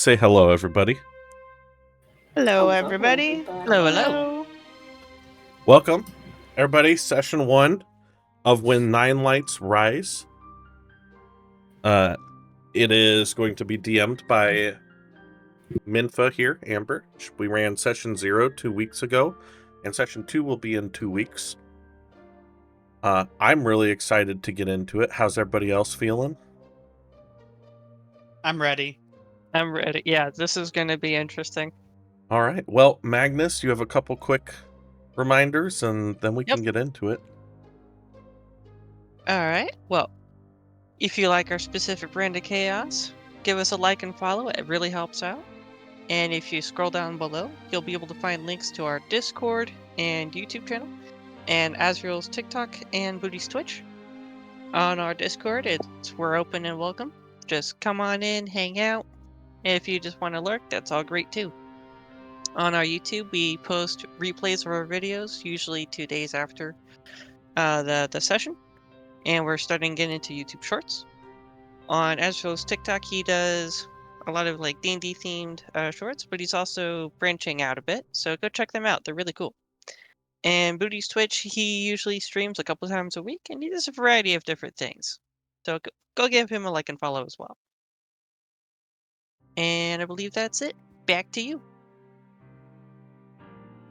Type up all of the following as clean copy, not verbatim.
Say hello, everybody. Hello, everybody. Hello, hello. Welcome, everybody. Session 1 of When Nine Lights Rise. It is going to be DM'd by Minfa here, Amber. We ran Session 0 2 weeks ago, and Session 2 will be in 2 weeks. I'm really excited to get into it. How's everybody else feeling? I'm ready. I'm ready. Yeah, this is going to be interesting. All right. Well, Magnus, you have a couple quick reminders, and then we can get into it. All right. Well, if you like our specific brand of chaos, give us a like and follow. It really helps out. And if you scroll down below, you'll be able to find links to our Discord and YouTube channel, and Azrael's TikTok and Booty's Twitch. On our Discord, we're open and welcome. Just come on in, hang out. If you just want to lurk, that's all great too. On our YouTube, we post replays of our videos, usually 2 days after the session, and we're starting to get into YouTube Shorts. On Ezra's TikTok, he does a lot of like D&D themed shorts, but he's also branching out a bit, so go check them out. They're really cool. And Booty's Twitch, he usually streams a couple times a week, and he does a variety of different things. So go give him a like and follow as well. And I believe that's it. Back to you.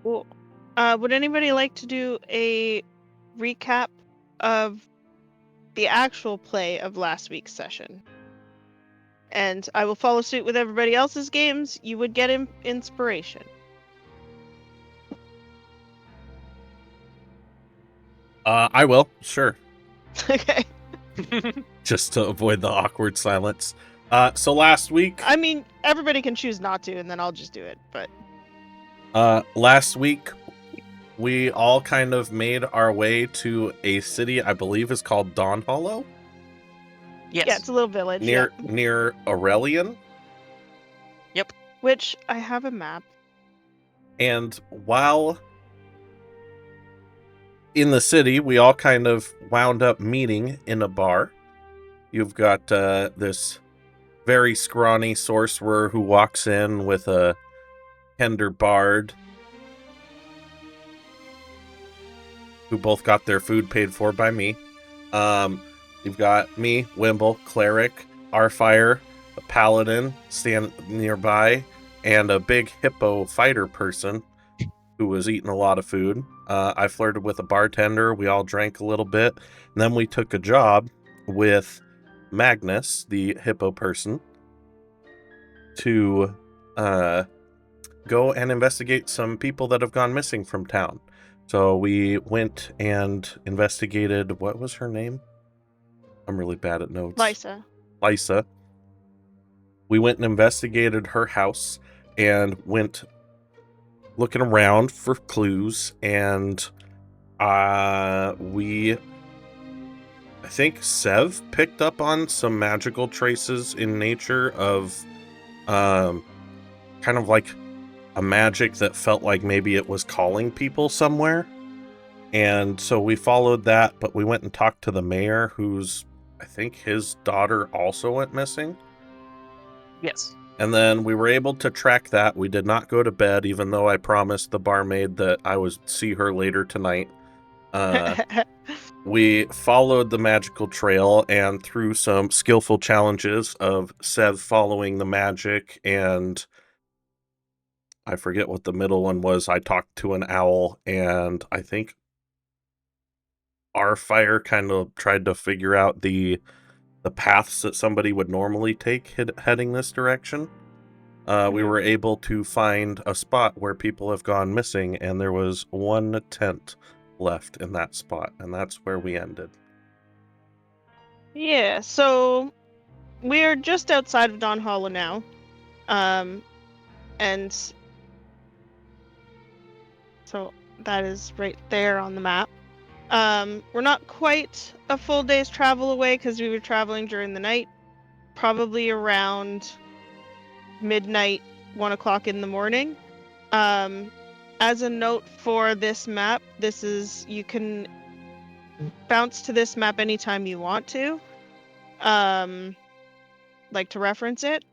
Well, would anybody like to do a recap of the actual play of last week's session? And I will follow suit with everybody else's games. You would get inspiration. I will, sure. Okay. Just to avoid the awkward silence. So last week... I mean, everybody can choose not to, and then I'll just do it, but... last week, we all kind of made our way to a city I believe is called Dawnhollow. Yes. Yeah, it's a little village. Near Aurelian. Yep. Which, I have a map. And while in the city, we all kind of wound up meeting in a bar. You've got this very scrawny sorcerer who walks in with a tender bard who both got their food paid for by me. You've got me, Wimble, cleric, Arfire, a paladin stand nearby, and a big hippo fighter person who was eating a lot of food. I flirted with a bartender. We all drank a little bit. And then we took a job with Magnus, the hippo person, to go and investigate some people that have gone missing from town. So we went and investigated, what was her name? I'm really bad at notes. Lysa. We went and investigated her house and went looking around for clues, and I think Sev picked up on some magical traces in nature of kind of like a magic that felt like maybe it was calling people somewhere. And so we followed that, but we went and talked to the mayor, who's, I think his daughter also went missing. Yes. And then we were able to track that. We did not go to bed, even though I promised the barmaid that I would see her later tonight. We followed the magical trail, and through some skillful challenges of Sev following the magic, and I forget what the middle one was. I talked to an owl, and I think our fire kind of tried to figure out the paths that somebody would normally take heading this direction. We were able to find a spot where people have gone missing, and there was one tent left in that spot, and that's where we ended. Yeah, so we're just outside of Dawnhollow now. And so that is right there on the map. We're not quite a full day's travel away because we were traveling during the night, probably around midnight, 1 o'clock in the morning. As a note for this map, you can bounce to this map anytime you want to, like to reference it.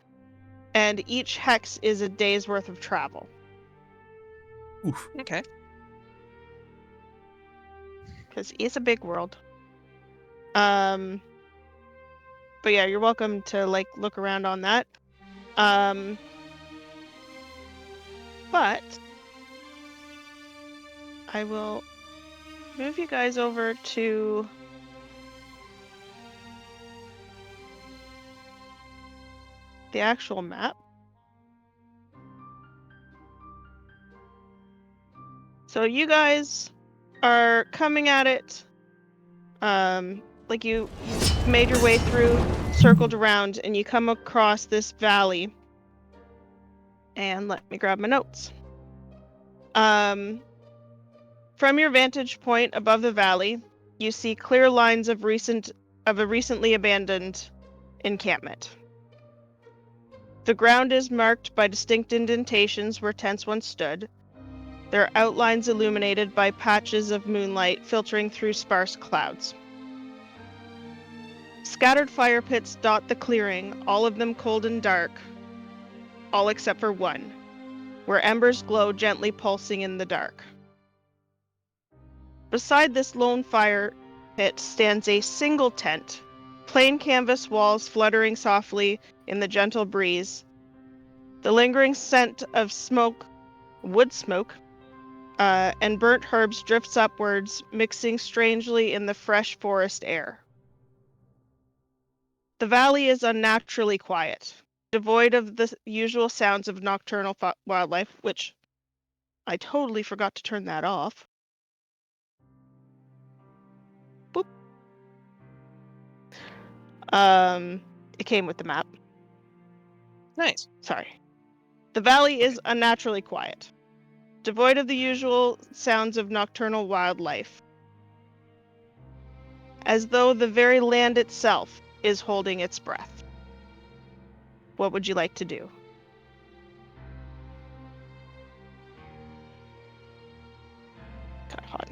and each hex is a day's worth of travel. Oof. Okay. Because it's a big world. But yeah, you're welcome to like look around on that. But I will move you guys over to the actual map. So you guys are coming at it, like you made your way through, circled around, and you come across this valley. And let me grab my notes. From your vantage point above the valley, you see clear lines of a recently abandoned encampment. The ground is marked by distinct indentations where tents once stood, their outlines illuminated by patches of moonlight filtering through sparse clouds. Scattered fire pits dot the clearing, all of them cold and dark, all except for one, where embers glow gently pulsing in the dark. Beside this lone fire pit stands a single tent, plain canvas walls fluttering softly in the gentle breeze. The lingering scent of wood smoke, and burnt herbs drifts upwards, mixing strangely in the fresh forest air. The valley is unnaturally quiet, devoid of the usual sounds of nocturnal wildlife, which I totally forgot to turn that off. Boop. It came with the map. Nice. Sorry. The valley is unnaturally quiet, devoid of the usual sounds of nocturnal wildlife, as though the very land itself is holding its breath. What would you like to do? Got hot.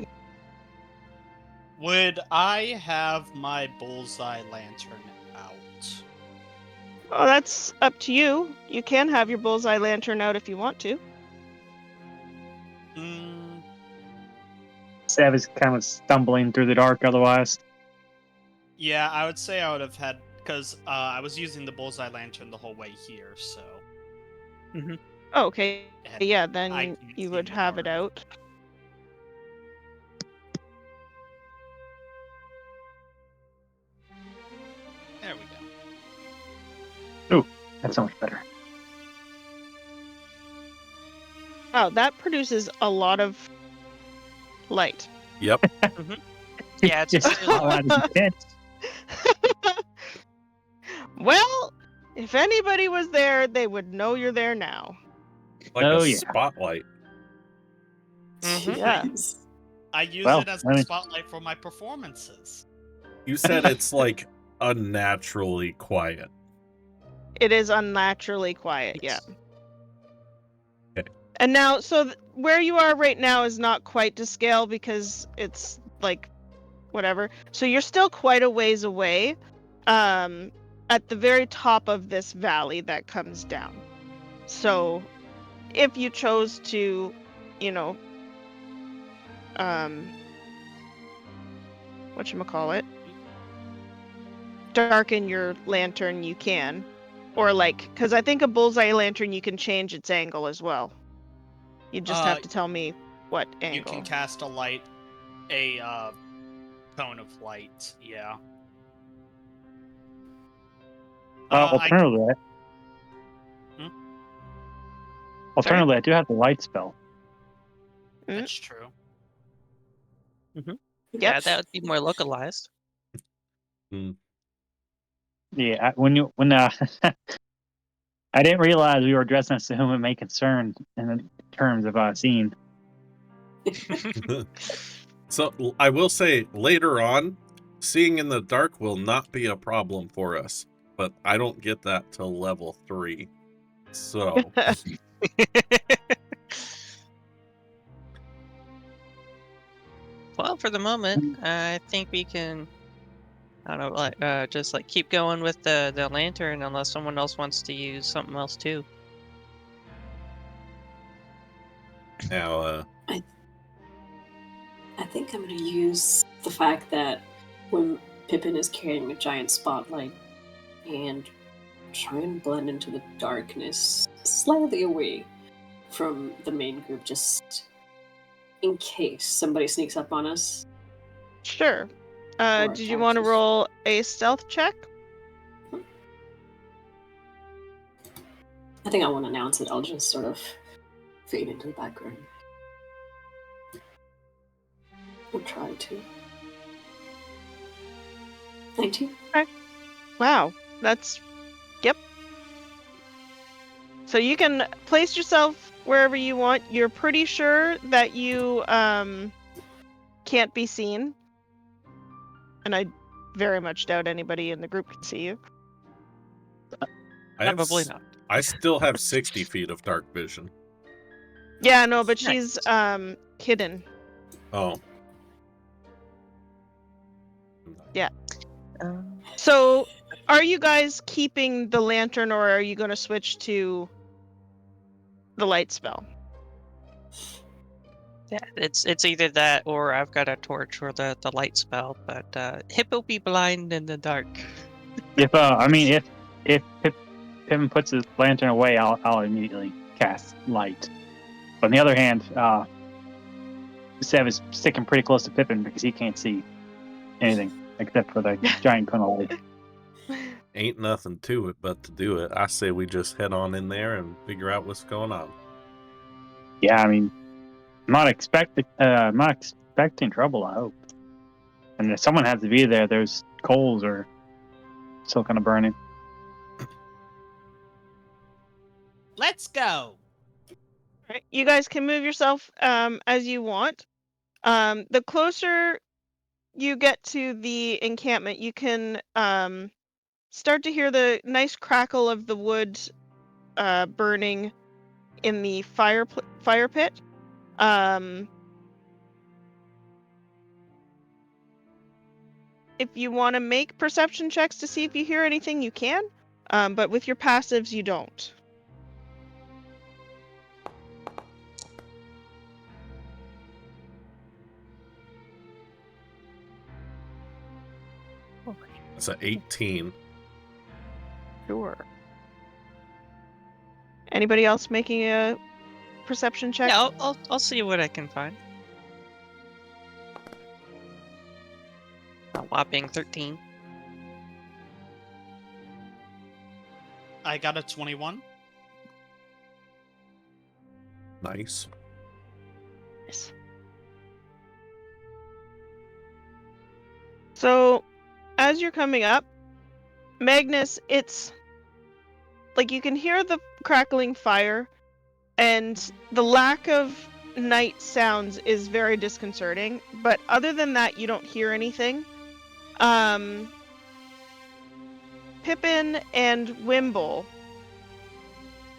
Would I have my bullseye lantern out? Oh, that's up to you. You can have your bullseye lantern out if you want to. Sev is kind of stumbling through the dark otherwise. Yeah, I would say I would have had, because I was using the bullseye lantern the whole way here, so. Oh, okay. And Yeah, I then can't you see would in the have it dark. out. There we go. That's so much better. Wow, that produces a lot of light. Yep. Yeah, it's Just really fall out of the tent. Well, if anybody was there, they would know you're there now. Like Oh, a yeah. spotlight. Yeah. Jeez. I use Well, it as I a mean- spotlight for my performances. You said it's like unnaturally quiet. It is unnaturally quiet, yeah. Okay. And now, so where you are right now is not quite to scale because it's like whatever. So you're still quite a ways away, at the very top of this valley that comes down. So if you chose to, you know, whatchamacallit, darken your lantern, you can. Or like, because I think a bullseye lantern, you can change its angle as well. You just have to tell me what You angle. can cast a cone of light, yeah. Alternatively, Hmm? alternatively, I do have the light spell. That's true. Yeah, that would be more localized. Yeah, I didn't realize we were addressing this to whom it may concern in the terms of scene. So I will say later on, seeing in the dark will not be a problem for us, but I don't get that till level 3. So Well, for the moment, I think we can I don't know, like just like keep going with the lantern unless someone else wants to use something else too. Now, I think I'm going to use the fact that when Pippin is carrying a giant spotlight and try and blend into the darkness slightly away from the main group, just in case somebody sneaks up on us. Sure. Or Did you want to attacks us. roll a stealth check? I think I won't announce it. I'll just sort of fade into the background. I'll try to. 19. Wow, that's... Yep. So you can place yourself wherever you want. You're pretty sure that you can't be seen. And I very much doubt anybody in the group can see you. Probably not. I still have 60 feet of dark vision. Yeah, no, but Nice. she's hidden. Oh. So are you guys keeping the lantern, or are you going to switch to the light spell? Yeah, it's either that or I've got a torch or the light spell, but Hippo be blind in the dark. If Pippin puts his lantern away, I'll immediately cast light. But on the other hand, Sev is sticking pretty close to Pippin because he can't see anything except for the giant cone of light. Ain't nothing to it but to do it. I say we just head on in there and figure out what's going on. Yeah, I mean, I'm not expecting trouble. I hope. And if someone has to be there, those coals are still kind of burning. Let's go. Right. You guys can move yourself as you want. The closer you get to the encampment, you can start to hear the nice crackle of the wood burning in the fire pit. If you want to make perception checks to see if you hear anything, you can. But with your passives, you don't. It's an 18. Sure. Anybody else making a perception check? Yeah, I'll see what I can find. A whopping 13. I got a 21. Nice. Yes. So, as you're coming up, Magnus, it's like you can hear the crackling fire, and the lack of night sounds is very disconcerting. But other than that, you don't hear anything. Pippin and Wimble,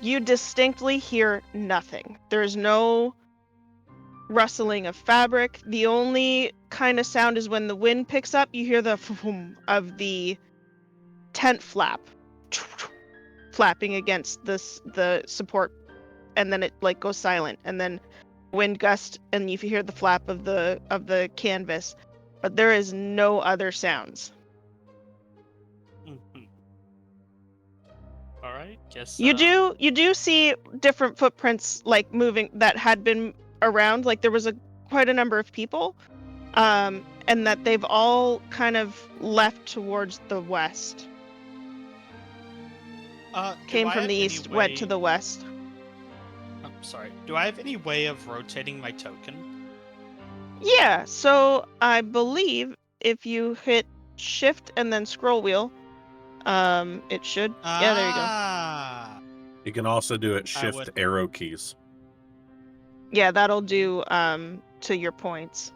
you distinctly hear nothing. There's no rustling of fabric. The only kind of sound is when the wind picks up, you hear the of the tent flap flapping against the support, and then it like goes silent, and then wind gust, and you hear the flap of the canvas, but there is no other sounds. Mhm. All right, guess You do see different footprints like moving that had been around, like there was quite a number of people, and that they've all kind of left towards the west. Came from the east, went to the west. I'm sorry. Do I have any way of rotating my token? Yeah, so I believe if you hit shift and then scroll wheel, it should. Yeah, there you go. Ah. You can also do it I shift would- arrow keys. Yeah, that'll do to your points.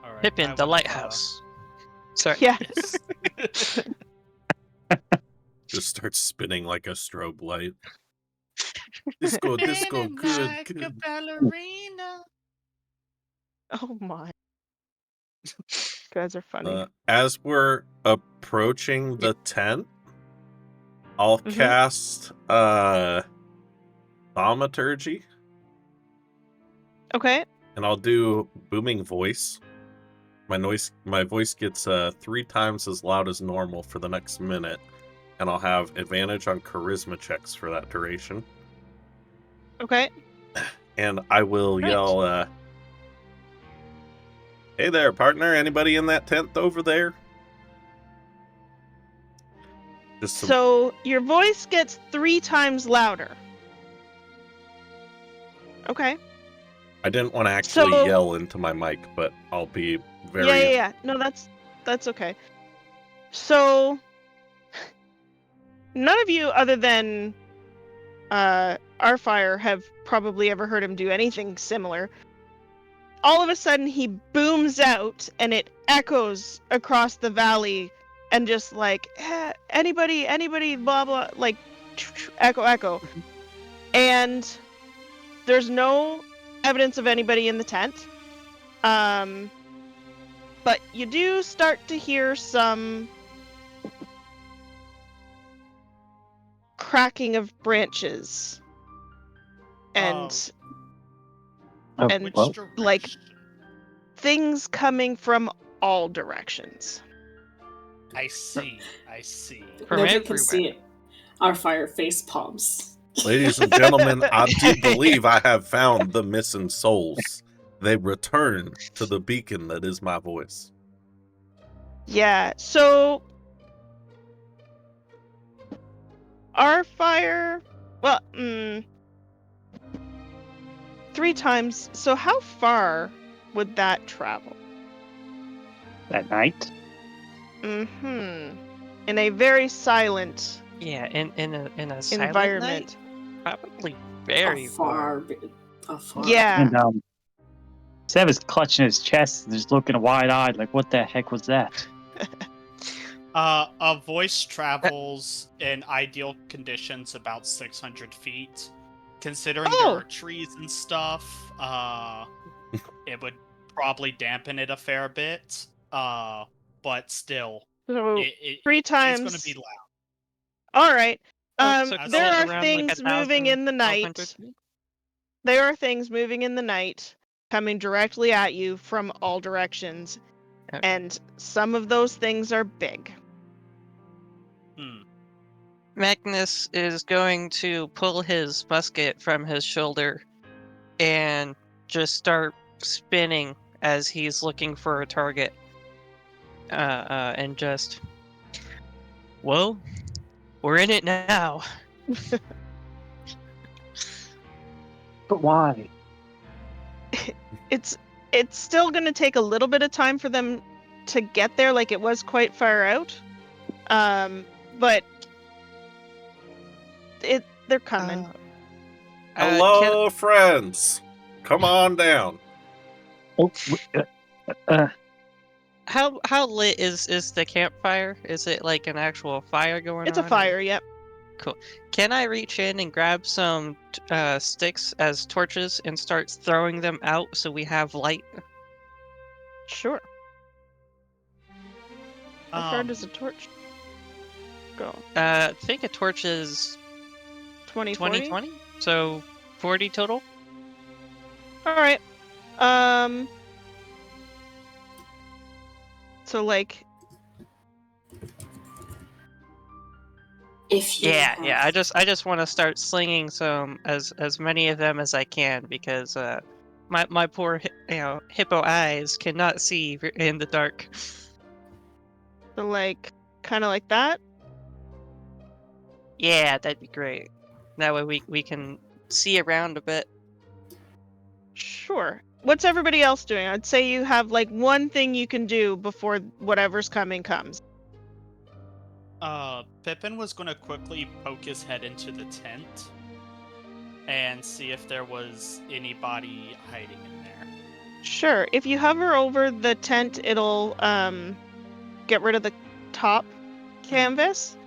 All right. Pippin, I the would've, lighthouse. Sorry. Yeah. Yes. Just starts spinning like a strobe light. Disco, disco, Spinning good, like a good. ballerina. Oh my. guys are funny. As we're approaching the tent, I'll Mhm. cast thaumaturgy, Okay. and I'll do booming voice. My voice gets 3 times as loud as normal for the next minute, and I'll have advantage on charisma checks for that duration. Okay. And I will Right. yell, "Hey there, partner! Anybody in that tent over there?" Just some. So your voice gets 3 times louder. Okay. I didn't want to actually So yell into my mic, but I'll be very. yeah. No, that's okay. So none of you, other than Arfire, have probably ever heard him do anything similar. All of a sudden, he booms out, and it echoes across the valley, and just like anybody, blah blah, like echo, and there's no evidence of anybody in the tent. But you do start to hear some cracking of branches, and and Which well, direction? like things coming from all directions. I see. I see. From Nobody can everywhere. see it. Our fire face palms. Ladies and gentlemen, I do believe I have found the missing souls. They return to the beacon that is my voice. Yeah, so our fire, well, 3 times. So how far would that travel? at night. In a very silent Yeah, in a silent environment. night, probably very far. Afar. Yeah. And Sev is clutching his chest, just looking wide-eyed, like, what the heck was that? A voice travels in ideal conditions about 600 feet. Considering there are trees and stuff, it would probably dampen it a fair bit. But still, So it 3 times. it's going to be loud. All right. So There close are around, things like, moving in the 1,200 night. feet? There are things moving in the night, coming directly at you from all directions, Okay. and some of those things are big. Magnus is going to pull his musket from his shoulder and just start spinning as he's looking for a target. And just, well, we're in it now. But why? It's still going to take a little bit of time for them to get there, like it was quite far out. But they're coming. Hello, friends. Come on down. Oh, How lit is the campfire? Is it like an actual fire going on? It's a fire, yep. Cool. Can I reach in and grab some sticks as torches and start throwing them out so we have light? Sure. How far does a torch go? I think a torch is 20, 20, so 40 total. All right. So like. If you Yeah. have- I just want to start slinging some as many of them as I can because my poor hippo eyes cannot see in the dark. So like, kind of like that. Yeah, that'd be great. That way we can see around a bit. Sure. What's everybody else doing? I'd say you have like one thing you can do before whatever's coming comes. Pippin was going to quickly poke his head into the tent and see if there was anybody hiding in there. Sure. If you hover over the tent, it'll get rid of the top canvas.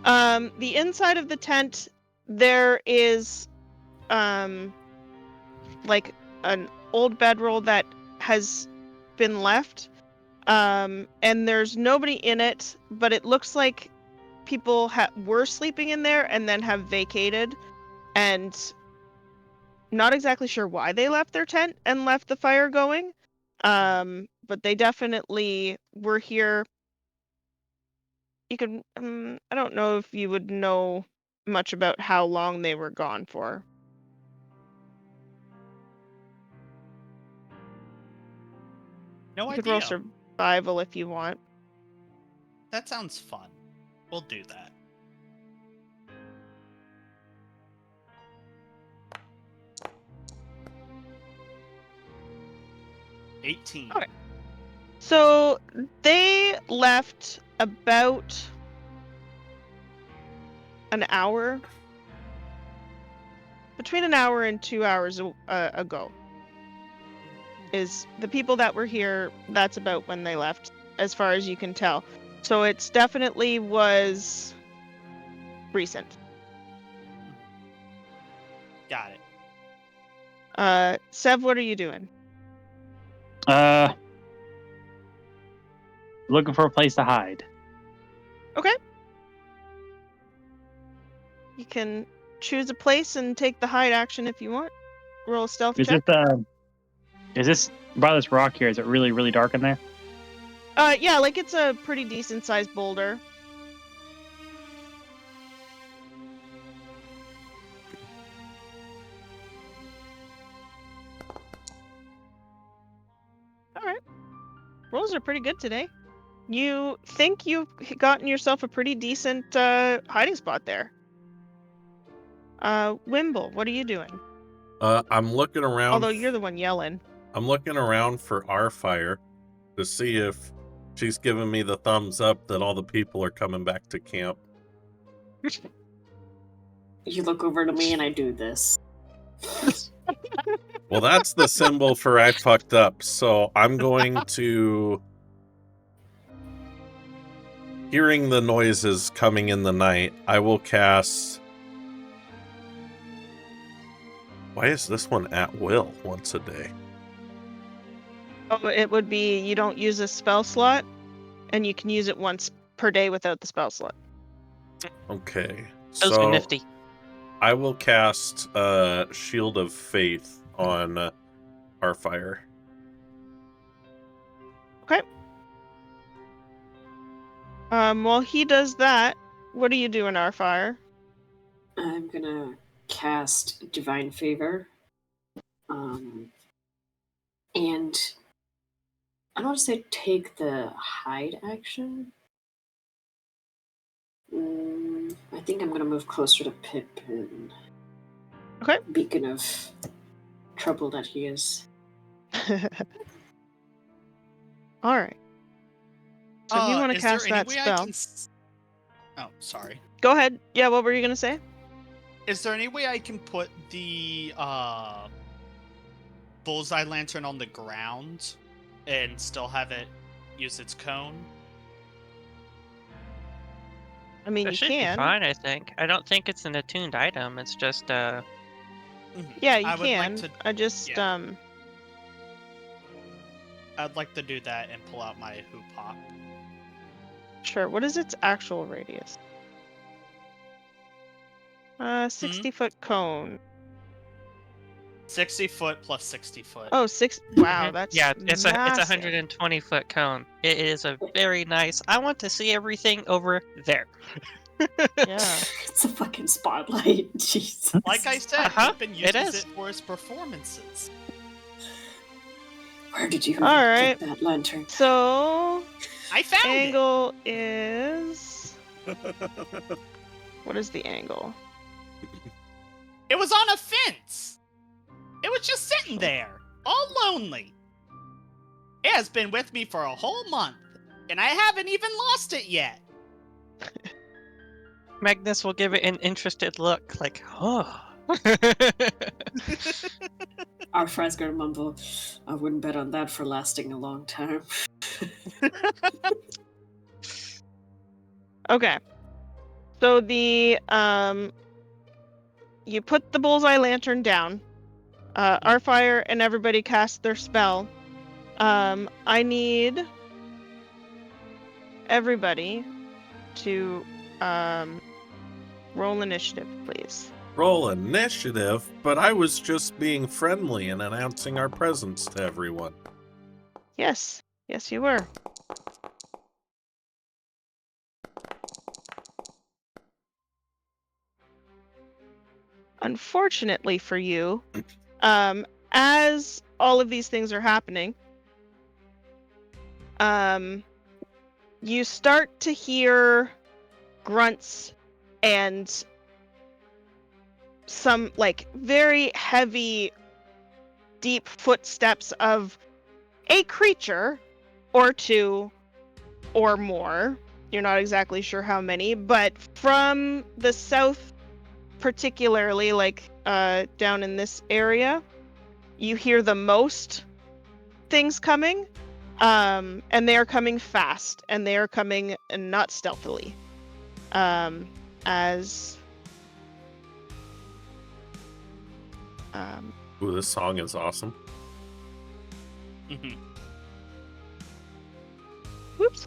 The inside of the tent, there is like an old bedroll that has been left, And there's nobody in it, but it looks like people were sleeping in there and then have vacated, and not exactly sure why they left their tent and left the fire going. But they definitely were here. You could, I don't know if you would know much about how long they were gone for. No You idea. could roll survival if you want. That sounds fun. We'll do that. $18. Okay. So they left about an hour, between an hour and 2 hours ago. Is the people that were here, that's about when they left, as far as you can tell. So it's definitely was recent. Got it. Sev, what are you doing? Looking for a place to hide. Okay. You can choose a place and take the hide action if you want. Roll a stealth Is check. this by this rock here? Is it really, really dark in there? Yeah, like it's a pretty decent sized boulder. All right. Rolls are pretty good today. You think you've gotten yourself a pretty decent hiding spot there. Wimble, what are you doing? I'm looking around. Although you're the one yelling. I'm looking around for our fire to see if she's giving me the thumbs up that all the people are coming back to camp. You look over to me and I do this. Well, that's the symbol for I fucked up. So I'm going to, hearing the noises coming in the night, I will cast. Why is this one at will once a day? Oh, it would be you don't use a spell slot, and you can use it once per day without the spell slot. Okay. Those are nifty. I will cast Shield of Faith on our fire. Okay. While he does that, what are you doing, our fire? I'm gonna cast Divine Favor. And I don't want to say take the hide action. I think I'm gonna move closer to Pippin. Okay. Beacon of trouble that he is. All right. So if you want to Is there cast any that way I spell, can Oh, sorry. go ahead. Yeah, what were you gonna say? Is there any way I can put the bullseye lantern on the ground and still have it use its cone? I mean, It you should can. be fine, I think. I don't think it's an attuned item. It's just Yeah, you I would like can. to- I just yeah. I'd like to do that and pull out my hoop hop. Sure. What is its actual radius? 60-foot cone. 60 foot plus 60 foot. Oh, wow, Mhm. that's it's massive. a 120-foot cone. It is a very nice. I want to see everything over there. Yeah. It's a fucking spotlight. Jesus. Like I said, Pippin it uses is. it for his performances. Where did you All right. get that lantern? So I found angle is what is the angle? it. It was on a fence. It was just sitting there, all lonely. It has been with me for a whole month, and I haven't even lost it yet. Magnus will give it an interested look, like, oh. Our friend's gonna mumble, I wouldn't bet on that for lasting a long time. Okay. So the you put the bullseye lantern down. Our fire and everybody cast their spell. I need everybody to roll initiative, please. Roll initiative, but I was just being friendly and announcing our presence to everyone. Yes, you were. Unfortunately for you, as all of these things are happening, you start to hear grunts and some like very heavy, deep footsteps of a creature or two or more. You're not exactly sure how many, but from the south, particularly like down in this area, you hear the most things coming, and they are coming fast, and they are coming not stealthily. As Ooh, this song is awesome. whoops.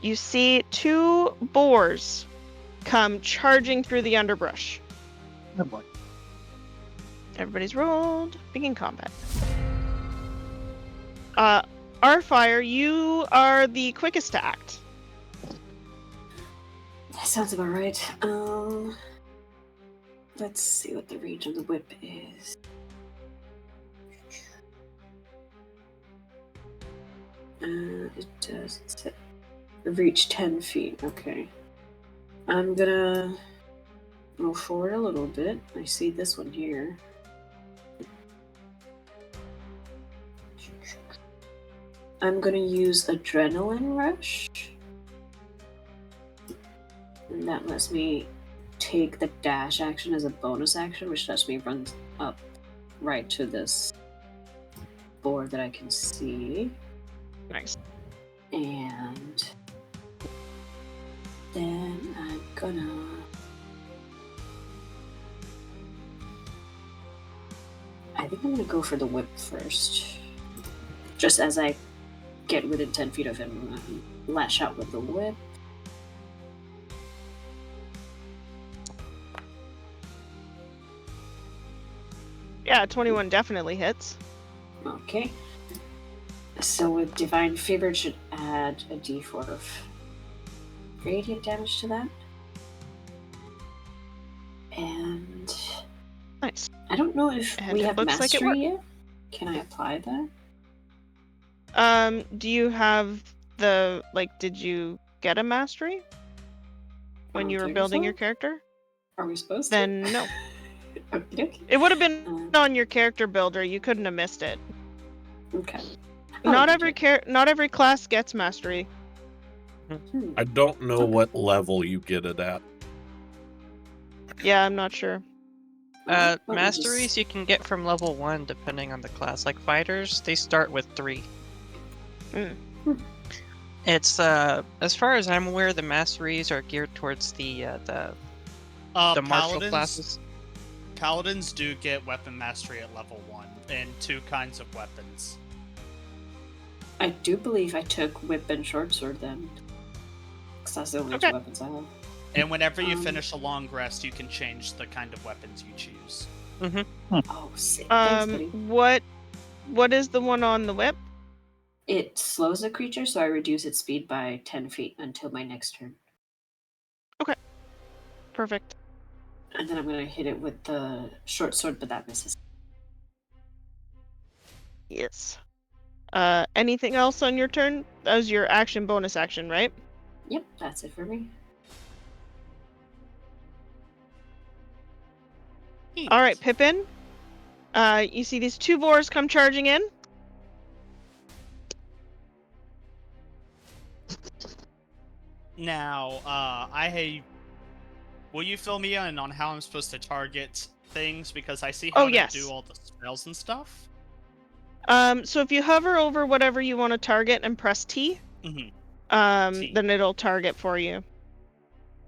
You see two boars come charging through the underbrush. Oh boy. Everybody's rolled. Begin combat. Arfire, you are the quickest to act. That sounds about right. Let's see what the range of the whip is. It does reach 10 feet. Okay. I'm gonna move forward a little bit. I see this one here. I'm gonna use Adrenaline Rush. And that lets me take the dash action as a bonus action, which lets me run up right to this board that I can see. Nice. And then I'm gonna... I think I'm gonna go for the whip first. Just as I get within 10 feet of him, lash out with the whip. Yeah, 21 definitely hits. Okay. So with Divine Favor, it should add a d4 of radiant damage to that. And Nice. I don't know if And we it have looks like it mastery yet. Can I apply that? Do you have the, like, did you get a mastery when you were building your character? Are we supposed Then to? no. Okay. It would have been on your character builder. You couldn't have missed it. Okay. Not Oh, every okay. not every class gets mastery. I don't know what level you get it at. Yeah, I'm not sure. Let me Masteries just- you can get from level 1 depending on the class. Like fighters, they start with 3. Mm. It's as far as I'm aware, the masteries are geared towards the martial Paladins, classes. Paladins do get weapon mastery at level 1 and 2 kinds of weapons. I do believe I took whip and short sword then. Because that's the only Okay. two weapons I have. And whenever you finish a long rest, you can change the kind of weapons you choose. Oh, sick. Thanks, buddy. What is the one on the whip? It slows a creature, so I reduce its speed by 10 feet until my next turn. Perfect. And then I'm going to hit it with the short sword, but that misses. Yes. Anything else on your turn? That was your action bonus action, right? Yep, that's it for me. All right, Pippin. You see these two boars come charging in. Now, will you fill me in on how I'm supposed to target things? Because I see how to yes. do all the spells and stuff. So if you hover over whatever you want to target and press T, T. then it'll target for you.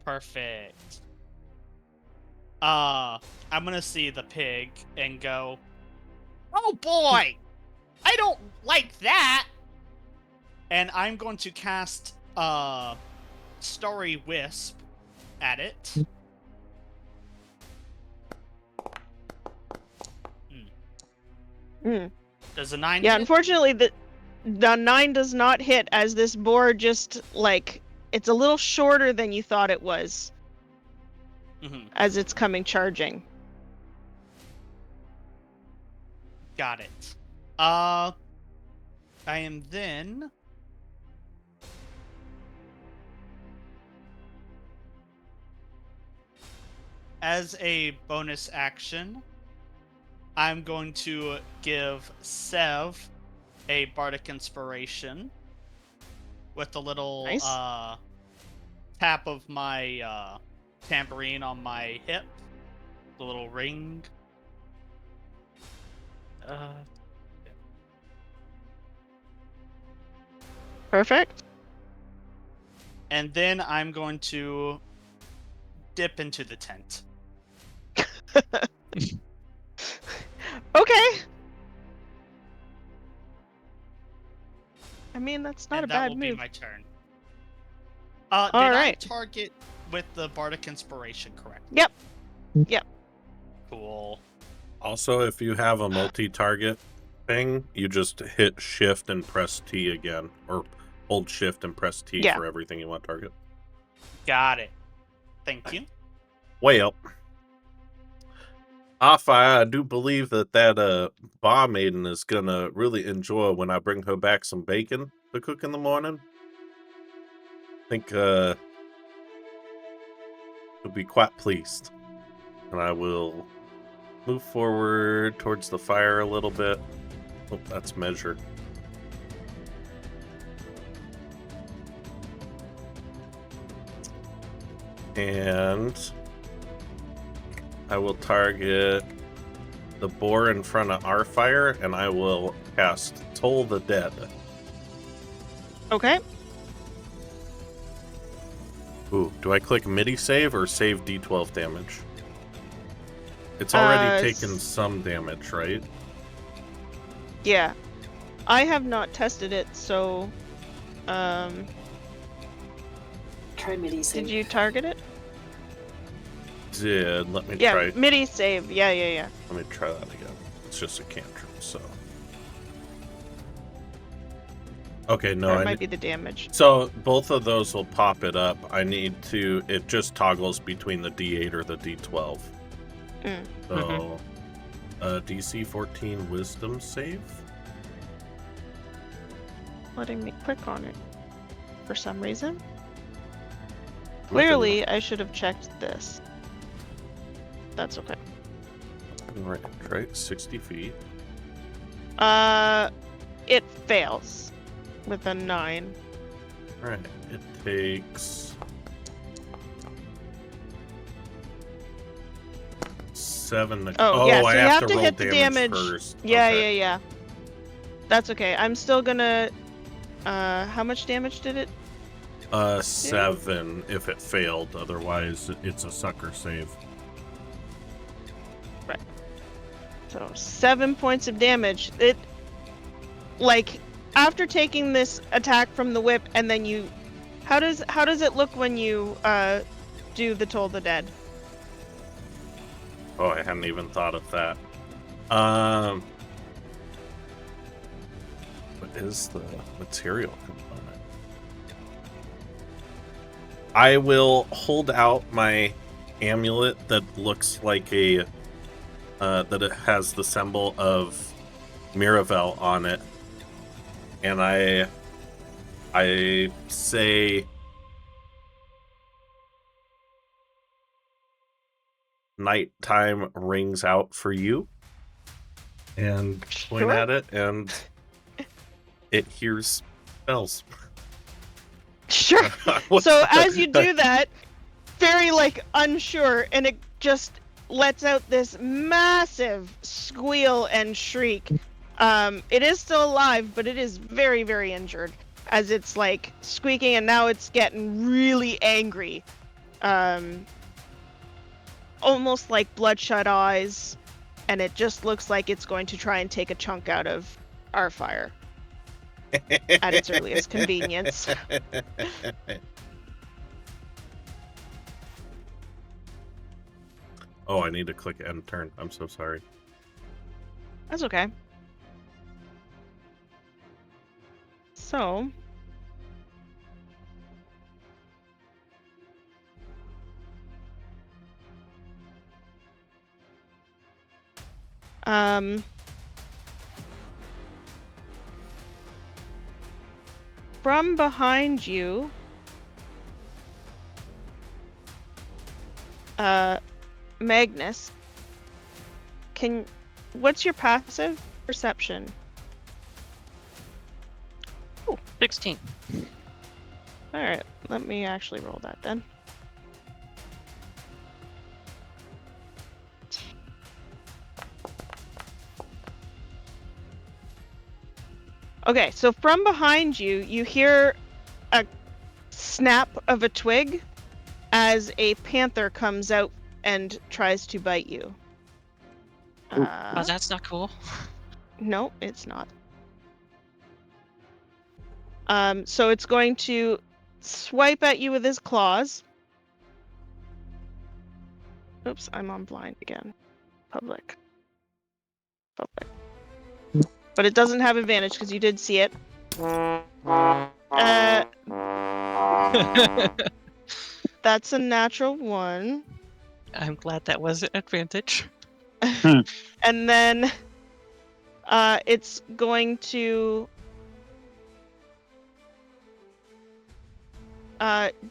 Perfect. I'm gonna see the pig and go, oh boy! I don't like that! And I'm going to cast Starry Wisp at it. Does a 9 Yeah, hit? unfortunately, the 9 does not hit, as this boar just, like, it's a little shorter than you thought it was as it's coming charging. Got it. I am then... As a bonus action, I'm going to give Sev a Bardic Inspiration with a little Nice. tap of my tambourine on my hip. The little ring. Perfect. And then I'm going to dip into the tent. Okay. I mean, that's not And a bad that will be move. my turn. All did I right. target with the Bardic Inspiration, correct? Yep. Yep. Cool. Also, if you have a multi-target thing, you just hit shift and press T again, or hold shift and press T Yeah. for everything you want to target. Got it. Thank you. Well, I do believe that Bar Maiden is gonna really enjoy when I bring her back some bacon to cook in the morning. I think she'll be quite pleased. And I will move forward towards the fire a little bit. Oh, that's measured. And I will target the boar in front of our fire, and I will cast Toll the Dead. Okay. Ooh, do I click MIDI save or save D12 damage? It's already taken some damage, right? Yeah. I have not tested it, so Try MIDI save. did you target it? Let me Yeah, try. MIDI save. Yeah. Let me try that again. It's just a cantrip, so. Okay, no, Or it might be the damage. So both of those will pop it up. I need to. It just toggles between the D8 or the D12. So, DC 14 Wisdom save. Letting me click on it for some reason. Clearly, I should have checked this. That's okay. Right, 60 feet. It fails with a 9. Alright, it takes 7 to... Oh, yeah, so I you have have to to roll hit the damage. first. Yeah, Okay. yeah. That's okay. I'm still gonna. How much damage did it? 7 if it failed. Otherwise, it's a sucker save. Right. So 7 points of damage. It, like, after taking this attack from the whip, and then you, how does it look when you do the Toll the Dead? Oh, I hadn't even thought of that. What is the material component? I will hold out my amulet that looks like a that it has the symbol of Miravel on it, and I say, nighttime rings out for you, and point Sure. at it, and it hears bells. Sure. So as you do that, very like unsure, and it just lets out this massive squeal and shriek. It is still alive, but it is very, very injured as it's like squeaking, and now it's getting really angry. Almost like bloodshot eyes, and it just looks like it's going to try and take a chunk out of our fire. at its earliest convenience. Oh, I need to click end turn. I'm so sorry. That's okay. So, from behind you, Magnus, what's your passive perception? 16. All right, let me actually roll that then. Okay, so from behind you, you hear a snap of a twig as a panther comes out and tries to bite you. Oh, that's not cool. No, it's not. So it's going to swipe at you with his claws. Oops, I'm on blind again. Public. But it doesn't have advantage because you did see it. That's a natural 1. I'm glad that was an advantage. And then it's going to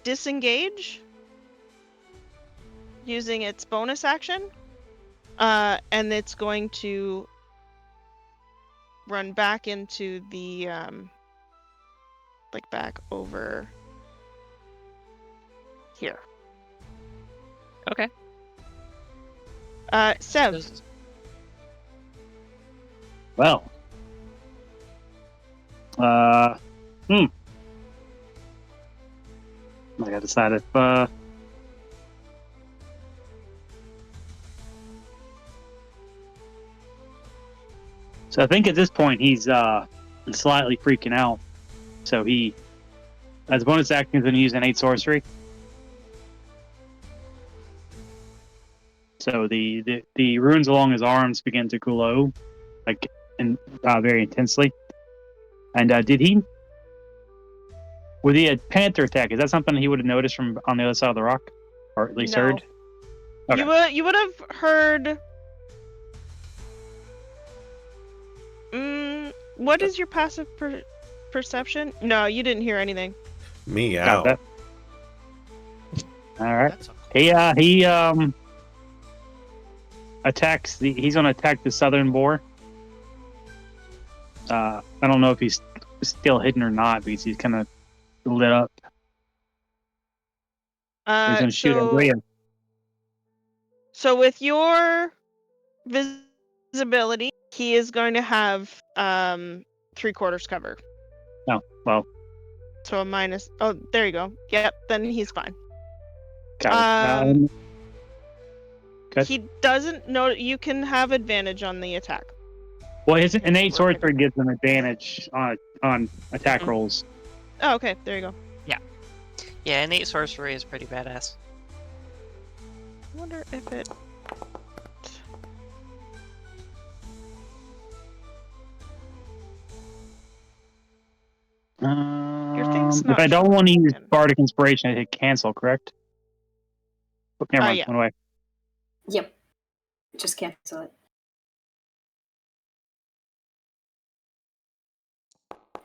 disengage using its bonus action. And it's going to run back into the like back over here. Okay. Sev. Does- Well. I gotta decide if so I think at this point he's slightly freaking out. So he, as a bonus action, is going to use innate sorcery. So the runes along his arms begin to glow, like very intensely. And did he? With the panther attack, is that something he would have noticed from on the other side of the rock, or at least No. heard? Okay. You would have heard. What is your passive perception? No, you didn't hear anything. Meow. Got that. All right. That's a He attacks he's gonna attack the southern boar. I don't know if he's still hidden or not because he's kind of lit up. He's gonna shoot at Graham. So with your visibility, he is going to have 3/4 cover. Oh, well. So a minus. Oh, there you go. Yep, then he's fine. Got it. Good. He doesn't know you can have advantage on the attack. Well, his innate sorcery gives him advantage on attack rolls. Oh, okay. There you go. Yeah, innate sorcery is pretty badass. I wonder if it. thing's If not I don't want to use showing. Bardic Inspiration, I hit cancel, correct? Oh, never mind. Yeah. Went away. Yep. Just cancel it.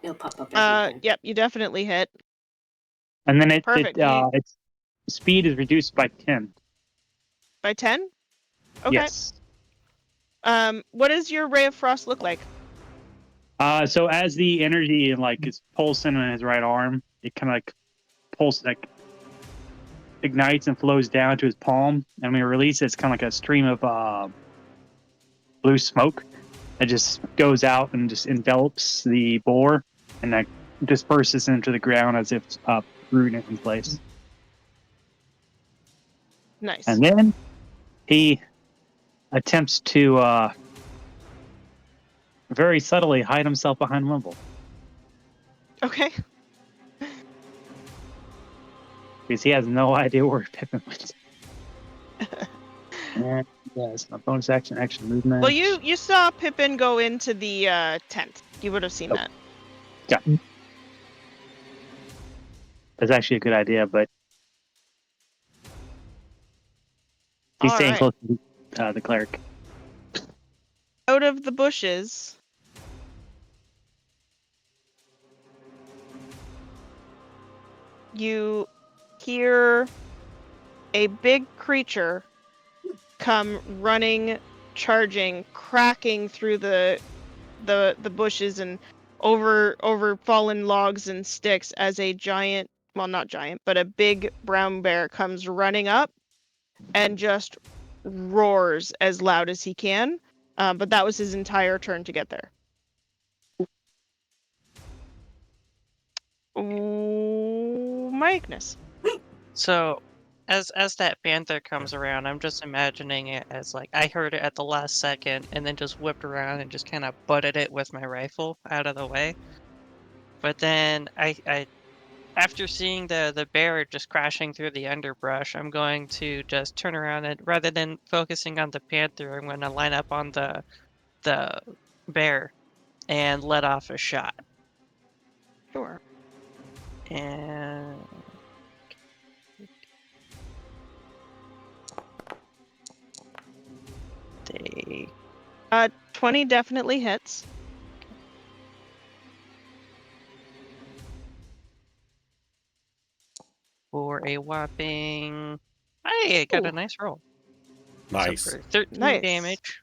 It'll pop up every time. Yep. You definitely hit. And then Perfect. its speed is reduced by 10. By 10. Okay. Yes. What does your Ray of Frost look like? So as the energy is pulsing in his right arm, it kind of ignites and flows down to his palm, and when we release it, it's kind of like a stream of blue smoke that just goes out and just envelops the boar, and that disperses into the ground as if rooting it in place. Nice. And then he attempts to very subtly hide himself behind Wimble. Okay. Because he has no idea where Pippin went. And yes, my bonus action movement. Well, you saw Pippin go into the tent. You would have seen that. Yeah. That's actually a good idea, but he's All staying right. close to the cleric. Out of the bushes, you hear a big creature come running, charging, cracking through the bushes and over fallen logs and sticks as a giant, well, not giant, but a big brown bear comes running up and just roars as loud as he can. But that was his entire turn to get there. Ooh, Magnus. So, as that panther comes around, I'm just imagining it as like I heard it at the last second, and then just whipped around and just kind of butted it with my rifle out of the way. But then I after seeing the bear just crashing through the underbrush, I'm going to just turn around and rather than focusing on the panther, I'm going to line up on the bear and let off a shot. Sure. And they 20 definitely hits. for a whopping. Hey, I got a Ooh. nice roll. Nice. So for 13 Nice. damage.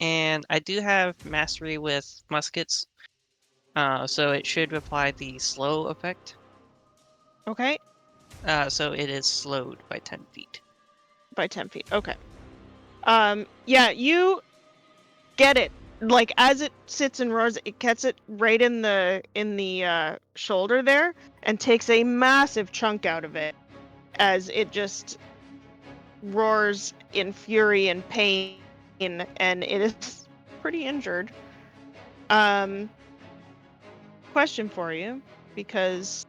And I do have mastery with muskets. So it should apply the slow effect. Okay. So it is slowed by 10 feet. By 10 feet. Okay. Yeah, you get it. Like as it sits and roars, it gets it right in the shoulder there and takes a massive chunk out of it as it just roars in fury and pain, and it is pretty injured. Question for you, because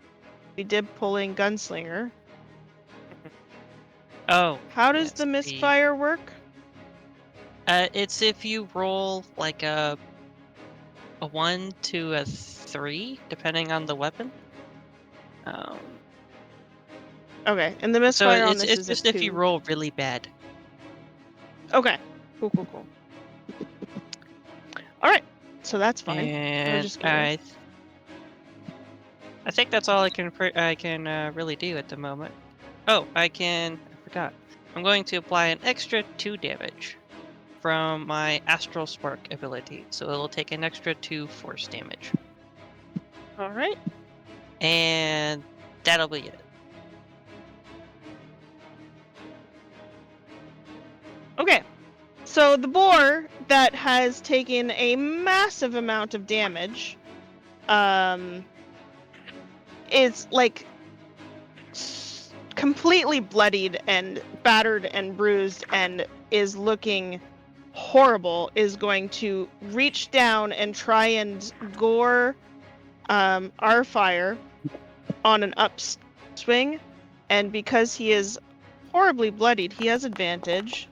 we did pulling gunslinger. Oh. How does yes, the misfire work? It's if you roll like a 1 to a 3, depending on the weapon. Okay, and the So misfire on it's this it's is a just if you 2. roll really bad. Okay. Cool. All right. So that's fine. I was And just curious. I think that's all I can really do at the moment. Oh, I forgot. I'm going to apply an extra 2 damage from my Astral Spark ability, so it'll take an extra 2 force damage. All right. And that'll be it. Okay. So the boar that has taken a massive amount of damage is like completely bloodied and battered and bruised and is looking horrible, is going to reach down and try and gore our fire on an upswing, and because he is horribly bloodied, he has advantage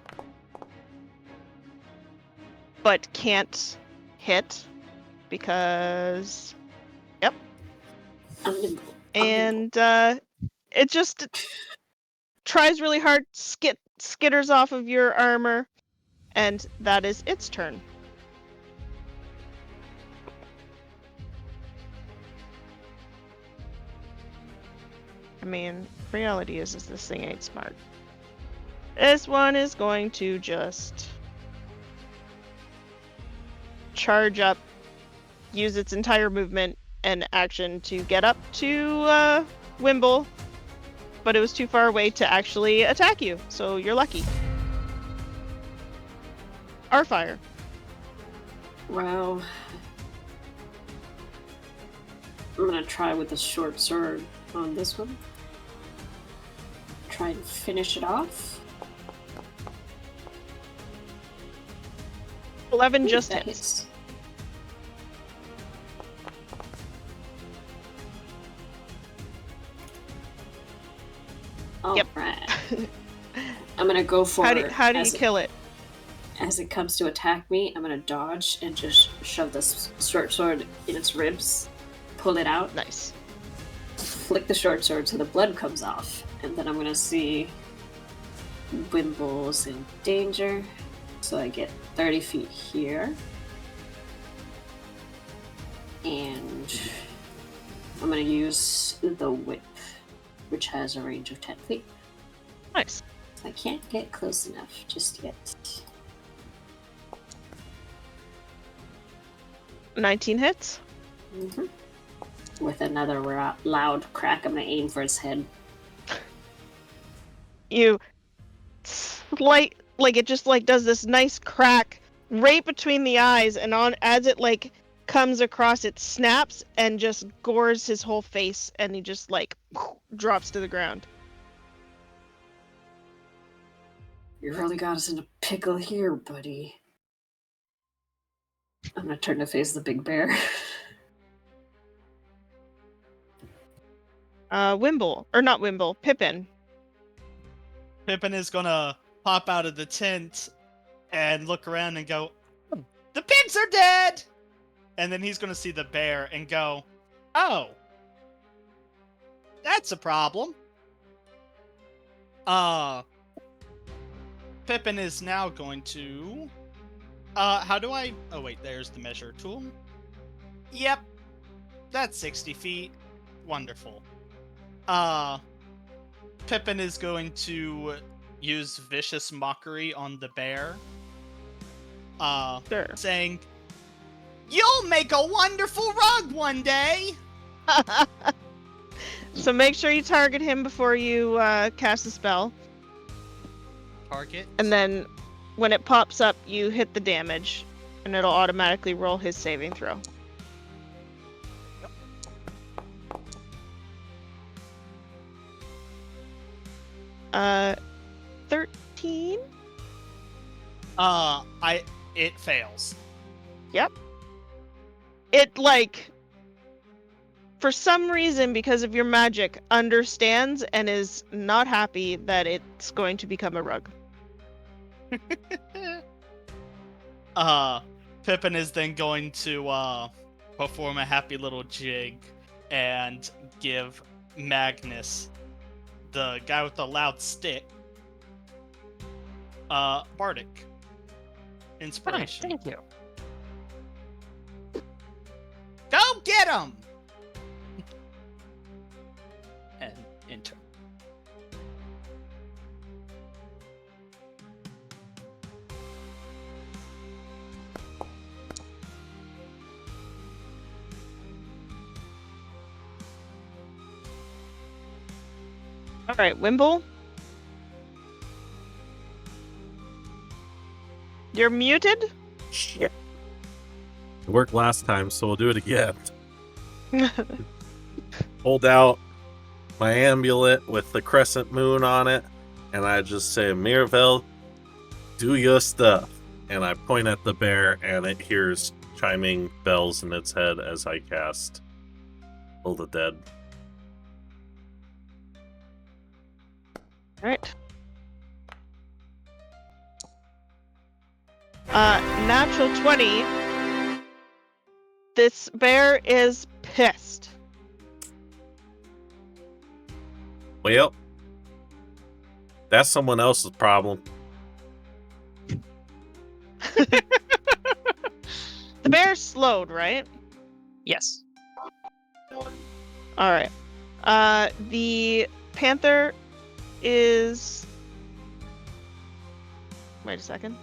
but can't hit because and it just tries really hard, skitters off of your armor, and that is its turn. I mean, reality is this thing ain't smart. This one is going to just charge up, use its entire movement and action to get up to Wimble, but it was too far away to actually attack you, so you're lucky. Our fire. Wow. I'm gonna try with the short sword on this one. Try and finish it off. 11 just That hits. All Yep. right. I'm gonna go for How do you kill it? As it comes to attack me, I'm gonna dodge and just shove this short sword in its ribs, pull it out, Nice. flick the short sword so the blood comes off, and then I'm gonna see Wimble's in danger, so I get 30 feet here. And I'm gonna use the whip, which has a range of 10 feet. Nice. I can't get close enough just yet. 19 hits. Mm-hmm. With another loud crack, I'm gonna aim for its head. You like it just like does this nice crack right between the eyes, and on as it like comes across, it snaps and just gores his whole face, and he just like drops to the ground. You really got us in a pickle here, buddy. I'm gonna turn to face the big bear. Wimble, or not Wimble, Pippin. Pippin is gonna pop out of the tent and look around and go, "The pigs are dead!" And then he's gonna see the bear and go, "Oh, that's a problem." Pippin is now going to... how do I... Oh, wait, there's the measure tool. Yep, that's 60 feet. Wonderful. Pippin is going to use Vicious Mockery on the bear. Sure. Saying, "You'll make a wonderful rug one day!" So make sure you target him before you cast the spell. Target. And then when it pops up, you hit the damage, and it'll automatically roll his saving throw. Yep. 13? It fails. Yep. It, like, for some reason, because of your magic, understands and is not happy that it's going to become a rug. Pippin is then going to perform a happy little jig and give Magnus, the guy with the loud stick, Bardic inspiration. Thank you. Go get him! And enter. All right, Wimble. You're muted? Shit. It worked last time, so we'll do it again. Hold out my amulet with the crescent moon on it, and I just say, "Mirvel, do your stuff." And I point at the bear, and it hears chiming bells in its head as I cast Pull the Dead. Alright. Natural 20. This bear is pissed. Well, that's someone else's problem. The bear's slowed, right? Yes. Alright. The panther is... Wait a second.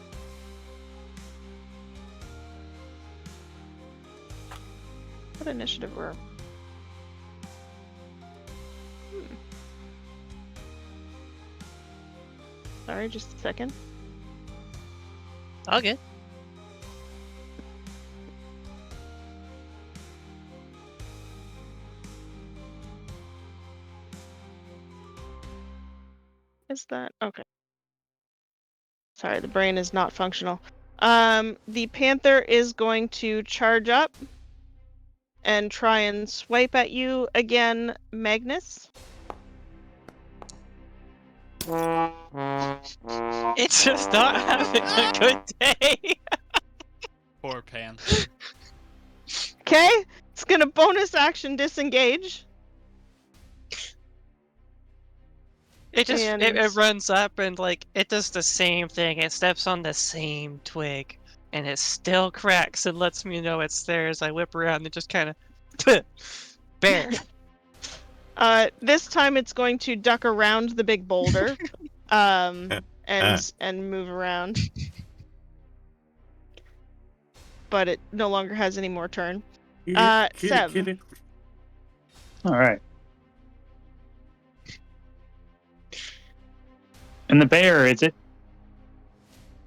What initiative were... Sorry, just a second. All good. Is that okay? Sorry, the brain is not functional. The panther is going to charge up and try and swipe at you again, Magnus. It's just not having a good day. Poor Pan. Okay, it's gonna bonus action disengage. It just And- it runs up and like it does the same thing. It steps on the same twig, and it still cracks and lets me know it's there as I whip around and just kind of bear. This time it's going to duck around the big boulder, and move around. But it no longer has any more turn. Sev. All right. And the bear, is it?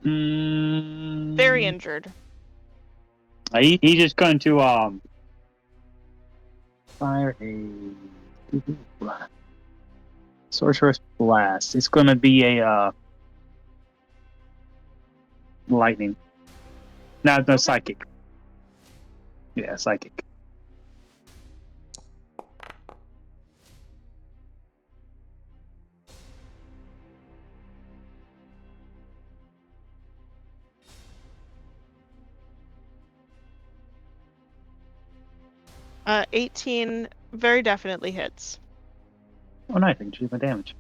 Very injured. He's just going to fire a sorceress blast. It's going to be a lightning. No, psychic. Yeah, psychic. Uh, 18 very definitely hits. Oh, nice. I can choose my damage.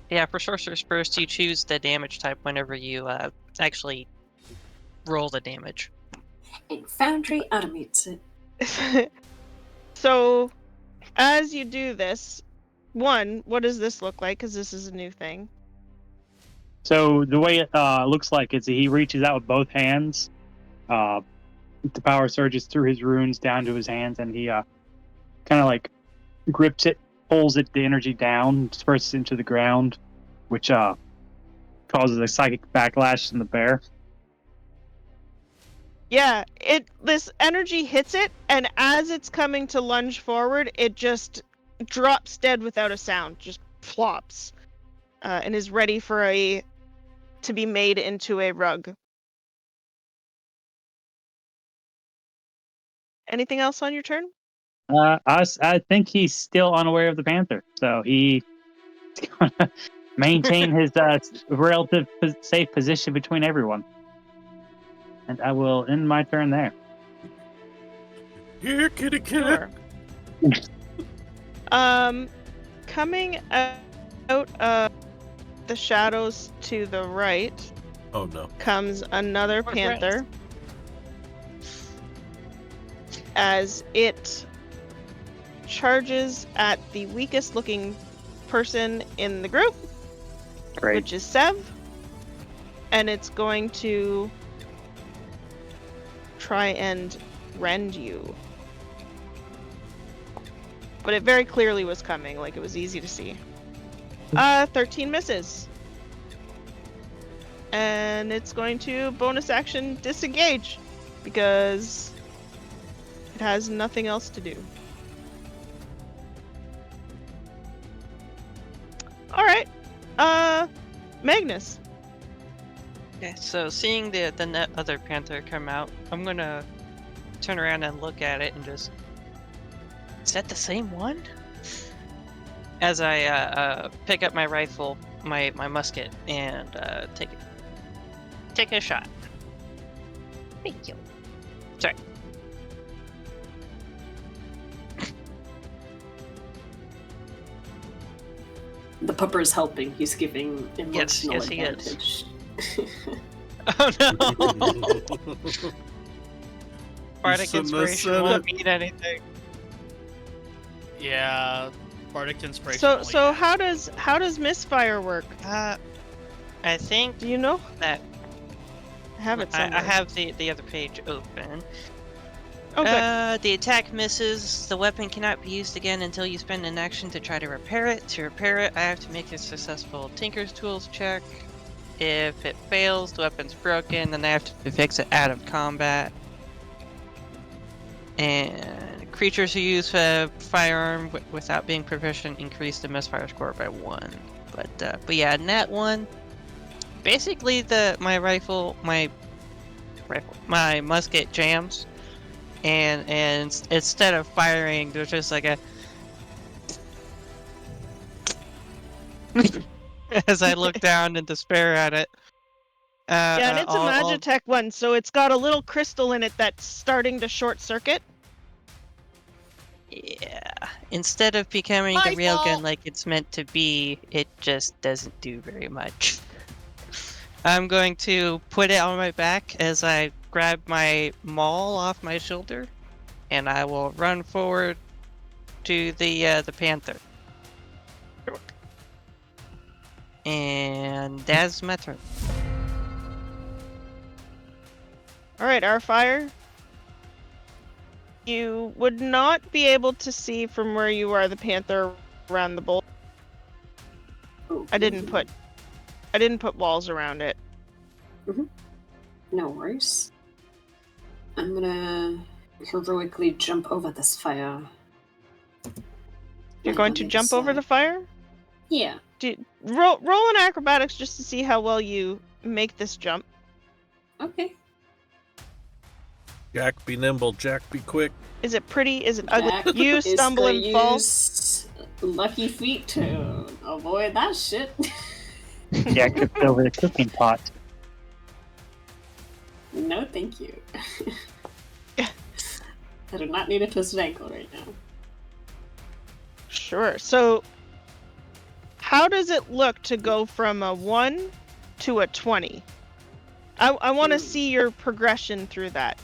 Yeah, for Sorcerer's Burst, you choose the damage type whenever you actually roll the damage. And Foundry automates it. So, as you do this, what does this look like? Because this is a new thing. So the way it looks like is he reaches out with both hands. The power surges through his runes down to his hands, and he kind of like grips it, pulls it, the energy down, disperses it into the ground, which causes a psychic backlash in the bear. Yeah, this energy hits it, and as it's coming to lunge forward, it just drops dead without a sound, just flops, and is ready to be made into a rug. Anything else on your turn? I think he's still unaware of the panther, so he's gonna maintain his relative safe position between everyone. And I will end my turn there. Here, kitty. Sure. Coming out of the shadows to the right Oh no. comes another More panther. As it charges at the weakest looking person in the group, Great. which is Sev, and it's going to try and rend you. But it very clearly was coming, like it was easy to see. 13 misses. And it's going to bonus action disengage because it has nothing else to do. Alright. Magnus. Okay, so seeing the other panther come out, I'm gonna turn around and look at it and just... Is that the same one? As I pick up my rifle, my musket, and take a shot. Thank you. Sorry. The pupper is helping. He's giving emotional yes, he is. advantage. Oh no! Bardic shouldn't have Inspiration said won't mean anything. Yeah, Bardic Inspiration. So how does misfire work? I think Do you know? that I have it somewhere. I have the other page open. Okay. The attack misses. The weapon cannot be used again until you spend an action to try to repair it. To repair it, I have to make a successful Tinker's Tools check. If it fails, the weapon's broken, then I have to fix it out of combat. And creatures who use a firearm without being proficient increase the misfire score by 1. But yeah, in that one, basically my musket jams, and instead of firing, there's just like a as I look down in despair at it. Yeah, and it's a Magitech one, so it's got a little crystal in it that's starting to short circuit. Yeah. Instead of becoming My the railgun fault! like it's meant to be, it just doesn't do very much. I'm going to put it on my back as I grab my maul off my shoulder, and I will run forward to the panther. And that's my turn. All right, our fire. You would not be able to see from where you are the panther around the bowl. I didn't put walls around it. No worries. I'm gonna heroically jump over this fire. You're Land going on to the jump other over the side. fire? Yeah. Roll an acrobatics just to see how well you make this jump. Okay. Jack, be nimble. Jack, be quick. Is it pretty? Is it ugly? Jack You is stumble gonna and fall. use lucky feet to avoid that shit. Yeah, tripped over the cooking pot. No, thank you. I do not need a twisted ankle right now. Sure. So, how does it look to go from a 1 to a 20? I want to see your progression through that.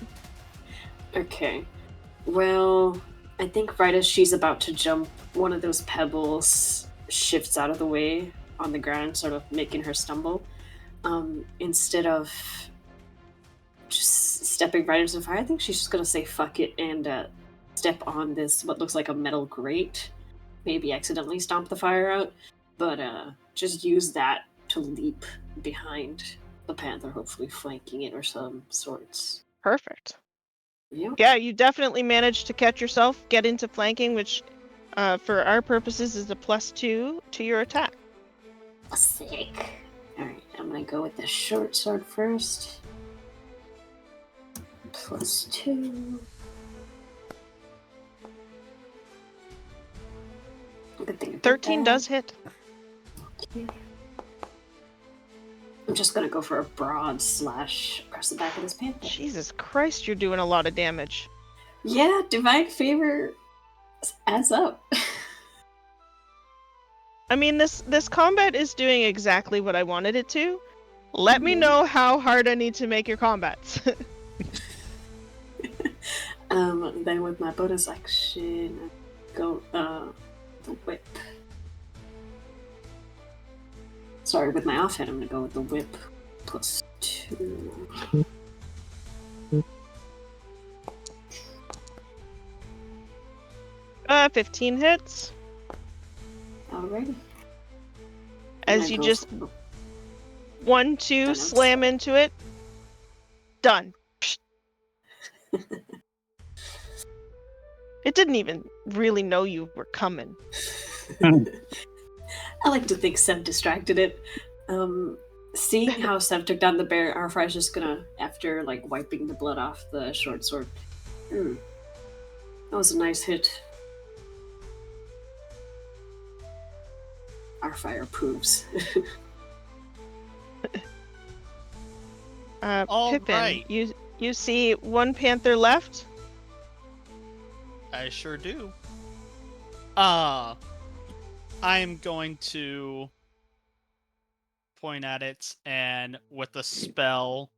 Okay. Well, I think right as she's about to jump, one of those pebbles shifts out of the way on the ground, sort of making her stumble. Instead of just stepping right into the fire, I think she's just gonna say fuck it and step on this, what looks like a metal grate. Maybe accidentally stomp the fire out, but just use that to leap behind the panther, hopefully flanking it or some sorts. Perfect. Yeah. Yeah, you definitely managed to catch yourself, get into flanking, which for our purposes is a +2 to your attack. Sick. Alright, I'm gonna go with the short sword first. +2. Good thing I did 13 that. does hit. Okay. I'm just gonna go for a broad slash across the back of this panther. Jesus Christ, you're doing a lot of damage. Yeah, divine favor adds up. I mean, this combat is doing exactly what I wanted it to. Let me know how hard I need to make your combats. Then with my bonus action, I go the whip. Sorry, with my offhand, I'm gonna go with the whip +2. 15 hits. Alrighty. As you just 1-2 slam into it. Done. It didn't even really know you were coming. I like to think Sev distracted it. Seeing how Sev took down the bear, Arfry's just gonna, after like wiping the blood off the short sword. That was a nice hit. Arfry approves. All Pippin, right. you see one panther left? I sure do. I am going to point at it and with a spell,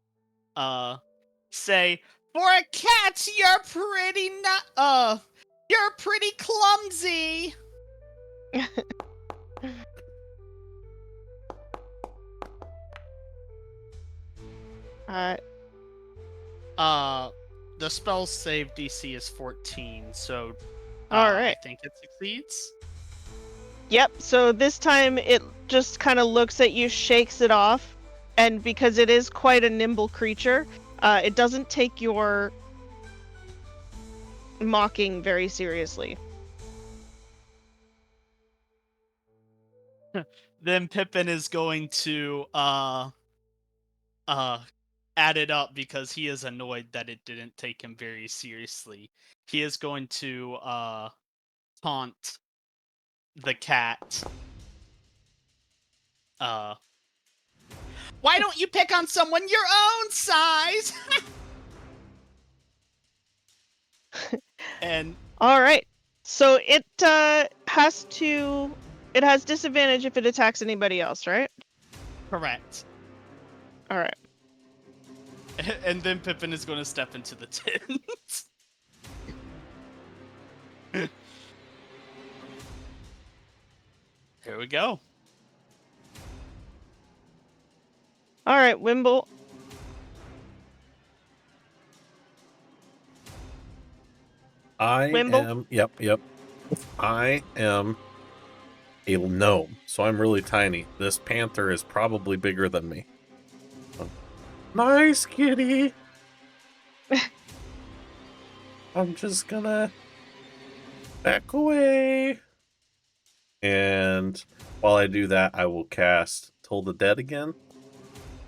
say, "For a cat, you're pretty clumsy." The spell save DC is 14, so All right. I think it succeeds. Yep, so this time it just kind of looks at you, shakes it off, and because it is quite a nimble creature, it doesn't take your mocking very seriously. Then Pippin is going to add it up because he is annoyed that it didn't take him very seriously. He is going to taunt the cat. Why don't you pick on someone your own size? And All right. So it has disadvantage if it attacks anybody else, right? correct. All right. And then Pippin is going to step into the tent. Here we go. All right, Wimble. Wimble? Yep. I am a gnome, so I'm really tiny. This panther is probably bigger than me. Nice, kitty. I'm just gonna back away. And while I do that, I will cast Toll the Dead again.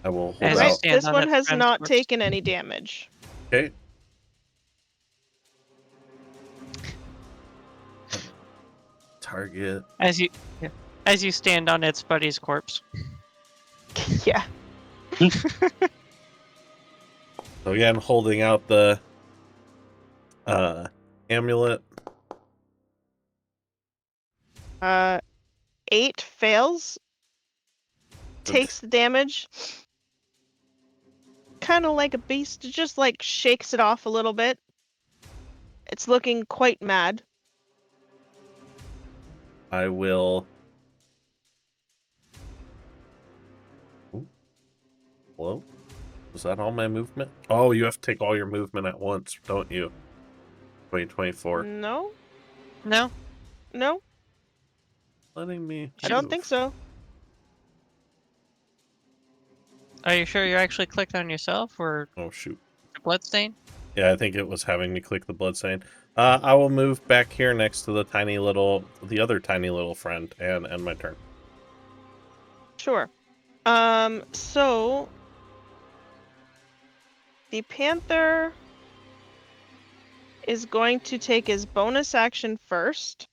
I will hold As you out. Right. stand This on one its has front not first. taken any damage. Okay. Target. As you stand on its buddy's corpse. Yeah. So again, holding out the amulet. 8 fails. Takes the damage. Kind of like a beast. It just like shakes it off a little bit. It's looking quite mad. I will. Ooh. Hello? Was that all my movement? Oh, you have to take all your movement at once, don't you? 2024. No. No? No. Letting me. I don't move. think so. Are you sure you actually clicked on yourself or Oh, shoot. the bloodstain? Yeah, I think it was having me click the bloodstain. I will move back here next to the other tiny little friend, and end my turn. Sure. So the panther is going to take his bonus action first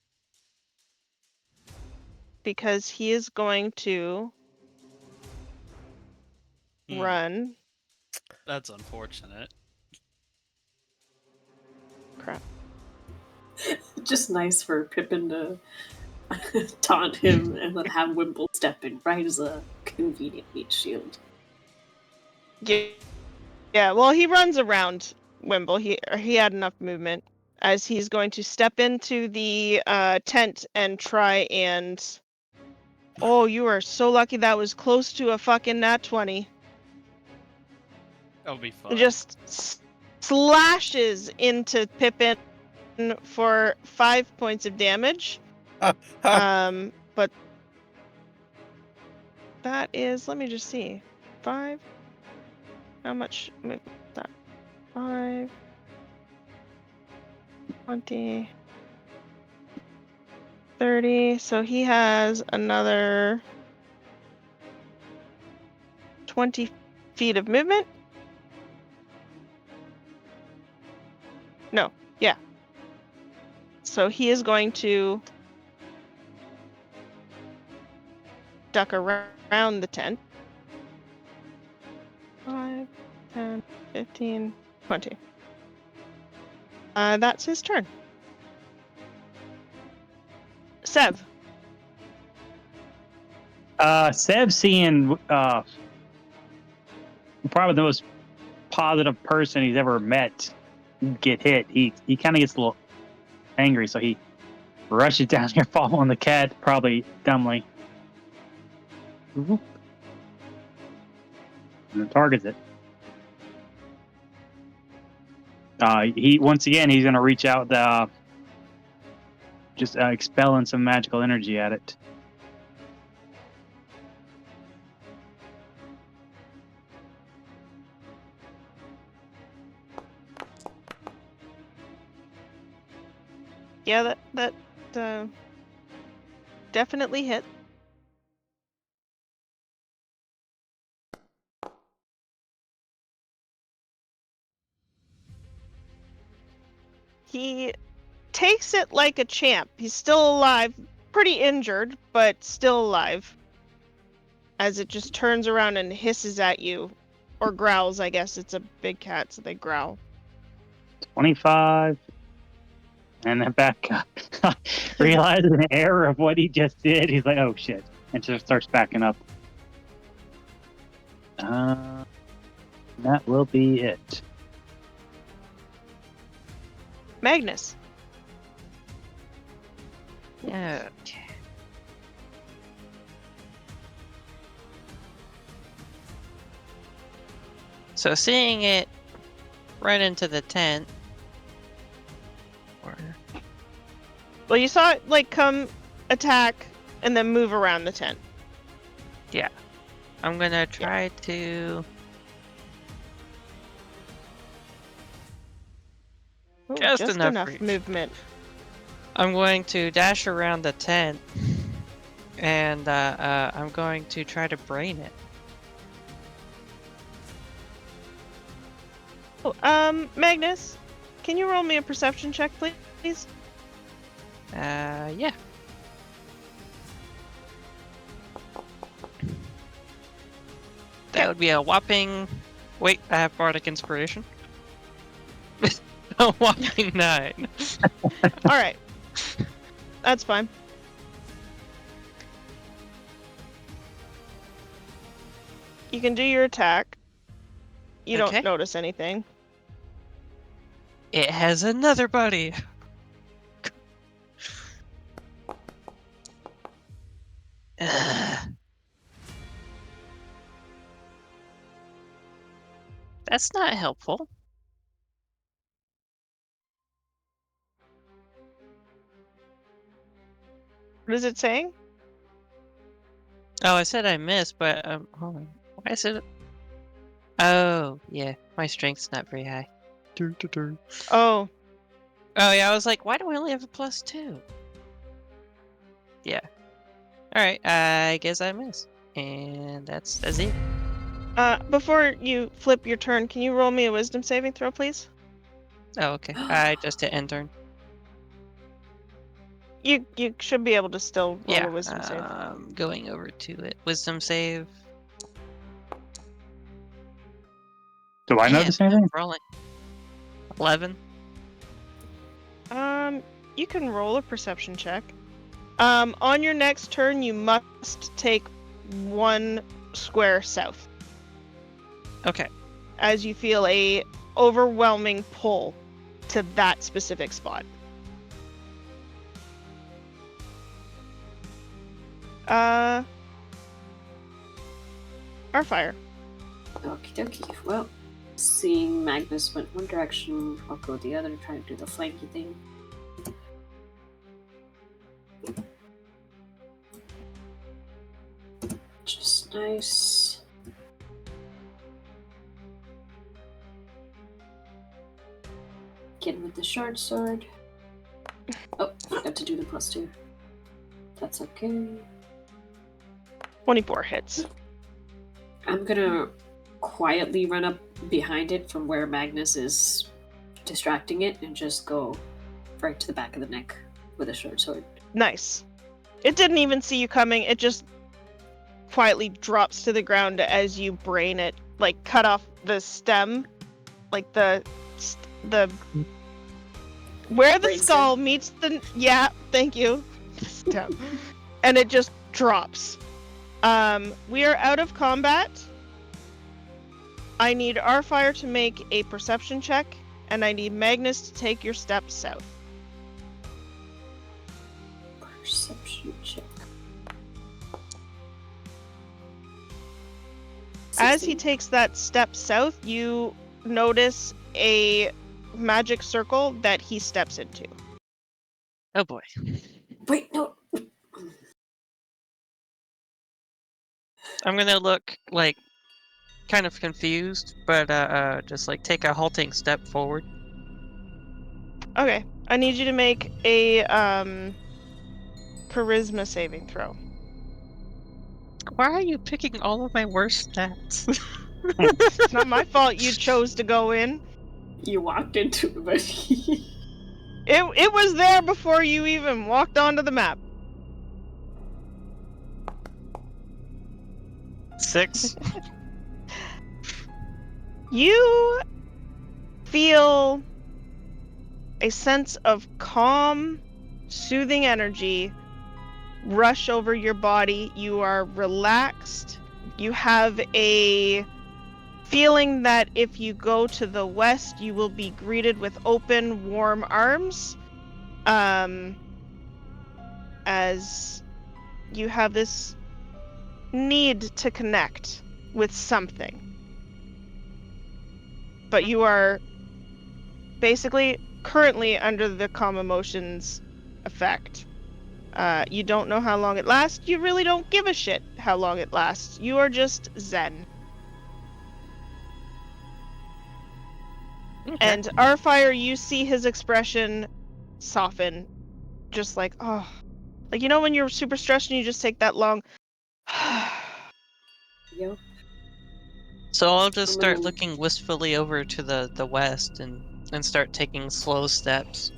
because he is going to run. That's unfortunate. Crap. Just nice for Pippin to taunt him and then have Wimble step in right as a convenient meat shield. Yeah, well, he runs around Wimble. He had enough movement as he's going to step into the tent and try and. Oh, you are so lucky that was close to a fucking nat 20. That'll be fun. Just slashes into Pippin for 5 points of damage. But that is, let me just see. 5? How much movement is that? 5, 20, 30. So he has another 20 feet of movement. No, yeah. So he is going to duck around the tent. 5, 10, 15, 20. That's his turn. Sev. Sev seeing probably the most positive person he's ever met get hit. He kind of gets a little angry, so he rushes down here following the cat, probably dumbly. And targets it. He once again he's gonna reach out, just expelling some magical energy at it. Yeah, that definitely hit. He takes it like a champ. He's still alive, pretty injured, but still alive. as it just turns around and hisses at you. Or growls, I guess. It's a big cat, so they growl. 25. And then back up. Realizes an error of what he just did. He's like, oh shit. And just starts backing up. That will be it. Magnus. Okay. So seeing it run into the tent. Well, you saw it, like, come attack and then move around the tent. Yeah. I'm gonna try to... Ooh, Just just enough enough reach. movement. I'm going to dash around the tent. And I'm going to try to brain it. Oh, Magnus, can you roll me a perception check, please? Yeah. That would be a whopping... Wait, I have Bardic Inspiration. A whopping 9. Alright. That's fine. You can do your attack. You Okay. don't notice anything. It has another buddy. That's not helpful. What is it saying? Oh, I said I missed, but hold on. Why is it? Oh, yeah, my strength's not very high. Oh, Oh yeah, I was like, why do I only have a +2? Yeah. All right, I guess I missed, and that's it. before you flip your turn, can you roll me a wisdom saving throw, please? Oh, okay. I just hit end turn. You should be able to still roll Yeah. a wisdom save. Going over to it. Wisdom save. Do I Man, notice anything? rolling. 11. You can roll a perception check. On your next turn, you must take 1 square south Okay. as you feel a overwhelming pull to that specific spot. Our fire. Okie dokie. Well, seeing Magnus went one direction, I'll go the other, try to do the flanky thing. Just nice. Get with the short sword. Oh, forgot to do the +2. That's okay. 24 hits. I'm gonna quietly run up behind it from where Magnus is distracting it and just go right to the back of the neck with a short sword. Nice. It didn't even see you coming. It just quietly drops to the ground as you brain it, like cut off the stem, like the where the Brain skull meets the thank you, stem, and it just drops. We are out of combat. I need our fire to make a perception check, and I need Magnus to take your steps south. Perception check. As he 16. takes that step south, you notice a magic circle that he steps into. Oh boy. Wait, no. I'm gonna look like kind of confused, but just like take a halting step forward. Okay, I need you to make a charisma saving throw. Why are you picking all of my worst stats? It's not my fault you chose to go in. You walked into it, but It was there before you even walked onto the map. 6. You feel a sense of calm, soothing energy rush over your body. You are relaxed. You have a feeling that if you go to the west, you will be greeted with open, warm arms. As you have this need to connect with something. But you are basically currently under the calm emotions effect. You don't know how long it lasts. You really don't give a shit how long it lasts. You are just zen. Okay. And Arfire, you see his expression soften. Just like, oh. Like, you know when you're super stressed and you just take that long... Yep. So I'll just start Hello. looking wistfully over to the west and start taking slow steps.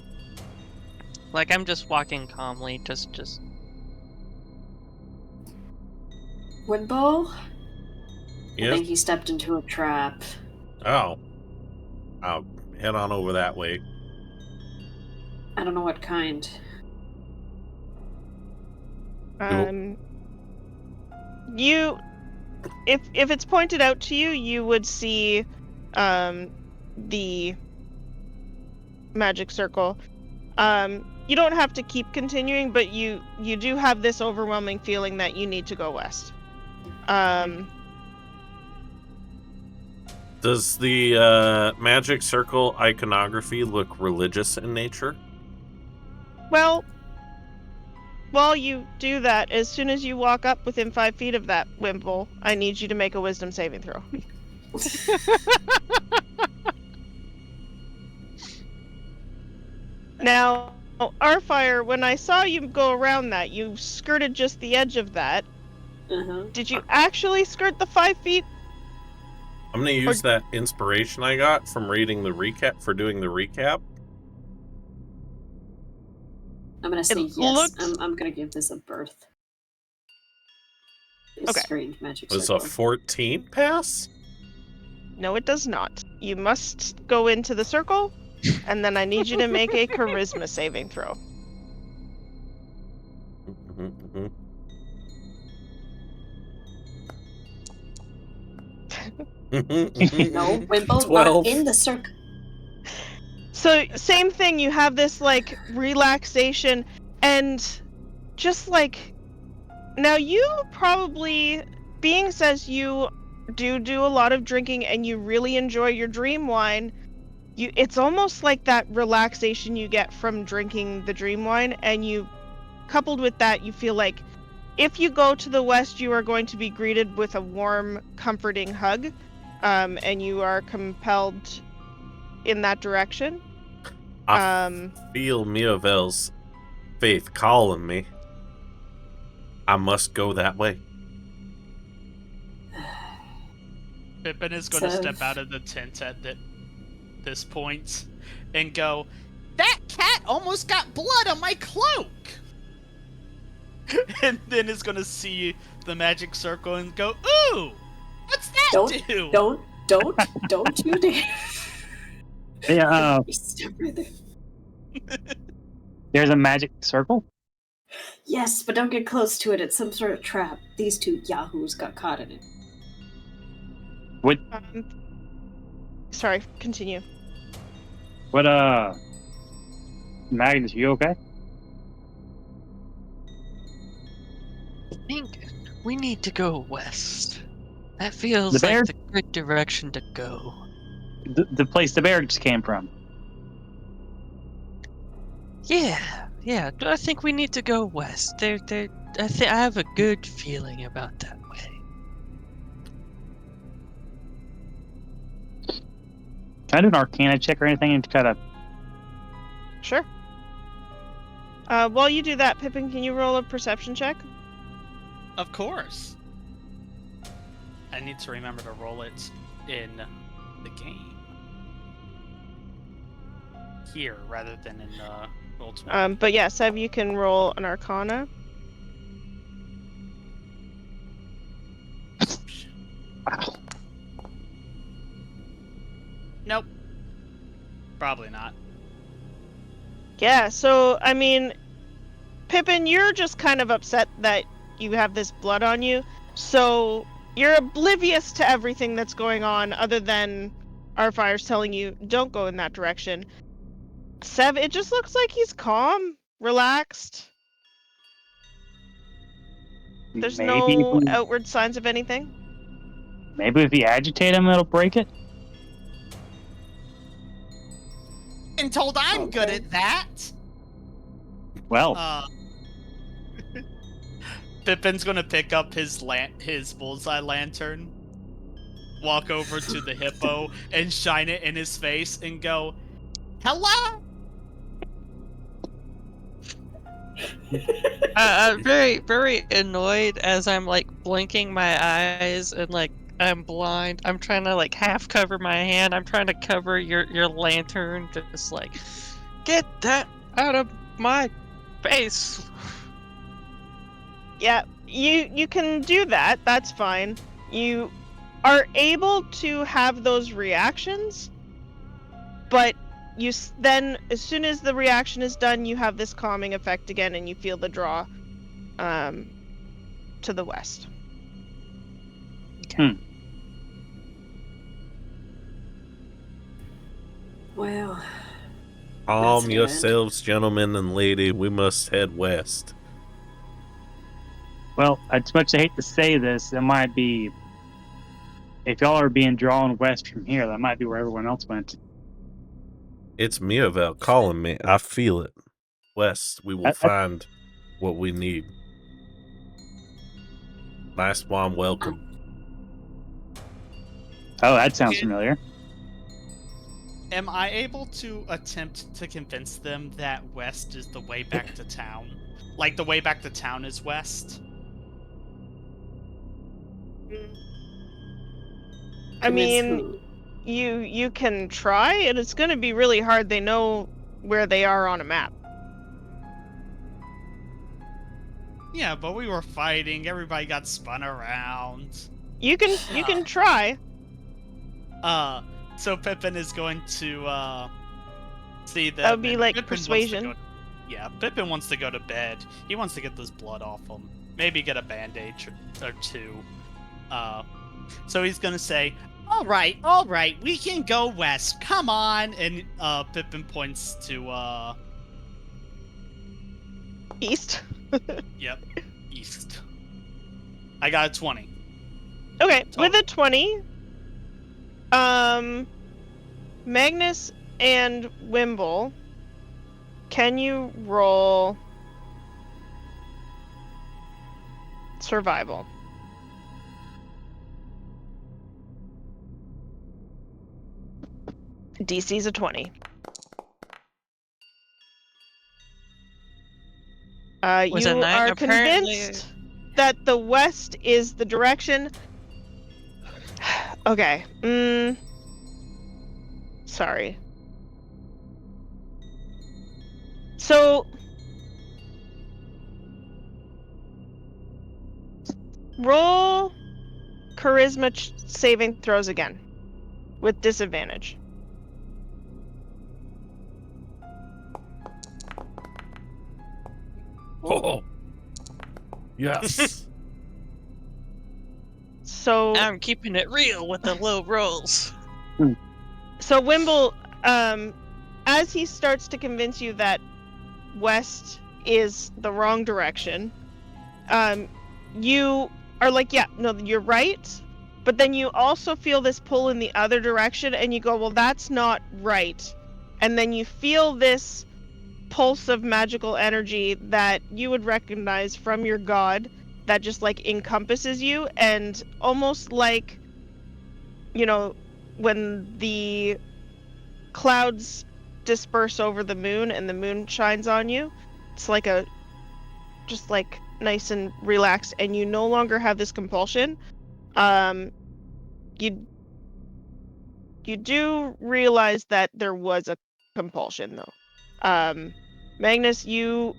Like I'm just walking calmly, just Windball? I Yes. think he stepped into a trap. Oh. I'll head on over that way. I don't know what kind. You... If it's pointed out to you, you would see the magic circle. You don't have to keep continuing, but you do have this overwhelming feeling that you need to go west. Does the magic circle iconography look religious in nature? Well, while you do that, as soon as you walk up within 5 feet of that wimple, I need you to make a wisdom saving throw. Now, Arfire, when I saw you go around that, you skirted just the edge of that. Uh-huh. Did you actually skirt the 5 feet? I'm gonna use that inspiration I got from reading the recap for doing the recap. I'm gonna say yes. looks- I'm gonna give this a birth. This Okay. strange magic Was circle. a 14 pass? No, it does not. You must go into the circle, and then I need you to make a charisma saving throw. Mm-hmm. No, Wimble, 12. not in the circle. So, same thing, you have this, like, relaxation, and just, like... Now, you probably... Being says you do a lot of drinking, and you really enjoy your dream wine, it's almost like that relaxation you get from drinking the dream wine, and you... Coupled with that, you feel like if you go to the west, you are going to be greeted with a warm, comforting hug, and you are compelled in that direction. I feel Miravel's faith calling me. I must go that way. Pippin is going to So- step out of the tent at this point and go, "That cat almost got blood on my cloak!" And then is going to see the magic circle and go, "Ooh! What's that do?" Don't you dare. Yeah, You step right there. there's a magic circle. Yes, but don't get close to it. It's some sort of trap. These two yahoos got caught in it. What? Sorry, continue. What? Magnus, you okay? I think we need to go west. That feels The bear? like the good direction to go. The place the bear just came from. Yeah. I think we need to go west. I have a good feeling about that way. Can I do an Arcana check or anything and try to? Sure. While you do that, Pippin, can you roll a perception check? Of course. I need to remember to roll it in the game. Here, rather than in Roll20. But yeah, Seb, you can roll an Arcana. Oh, shit. Probably not. Yeah, so, I mean, Pippin, you're just kind of upset that you have this blood on you, so you're oblivious to everything that's going on other than our fire's telling you don't go in that direction. Sev, it just looks like he's calm, relaxed. There's Maybe no outward signs of anything. maybe if you agitate him, it'll break it. Been told I'm good Okay. at that. Well, Pippin's gonna pick up his bullseye lantern, walk over to the hippo, and shine it in his face and go, "Hello." I'm very, very annoyed as I'm like blinking my eyes and like I'm blind. I'm trying to like half cover my hand. I'm trying to cover your lantern. Just like, get that out of my face. Yeah, you can do that. That's fine. You are able to have those reactions, but then as soon as the reaction is done, you have this calming effect again, and you feel the draw, to the west. Well, Calm That's yourselves, gentlemen and lady. We must head west. well, as much as I hate to say this, it might be. If y'all are being drawn west from here, that might be where everyone else went. It's Mirabelle calling me. I feel it. West, we will I- find what we need. Nice warm welcome. Oh, that sounds Can- familiar. Am I able to attempt to convince them that west is the way back to town? Like the way back to town is west? I convince mean, who? you can try, and it's going to be really hard. They know where they are on a map. Yeah, but we were fighting. Everybody got spun around. You can try. So Pippin is going to see them. That would be and like Pippin wants to persuasion. go- Yeah, Pippin wants to go to bed. He wants to get this blood off him. Maybe get a bandage or two. So he's gonna say, all right, we can go west. Come on." And Pippin points to East. yep, east. I got a 20. Okay, Total. with a 20, Magnus and Wimble, can you roll survival? DC's a 20. Was You a 9 are apparently? convinced that the west is the direction. Okay. Sorry. So roll charisma saving throws again with disadvantage. Oh, yes. So I'm keeping it real with the low rolls. So Wimble, as he starts to convince you that west is the wrong direction, you are like, yeah, no, you're right. But then you also feel this pull in the other direction, and you go, well, that's not right. And then you feel this pulse of magical energy that you would recognize from your god that just like encompasses you, and almost like, you know, when the clouds disperse over the moon and the moon shines on you, it's like just like nice and relaxed, and you no longer have this compulsion. You do realize that there was a compulsion though. Magnus, even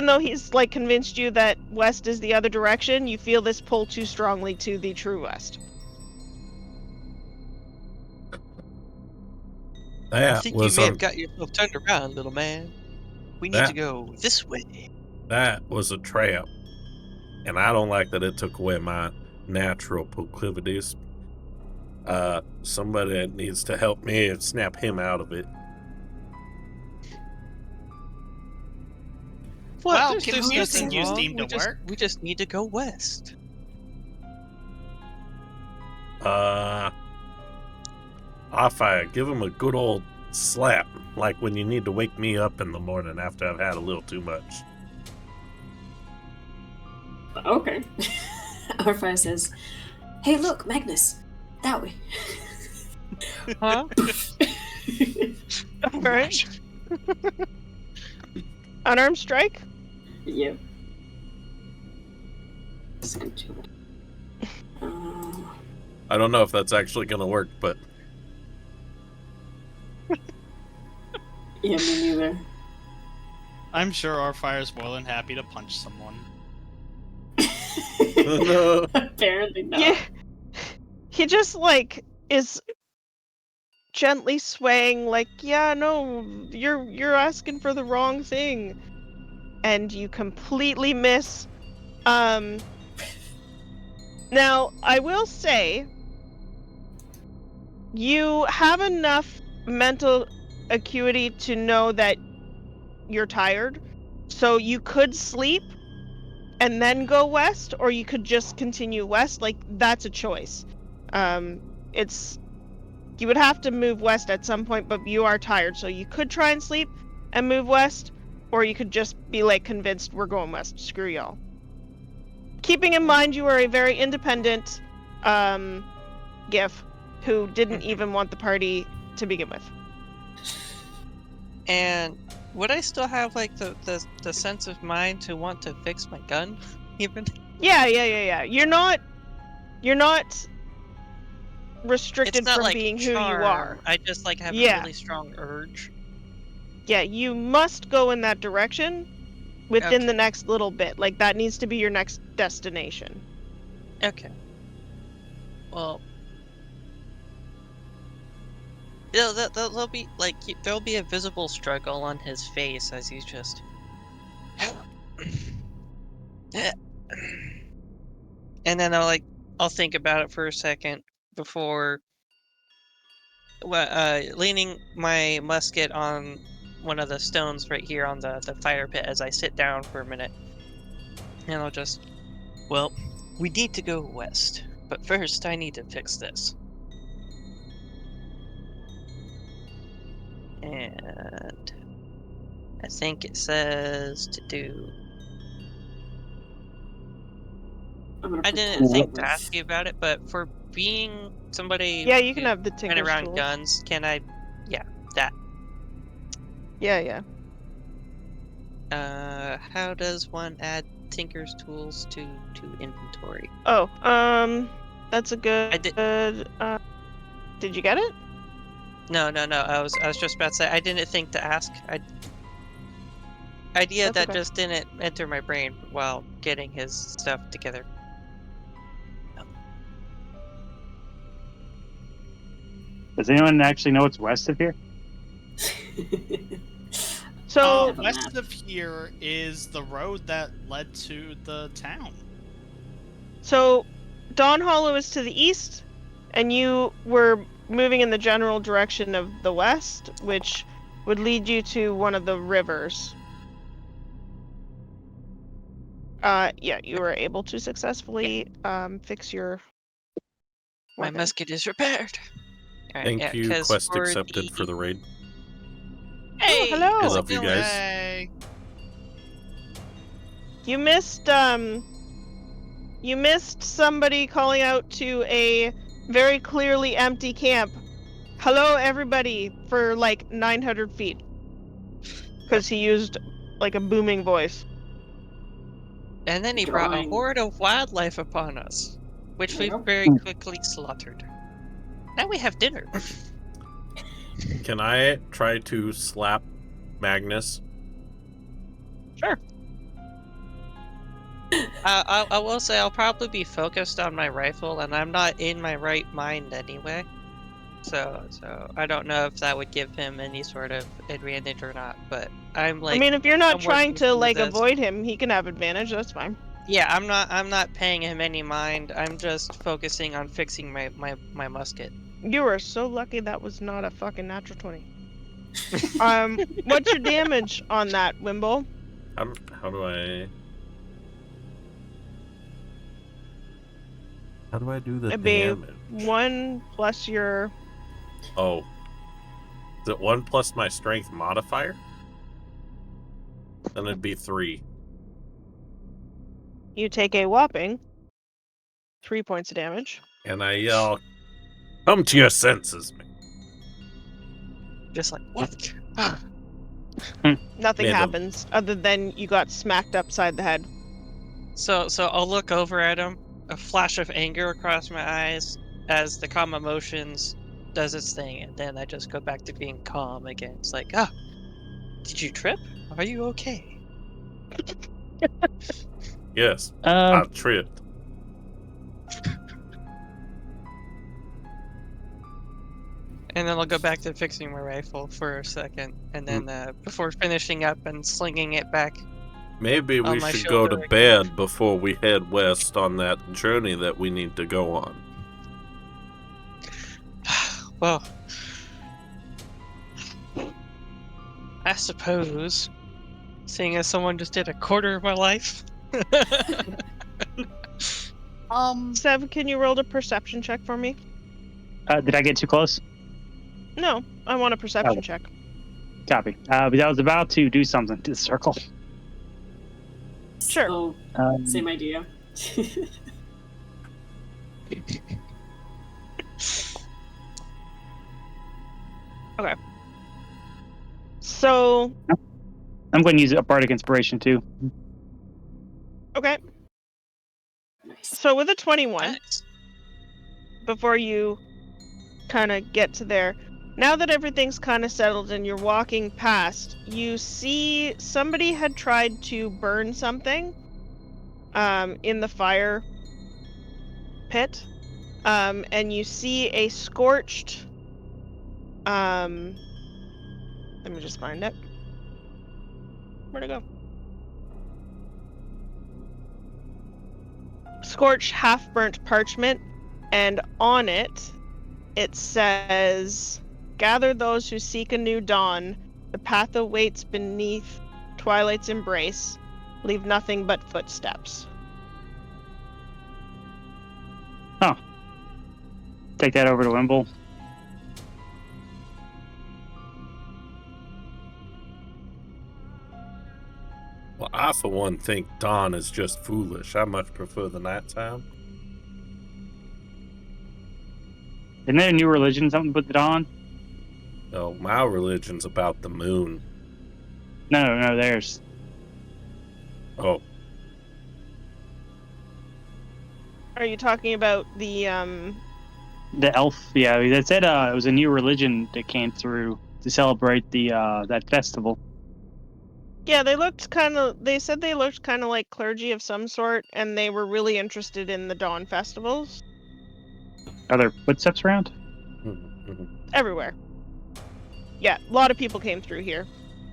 though he's like convinced you that west is the other direction, you feel this pull too strongly to the true west. I That think you was may have got yourself turned around, little man. We need to That- go this way. that was a trap, and I don't like that it took away my natural proclivities. Somebody needs to help me and snap him out of it. Well, There's confusing nothing you wrong. seem to work. We just need to go west. Off-fire, give him a good old slap, like when you need to wake me up in the morning after I've had a little too much. Okay. Arfire says, "Hey, look, Magnus, that way." Huh? All right. Unarmed strike. Yep. So chill. I don't know if that's actually going to work, but Yeah, me neither. I'm sure Arfire's more than happy to punch someone. no. Apparently not. Yeah. He just like is gently swaying, like, yeah, no, you're asking for the wrong thing, and you completely miss. Now I will say, you have enough mental acuity to know that you're tired, so you could sleep and then go west, or you could just continue west. Like, that's a choice. It's you would have to move west at some point, but you are tired, so you could try and sleep and move west, or you could just be like convinced we're going west. Screw y'all. Keeping in mind you are a very independent GIF who didn't even want the party to begin with. And would I still have like the sense of mind to want to fix my gun? Even? Yeah. You're not restricted It's not from like being who you charm. are. I just like have Yeah. a really strong urge. Yeah, you must go in that direction within Okay. the next little bit. Like, that needs to be your next destination. Okay. Well, there'll be like there'll be a visible struggle on his face as he's just. And then I'll think about it for a second before leaning my musket on one of the stones right here on the fire pit as I sit down for a minute. And I'll just, well, we need to go west, but first I need to fix this. And I think it says to do. I didn't think to ask you about it, but for being somebody Yeah, you can who's have the been tinker's around tools. guns, can I? Yeah, that. Yeah. How does one add tinker's tools to inventory? Oh, that's a good. I did. Did you get it? No. I was just about to say I didn't think to ask. Idea That's that okay. just didn't enter my brain while getting his stuff together. Does anyone actually know what's west of here? So, West of here is the road that led to the town. so Dawnhollow is to the east, and you were moving in the general direction of the west, which would lead you to one of the rivers. Yeah, you were able to successfully fix your My weapon. musket is repaired. All right, Thank yeah, you, 'cause quest for accepted for the raid. Hey, hello. I how's it love you going? guys. Hey. You missed somebody calling out to a very clearly empty camp. Hello, everybody, for like 900 feet. Because he used like a booming voice. And then he brought a Drawing. horde of wildlife upon us, which we Yep. very quickly slaughtered. Now we have dinner. Can I try to slap Magnus? Sure. I will say I'll probably be focused on my rifle, and I'm not in my right mind anyway. So I don't know if that would give him any sort of advantage or not, but I'm like, I mean, if you're not I'm trying working to through like this. avoid him, he can have advantage. That's fine. Yeah, I'm not paying him any mind. I'm just focusing on fixing my musket. You are so lucky that was not a fucking natural 20. What's your damage on that, Wimble? How do I do the It'd be damage? 1 plus your. Oh. Is it 1 plus my strength modifier? Then it'd be 3. You take a whopping 3 points of damage. And I yell, "Come to your senses, man." Just like what? Nothing Made him. happens other than you got smacked upside the head. So I'll look over at him, a flash of anger across my eyes as the calm emotions does its thing, and then I just go back to being calm again. It's like, did you trip? Are you okay? Yes, I tripped. And then I'll go back to fixing my rifle for a second, and then before finishing up and slinging it back. Maybe we on my should go to shoulder bed before we head west on that journey that we need to go on. Well, I suppose, seeing as someone just did a quarter of my life. Sev, can you roll a perception check for me? Did I get too close? No, I want a perception check. Copy. But I was about to do something to the circle. Sure. So, same idea. Okay. So, I'm going to use a bardic inspiration too. okay. Nice. So with a 21, Nice. before you kind of get to there, now that everything's kind of settled and you're walking past, you see somebody had tried to burn something in the fire pit, and you see a scorched let me just find it. Where'd it go? Scorched half-burnt parchment, and on it says, "Gather those who seek a new dawn. The path awaits beneath twilight's embrace. Leave nothing but footsteps." Take that over to Wimble. Well, I, for one, think dawn is just foolish. I much prefer the nighttime. Isn't there a new religion, something with the dawn? No, my religion's about the moon. No, theirs. Oh, Are you talking about the The elf, yeah, they said it was a new religion that came through to celebrate the that festival. Yeah, they said they looked kind of like clergy of some sort, and they were really interested in the dawn festivals Are there footsteps around? everywhere. Yeah, a lot of people came through here,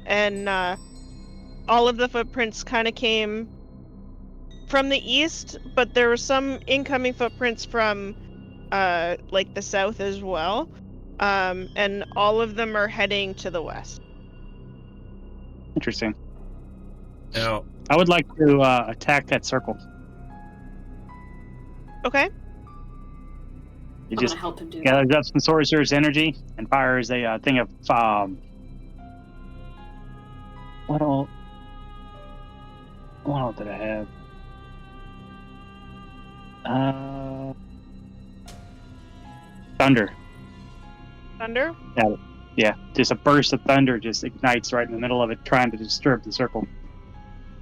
and all of the footprints kind of came from the east, but there were some incoming footprints from like the south as well, and all of them are heading to the west. Interesting. now, I would like to attack that circle. Okay. You I'm just gonna help him do that. gathers up some sorcerer's energy and fires a thing of what all did I have? Thunder. Thunder. Yeah, just a burst of thunder just ignites right in the middle of it, trying to disturb the circle.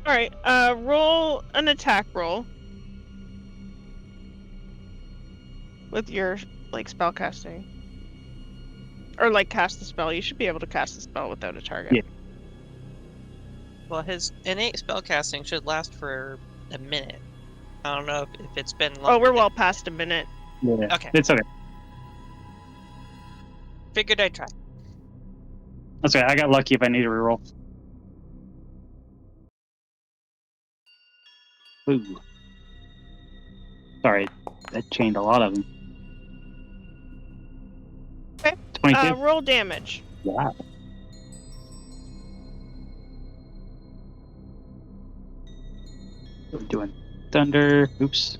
All right. Roll an attack roll with your like spell casting, or like cast the spell. You should be able to cast the spell without a target. Yeah. Well, his innate spellcasting should last for a minute. I don't know if it's been longer. Oh, we're than- well past a minute. Yeah, Okay. it's okay. Figured I'd try. That's okay. I got lucky if I need a reroll. Ooh. Sorry, that chained a lot of them. Okay. 22. Roll damage. Wow. We're doing thunder. Oops.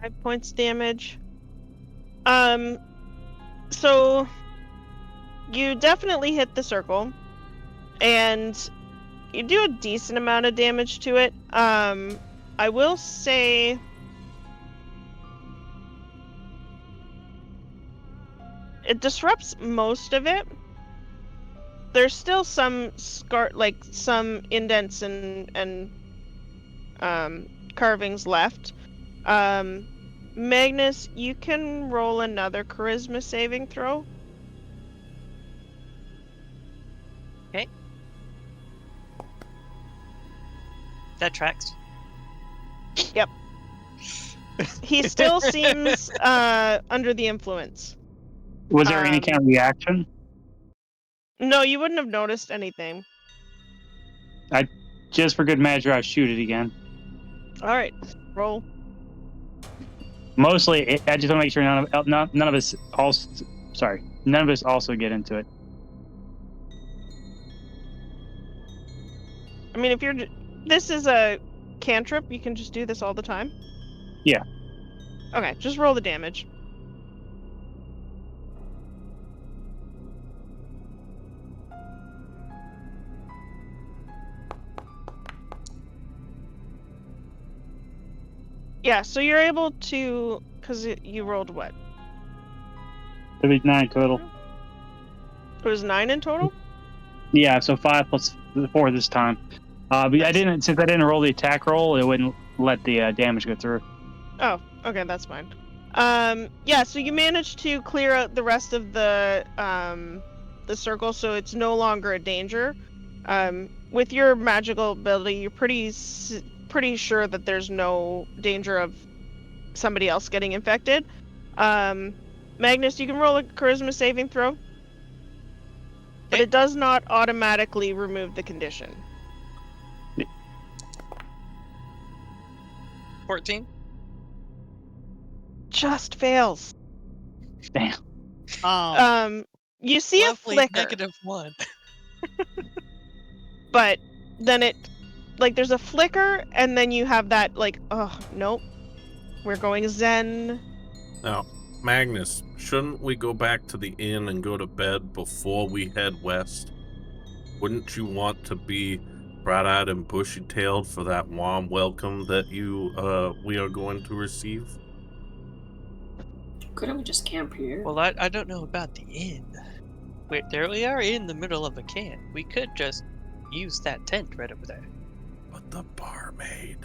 Five points damage. So you definitely hit the circle, and you do a decent amount of damage to it. I will say it disrupts most of it. There's still some some indents and carvings left. Magnus, you can roll another charisma saving throw. That tracks. Yep. He still seems under the influence. Was there any kind of reaction? No, you wouldn't have noticed anything. Just for good measure, I shoot it again. All right, roll. Mostly, I just want to make sure none of us also get into it. I mean, this is a cantrip, you can just do this all the time. Yeah. Okay, just roll the damage. Yeah, so you're able to, because you rolled what? It'll be 9 total. It was 9 in total? Yeah, so 5 plus 4 this time. But Nice. since I didn't roll the attack roll, it wouldn't let the damage go through. Oh, okay, that's fine. Yeah, so you managed to clear out the rest of the circle, so it's no longer a danger. With your magical ability, you're pretty sure that there's no danger of somebody else getting infected. Magnus, you can roll a charisma saving throw, but it does not automatically remove the condition. 14. Just fails. Damn. You see a Lovely flicker, -1. but then there's a flicker, and then you have that oh nope, we're going zen. Now, Magnus, shouldn't we go back to the inn and go to bed before we head west? Wouldn't you want to be bright-eyed and bushy-tailed for that warm welcome that we are going to receive? Couldn't we just camp here? Well, I don't know about the inn. Wait, there we are in the middle of a camp. We could just use that tent right over there. But the barmaid...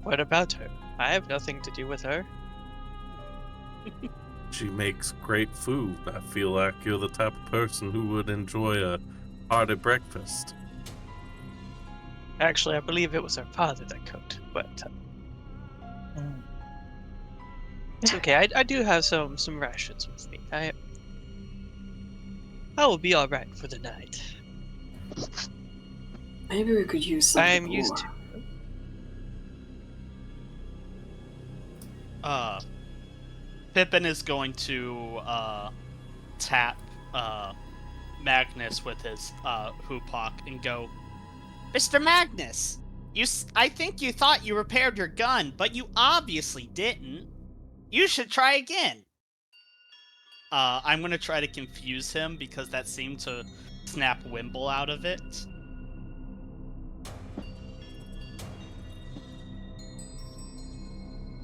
What about her? I have nothing to do with her. She makes great food. I feel like you're the type of person who would enjoy a hearty breakfast. Actually, I believe it was her father that cooked, but it's okay. I do have some rations with me. I will be all right for the night. Maybe we could use some. I am used to. Pippin is going to tap Magnus with his hoopok and go, Mr. Magnus, I think you thought you repaired your gun, but you obviously didn't. You should try again. I'm going to try to confuse him because that seemed to snap Wimble out of it.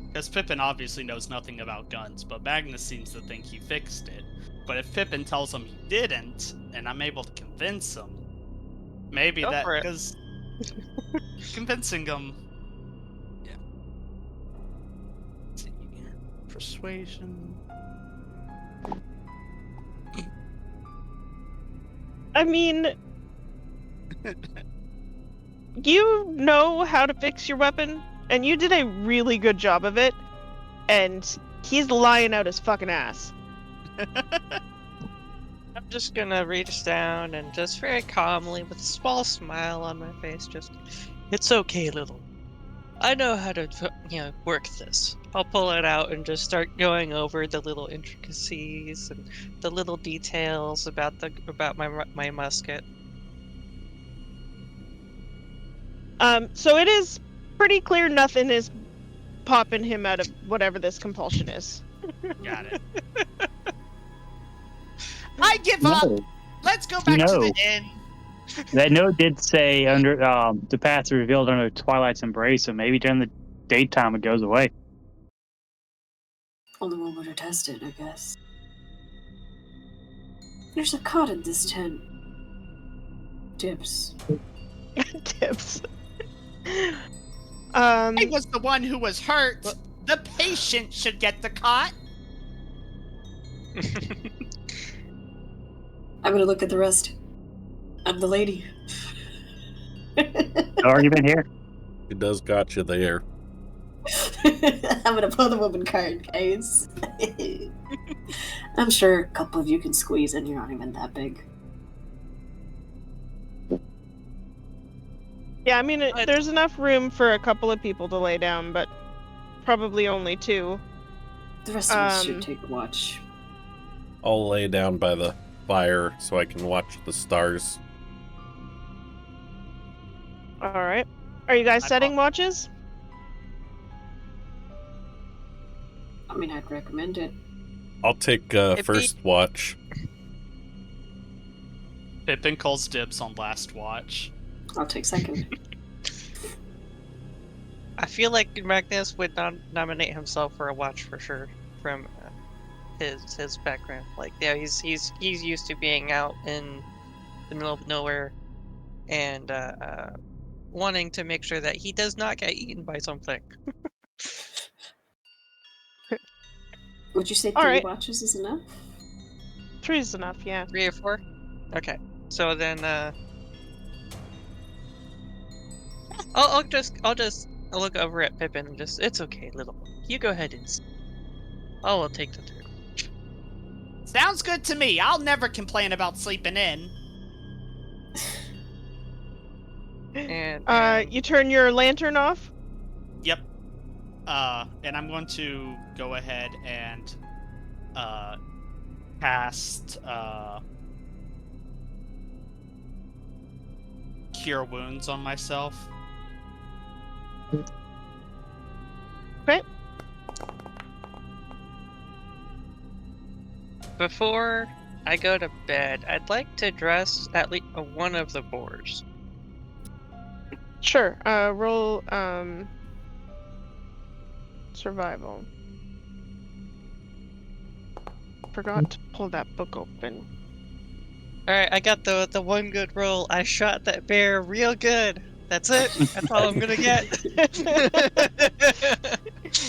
Because Pippin obviously knows nothing about guns, but Magnus seems to think he fixed it. But if Pippin tells him he didn't, and I'm able to convince him, maybe Go that, for it. because convincing him, yeah. persuasion. I mean, you know how to fix your weapon, and you did a really good job of it, and he's lying out his fucking ass. I'm just gonna reach down and just very calmly, with a small smile on my face, just, it's okay, little. I know how to, work this. I'll pull it out and just start going over the little intricacies and the little details about my musket. So it is pretty clear nothing is popping him out of whatever this compulsion is. Got it. I give up. No. Let's go back to the inn. That note did say under the path's revealed under Twilight's embrace, so maybe during the daytime it goes away. Only one way to test it, I guess. There's a cot in this tent. Dibs. Tips. I was the one who was hurt. The patient should get the cot. I'm gonna look at the rest. I'm the lady. No argument here. It does got you there. I'm gonna pull the woman card, guys. I'm sure a couple of you can squeeze in. You're not even that big. Yeah, I mean, there's enough room for a couple of people to lay down, but probably only two. The rest of us should take a watch. I'll lay down by the fire so I can watch the stars. All right. Are you guys setting watches? I mean, I'd recommend it. I'll take first watch. Pippin calls dibs on last watch. I'll take second. I feel like Magnus would nominate himself for a watch for sure, from his background. Like, yeah, he's used to being out in the middle of nowhere and wanting to make sure that he does not get eaten by something. Would you say All 3 right. watches is enough? 3 is enough, yeah. 3 or 4? Okay, so then I'll just look over at Pippin and just, it's okay, little one. You go ahead and I'll take the 3. Sounds good to me. I'll never complain about sleeping in. And You turn your lantern off? Yep. And I'm going to go ahead and cast Cure Wounds on myself. Okay. before I go to bed, I'd like to dress at least one of the boars. Sure. Roll survival. Forgot to pull that book open. Alright, I got the one good roll. I shot that bear real good. That's it. That's all I'm gonna get.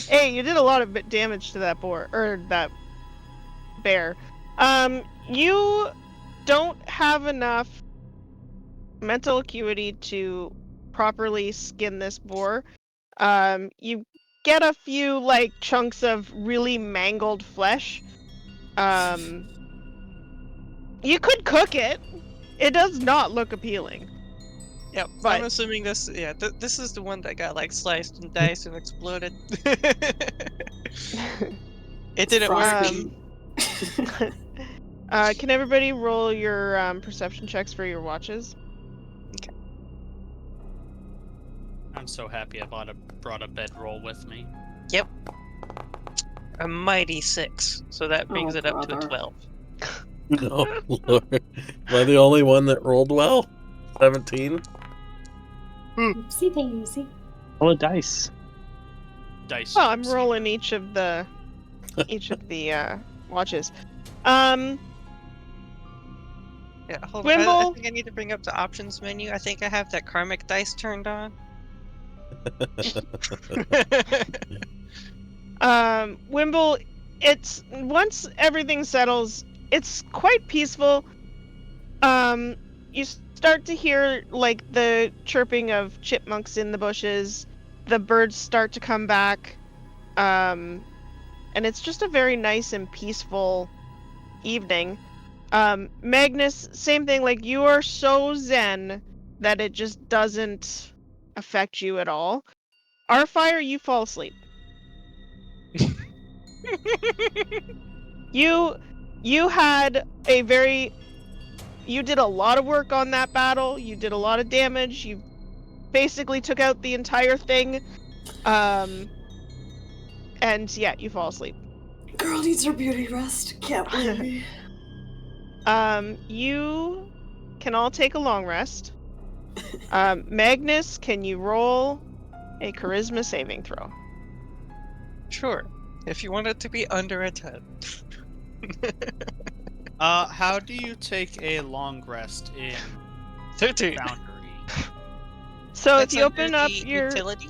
Hey, you did a lot of damage to that boar, or that bear. You don't have enough mental acuity to properly skin this boar. You get a few like chunks of really mangled flesh. You could cook it. It does not look appealing. Yep, But- I'm assuming this. Yeah, this is the one that got like sliced and diced and exploded. It didn't work. Can everybody roll your perception checks for your watches? I'm so happy I brought a bedroll with me. Yep. A mighty 6, so that brings Oh, it up to a brother. 12. Oh, Lord. Am I the only one that rolled well? 17? Oopsie daisy. Roll a dice. Dice. Well, I'm chips. rolling each of the watches. Yeah, hold on. I Wimble. think I need to bring up the options menu. I think I have that karmic dice turned on. Wimble, it's once everything settles, it's quite peaceful. You start to hear like the chirping of chipmunks in the bushes. The birds start to come back. And it's just a very nice and peaceful evening. Magnus, same thing, like you are so zen that it just doesn't affect you at all. Fire, you fall asleep. You had a very you did a lot of work on that battle. You did a lot of damage. You basically took out the entire thing. And yeah, you fall asleep. Girl needs her beauty rest. Can't blame me. You can all take a long rest. Magnus, can you roll a charisma saving throw? Sure. If you want it to be under a 10. How do you take a long rest in 13. Foundry? So That's if you under open up the your utility.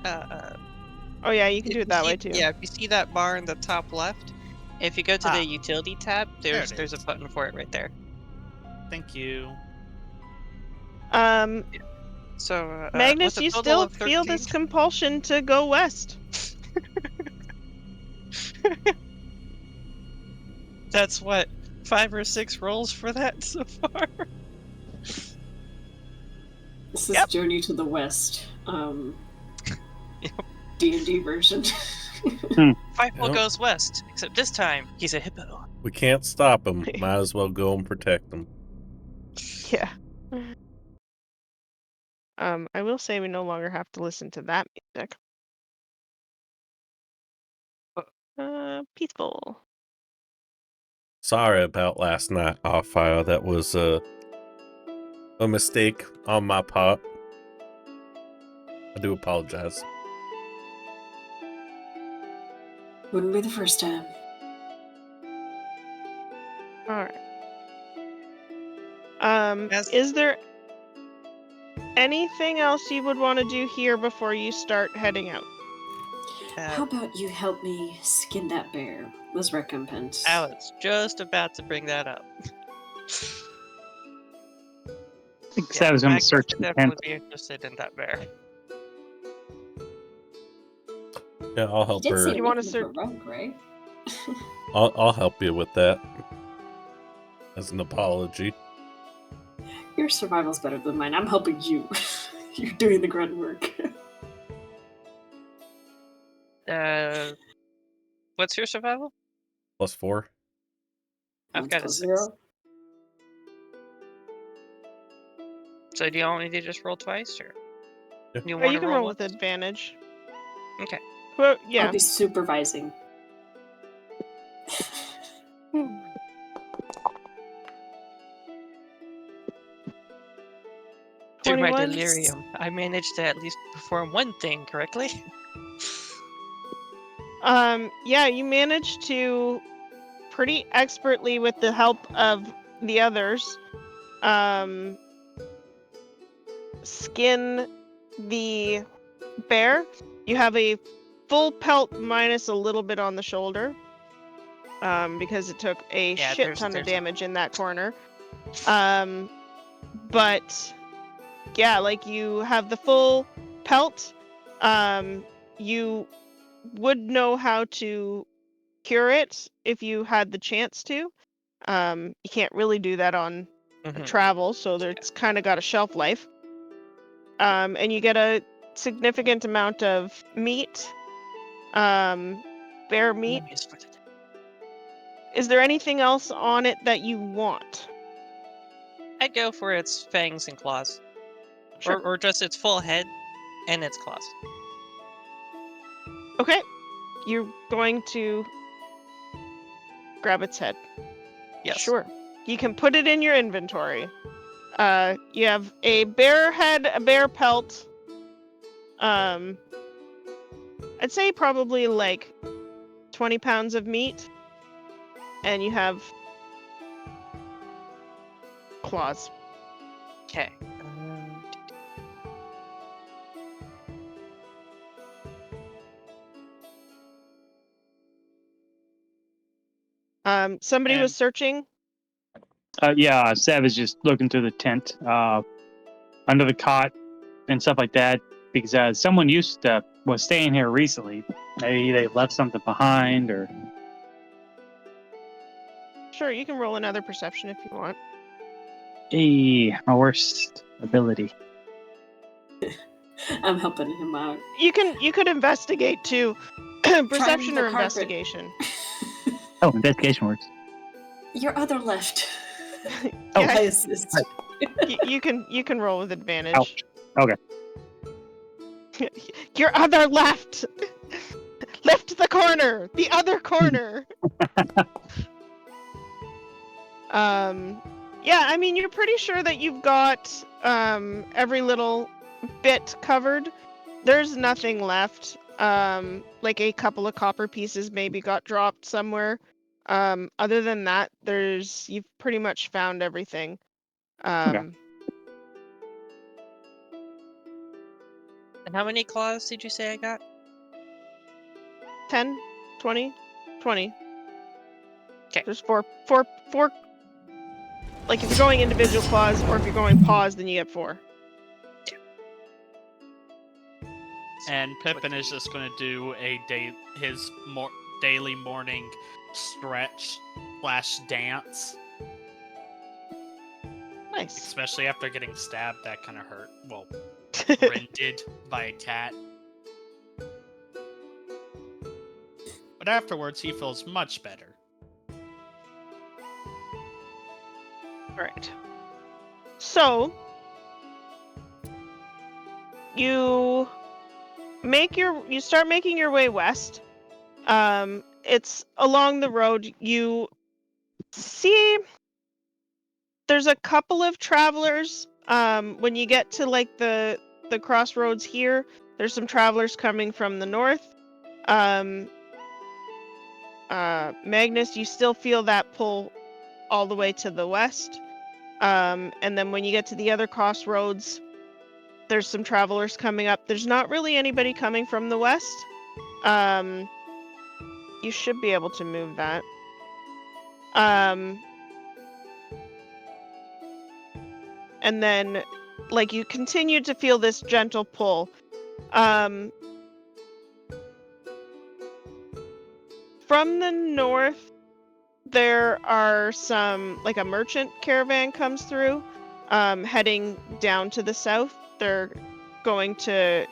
oh yeah, you can If do you it that see- way too. Yeah, if you see that bar in the top left, if you go to Ah. the utility tab, there's it there's a is. button for it right there. Thank you. So Magnus, with a you total still of 13, feel this compulsion to go west. That's what 5 or 6 rolls for that so far. This is Yep. Journey to the West. Yep. D&D version. Fightful goes west, except this time he's a hippo. We can't stop him. Might as well go and protect him. Yeah. I will say we no longer have to listen to that music. Peaceful. Sorry about last night, Off-Fire. That was a mistake on my part. I do apologize. Wouldn't be the first time. All right. Yes. Is there anything else you would want to do here before you start heading out? How about you help me skin that bear as recompense? I was just about to bring that up. Because I was going to Magnus search would the definitely tent. be interested in that bear. Yeah, I'll You help did say her. You wanna looking for a rogue, right? I'll help you with that. As an apology. Your survival's better than mine. I'm helping you. You're doing the grunt work. What's your survival? +4. I've got a 6. 0. So do you want me to just roll twice, or Yeah. you Or want you to can roll roll once? with advantage. Okay. Well, yeah. I'll be supervising. Through my 21. delirium, I managed to at least perform one thing correctly. Yeah, you managed to pretty expertly, with the help of the others, skin the bear. You have a full pelt minus a little bit on the shoulder, because it took a Yeah, shit ton of there's- damage in that corner. But yeah, like you have the full pelt. You would know how to cure it if you had the chance to. You can't really do that on Mhm. travel, so it's kind of got a shelf life. And you get a significant amount of meat, bear meat. Let me just put it- Is there anything else on it that you want? I'd go for its fangs and claws, Sure. or just its full head and its claws. Okay, you're going to grab its head. Yes. Sure. You can put it in your inventory. You have a bear head, a bear pelt. I'd say probably like 20 pounds of meat. And you have claws. Okay. Somebody And- was searching. Yeah, Sev is just looking through the tent, under the cot and stuff like that, because someone was staying here recently. Maybe they left something behind, or Sure, you can roll another perception if you want. my worst ability. I'm helping him out. You could investigate too. Perception the or carpet. investigation. Oh, investigation works. Your other left. Oh, Yeah, I assist. you can roll with advantage. Ouch. Okay. Your other left. Lift the corner. The other corner. Yeah, I mean, you're pretty sure that you've got every little bit covered. There's nothing left. Like a couple of copper pieces maybe got dropped somewhere. Other than that, you've pretty much found everything. And how many claws did you say I got? 10, 20, 20. 'Kay. There's four. Like if you're going individual claws, or if you're going paws, then you get 4. And Pippin is just going to do his daily morning stretch / dance. Nice. Especially after getting stabbed, that kind of hurt. Well, rended by a cat. But afterwards, he feels much better. Alright. So you start making your way west. It's along the road. You see there's a couple of travelers. When you get to like the crossroads here, there's some travelers coming from the north. Magnus, you still feel that pull all the way to the west. And then when you get to the other crossroads, there's some travelers coming up. There's not really anybody coming from the west. You should be able to move that. And then, like, you continue to feel this gentle pull. From the north, there are some, like a merchant caravan comes through, heading down to the south. They're going to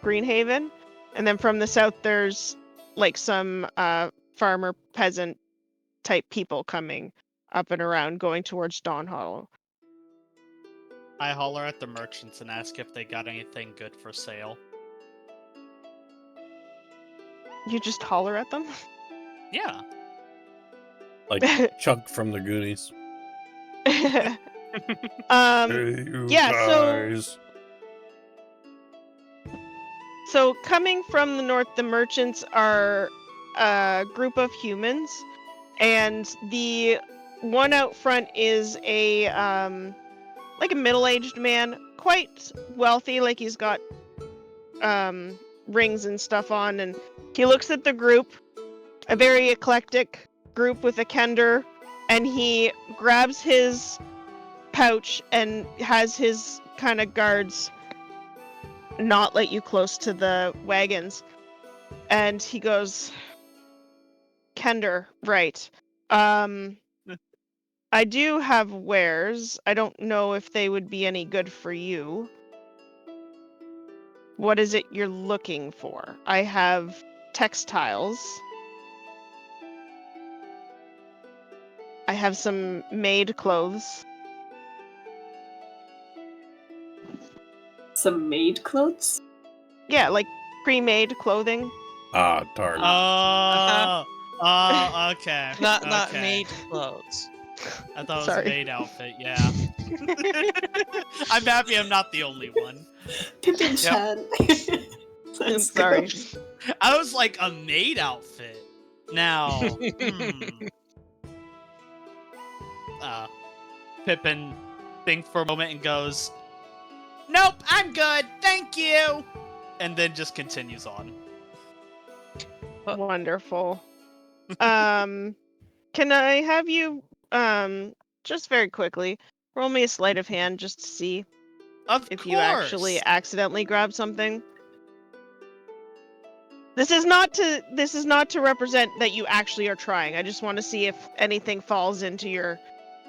Greenhaven, and then from the south, there's like some farmer peasant type people coming up and around, going towards Dawnhollow. I holler at the merchants and ask if they got anything good for sale. You just holler at them? Yeah. Like Chuck from the Goonies. Hey, You yeah, guys. So coming from the north, the merchants are a group of humans, and the one out front is a like a middle-aged man, quite wealthy, like he's got rings and stuff on, and he looks at the group, a very eclectic group with a kender, and he grabs his pouch and has his kind of guards not let you close to the wagons. And he goes, Kender, right. I do have wares. I don't know if they would be any good for you. What is it you're looking for? I have textiles. I have some made clothes. Some maid clothes? Yeah, like pre-made clothing. Ah, darn. Okay. Not okay. made clothes. I thought it was Sorry. a maid outfit, yeah. I'm happy I'm not the only one. Pippin chan. I'm sorry. I was like, a maid outfit? Now, Pippin thinks for a moment and goes, "Nope, I'm good, thank you!" And then just continues on. Wonderful. Can I have you, just very quickly, roll me a sleight of hand just to see Of if course. you actually accidentally grab something? This is not to represent that you actually are trying. I just want to see if anything falls into your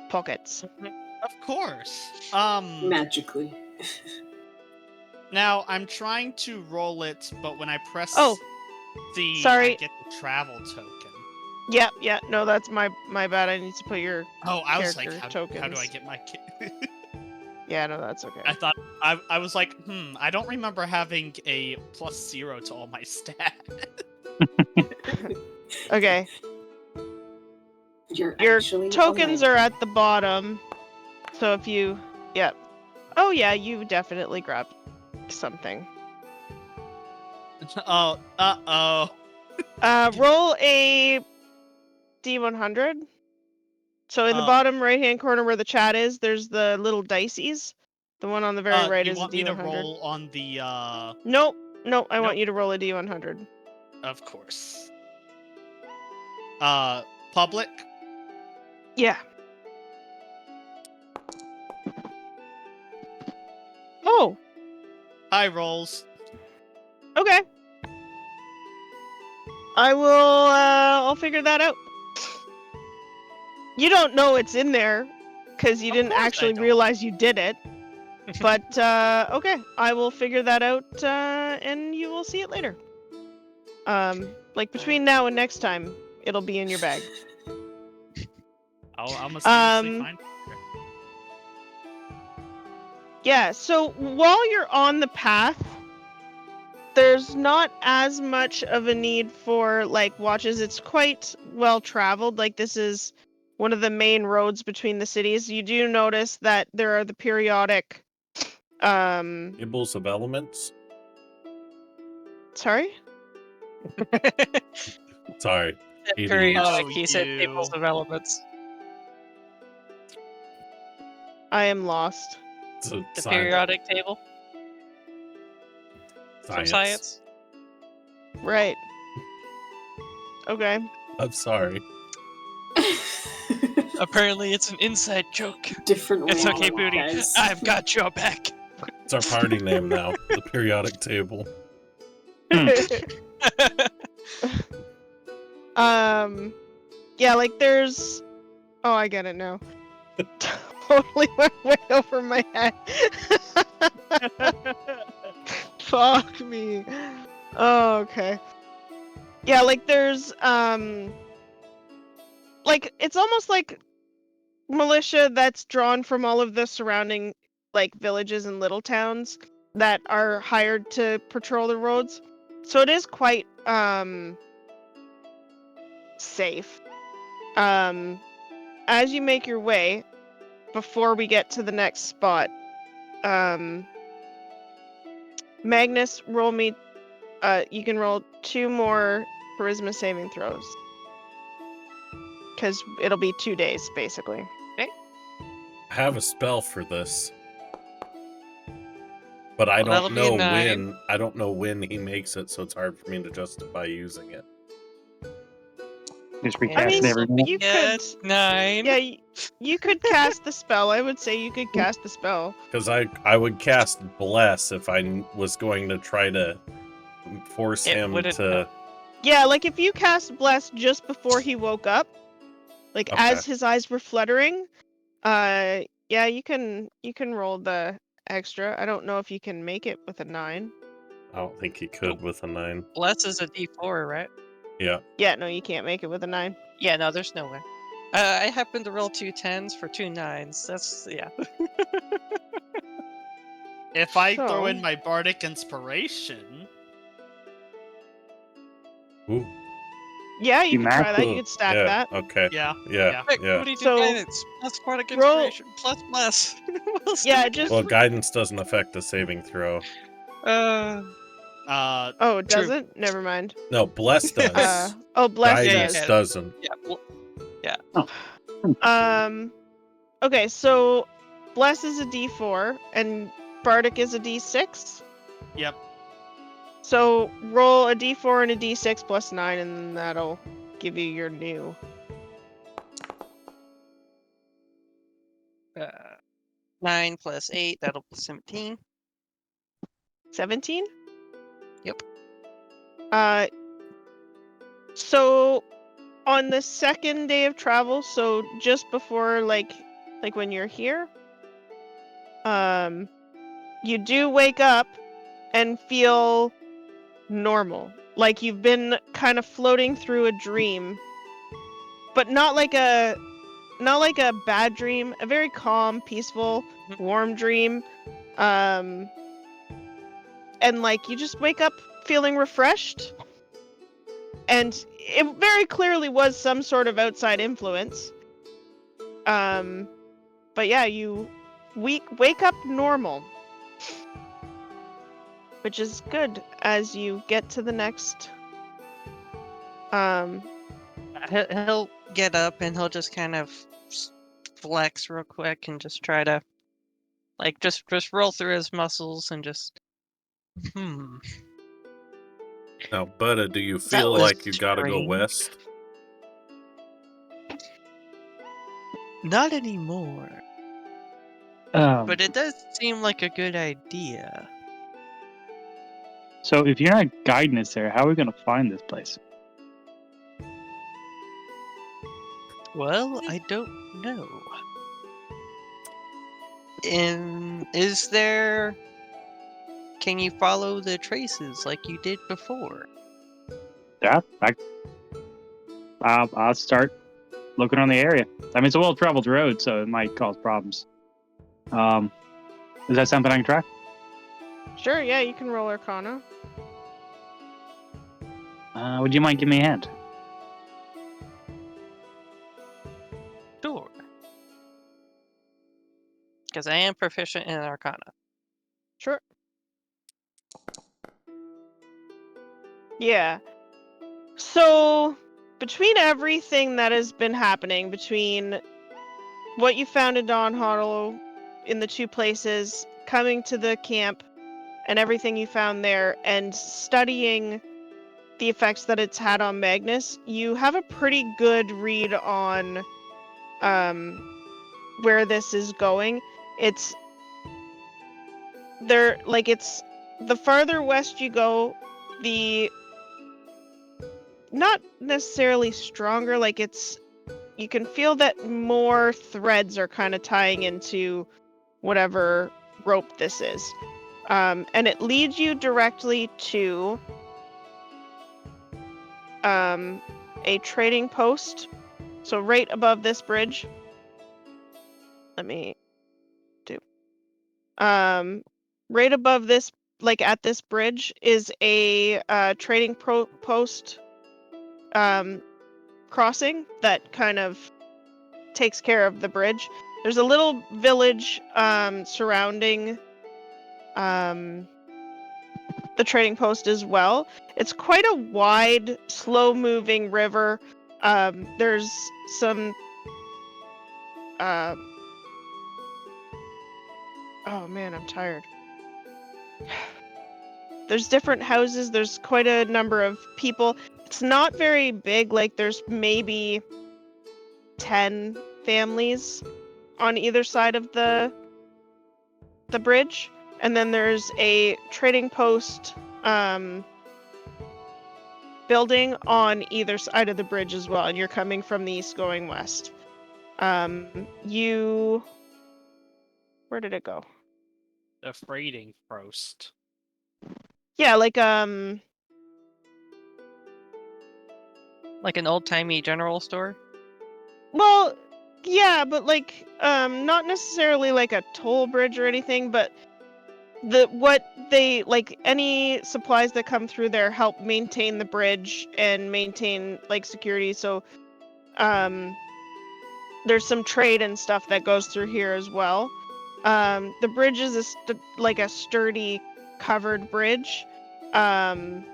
pockets. Of course. Magically. Now I'm trying to roll it, but when I press Oh, C, I sorry. get the travel token. Yeah, no, that's my bad. I need to put your Oh, I was like, character how do I tokens. get my kid? Yeah, no, that's okay. I thought I was like, I don't remember having a +0 to all my stats. Okay. You're Your actually tokens alive. are at the bottom. So if you, yep. Oh yeah, you definitely grabbed something. Oh, uh-oh. Roll a D100. So in the bottom right-hand corner where the chat is, there's the little dices. The one on the very right You is a want me to D100. roll on the, Nope. I Nope. want you to roll a D100. Of course. Public? Yeah. Oh, High rolls. okay. I will, I'll figure that out. You don't know it's in there, because you Of didn't course I actually don't. realize you did it. But, okay. I will figure that out, and you will see it later. Like, between now and next time, it'll be in your bag. I'm mysteriously fine. Yeah, so while you're on the path, there's not as much of a need for, like, watches. It's quite well traveled. Like, this is one of the main roads between the cities. You do notice that there are the periodic, Tables of elements. Sorry? Sorry. ADHD. Periodic, Oh, he said you. tables of elements. I am lost. It's a The science. periodic table from science. Right. Okay. I'm sorry. Apparently, it's an inside joke. Different It's okay, reality, Booty. guys. I've got your back. It's our party name now. The periodic table. Yeah, like there's. Oh, I get it now. Totally went way over my head. Fuck me. Oh, okay. Yeah, like there's like it's almost like militia that's drawn from all of the surrounding like villages and little towns that are hired to patrol the roads. So it is quite safe. As you make your way, before we get to the next spot, Magnus, roll me. You can roll 2 more charisma saving throws, because it'll be 2 days basically. I have a spell for this, but I Well, don't that'll be know a 9. when. I don't know when he makes it, so it's hard for me to justify using it. Just And recast mean, it every minute. you Get could. 9. Yeah, you could cast the spell. I would say you could cast the spell. Because I would cast Bless if I was going to try to force It him wouldn't to. Yeah, like if you cast Bless just before he woke up, like Okay. as his eyes were fluttering, yeah, you can roll the extra. I don't know if you can make it with a 9. I don't think he could with a 9. Bless is a D4, right? Yeah. Yeah, no, you can't make it with a 9. Yeah, no, there's no way. I happen to roll 2 10s for 2 9s. That's, yeah. If I throw in So- my bardic inspiration, Ooh. Yeah, you You can try max that. Ooh, You could stack yeah, that. Okay. yeah. Yeah. Quick, Yeah. what do you do? So, Guidance, plus product roll- inspiration, plus bless. Yeah, just. Well, guidance doesn't affect the saving throw. Oh, it True. doesn't? Never mind. No, Bless does. Bless Guidance does. doesn't. Okay, so Bless is a D4 and Bardic is a D6. Yep. So roll a D4 and a D6 plus 9, and then that'll give you your new. 9 plus 8, that'll be 17. 17? Yep. So on the second day of travel, so just before like when you're here, you do wake up and feel normal. Like you've been kind of floating through a dream, but not like a bad dream, a very calm, peaceful, warm dream. And like you just wake up feeling refreshed. And it very clearly was some sort of outside influence. But yeah, you wake up normal, which is good as you get to the next. He'll get up and he'll just kind of flex real quick and just try to, like, just roll through his muscles and just. Now, Budda, do you That feel was like you gotta go strange. west? Not anymore. But it does seem like a good idea. So if you're not guiding us there, how are we going to find this place? Well, I don't know. Is there... Can you follow the traces like you did before? Yeah, I'll start looking on the area. I mean, it's a well-traveled road, so it might cause problems. Is that something I can try? Sure, yeah, you can roll Arcana. Would you mind giving me a hand? Sure. Because I am proficient in Arcana. Sure. Yeah. So, between everything that has been happening, between what you found in Dawnhollow, in the two places, coming to the camp, and everything you found there, and studying the effects that it's had on Magnus, you have a pretty good read on where this is going. It's the farther west you go, the not necessarily stronger, like you can feel that more threads are kind of tying into whatever rope this is. And it leads you directly to a trading post. So right above this bridge. Let me do. Right above this, like at this bridge, is a trading post crossing that kind of takes care of the bridge. There's a little village surrounding the trading post as well. It's quite a wide, slow-moving river. There's some oh man, I'm tired. There's different houses. There's quite a number of people. It's not very big. Like there's maybe 10 families on either side of the bridge, and then there's a trading post building on either side of the bridge as well, and you're coming from the east going west. Where did it go? The freighting post. Yeah, like an old-timey general store? well, yeah, but like not necessarily like a toll bridge or anything, but any supplies that come through there help maintain the bridge and maintain like security. So there's some trade and stuff that goes through here as well. The bridge is like a sturdy covered bridge, and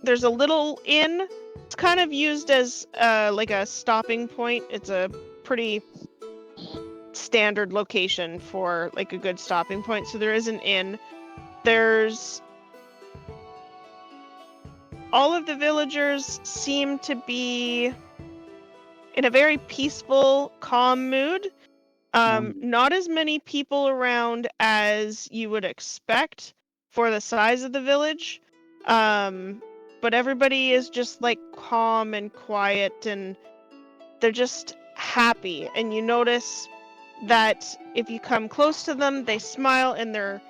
there's a little inn. It's kind of used as like a stopping point. It's a pretty standard location for like a good stopping point. So there is an inn. There's all of the villagers seem to be in a very peaceful, calm mood. Not as many people around as you would expect for the size of the village. But everybody is just like calm and quiet, and they're just happy. And you notice that if you come close to them, they smile and they're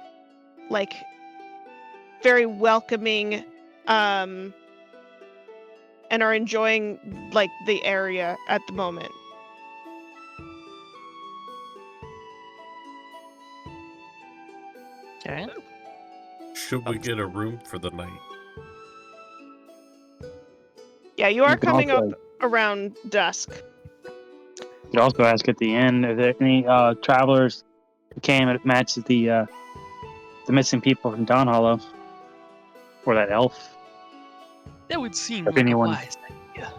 like very welcoming, and are enjoying like the area at the moment. Okay. Should we get a room for the night? Yeah, you are You can coming up also- around dusk. You could also ask at the end if there are any travelers who came and it matches the missing people from Dawnhollow. Or that elf. That would seem If like anyone- a wise idea.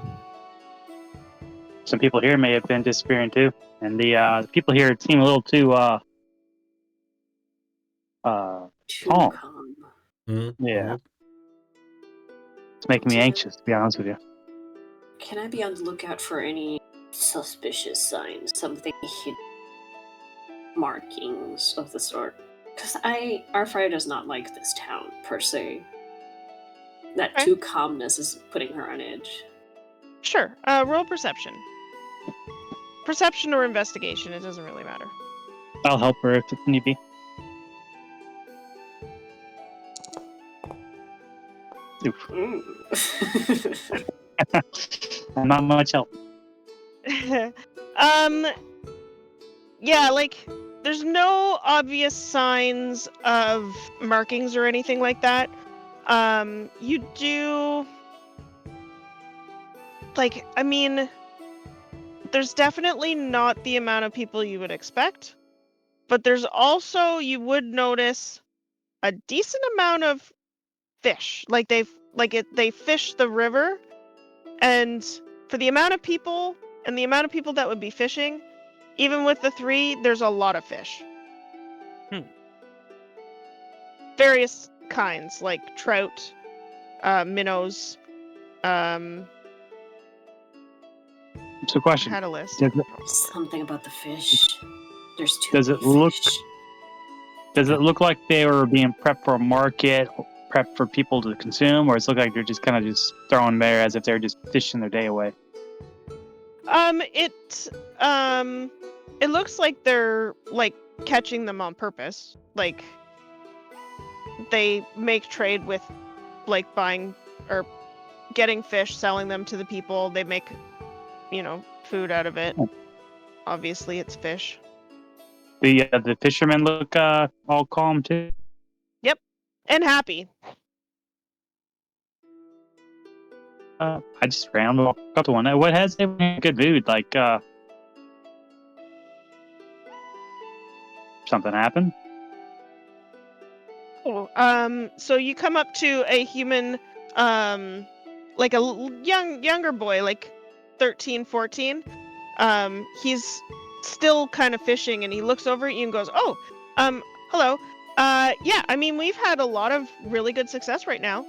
Some people here may have been disappearing too. And the people here seem a little too Too calm. calm. Yeah. It's making me anxious, to be honest with you. Can I be on the lookout for any suspicious signs? Something hidden? Markings of the sort? Because our friar does not like this town, per se. That Okay. too calmness is putting her on edge. Sure. Roll perception. Perception or investigation, it doesn't really matter. I'll help her if need be. Oof. Mm. I'm not much help. Yeah, like there's no obvious signs of markings or anything like that. You do like, I mean, there's definitely not the amount of people you would expect, but there's also, you would notice a decent amount of fish. Like they fish the river, and for the amount of people and the amount of people that would be fishing, even with the 3, there's a lot of fish. Various kinds, like trout, minnows. So, question: Had a list. Something about the fish. There's too Does many it look- fish. Does it look like they were being prepped for a market, prepped for people to consume, or does it look like they're just kind of just thrown there as if they're just fishing their day away? It looks like they're like catching them on purpose. Like they make trade with like buying or getting fish, selling them to the people. They make, food out of it. Obviously, it's fish. The fishermen look all calm too. And happy. I just ran walk up to one. What has everyone in a good mood? Like something happened? Oh, so you come up to a human, like a younger boy, like 13, 14. He's still kind of fishing, and he looks over at you and goes, "Oh, hello. Yeah, I mean, we've had a lot of really good success right now.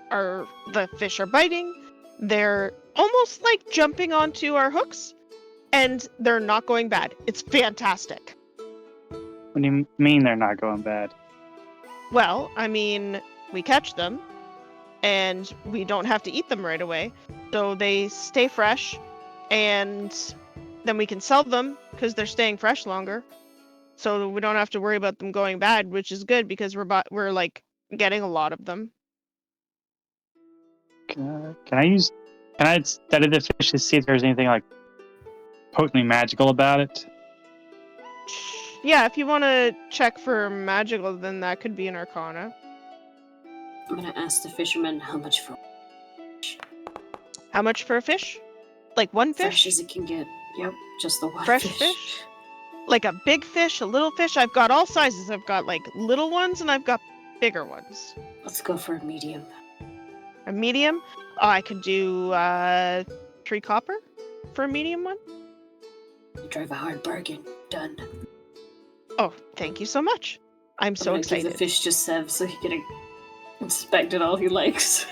The fish are biting. They're almost like jumping onto our hooks, and they're not going bad. It's fantastic." What do you mean they're not going bad? Well, I mean, we catch them, and we don't have to eat them right away, so they stay fresh, and then we can sell them because they're staying fresh longer. So we don't have to worry about them going bad, which is good because we're like getting a lot of them. Can I study the fish to see if there's anything like potently magical about it? Yeah, if you want to check for magical, then that could be an Arcana. I'm gonna ask the fisherman how much for How much for a fish? Like one fresh fish? as it can get. Yep, just the one Fresh fish? Like a big fish, a little fish? I've got all sizes. I've got like little ones and I've got bigger ones. Let's go for a medium. A medium? Oh, I could do 3 copper for a medium one. You drive a hard bargain. Done. Oh, thank you so much. I'm so I'm gonna give excited. the fish to Sev so he can inspect it all he likes.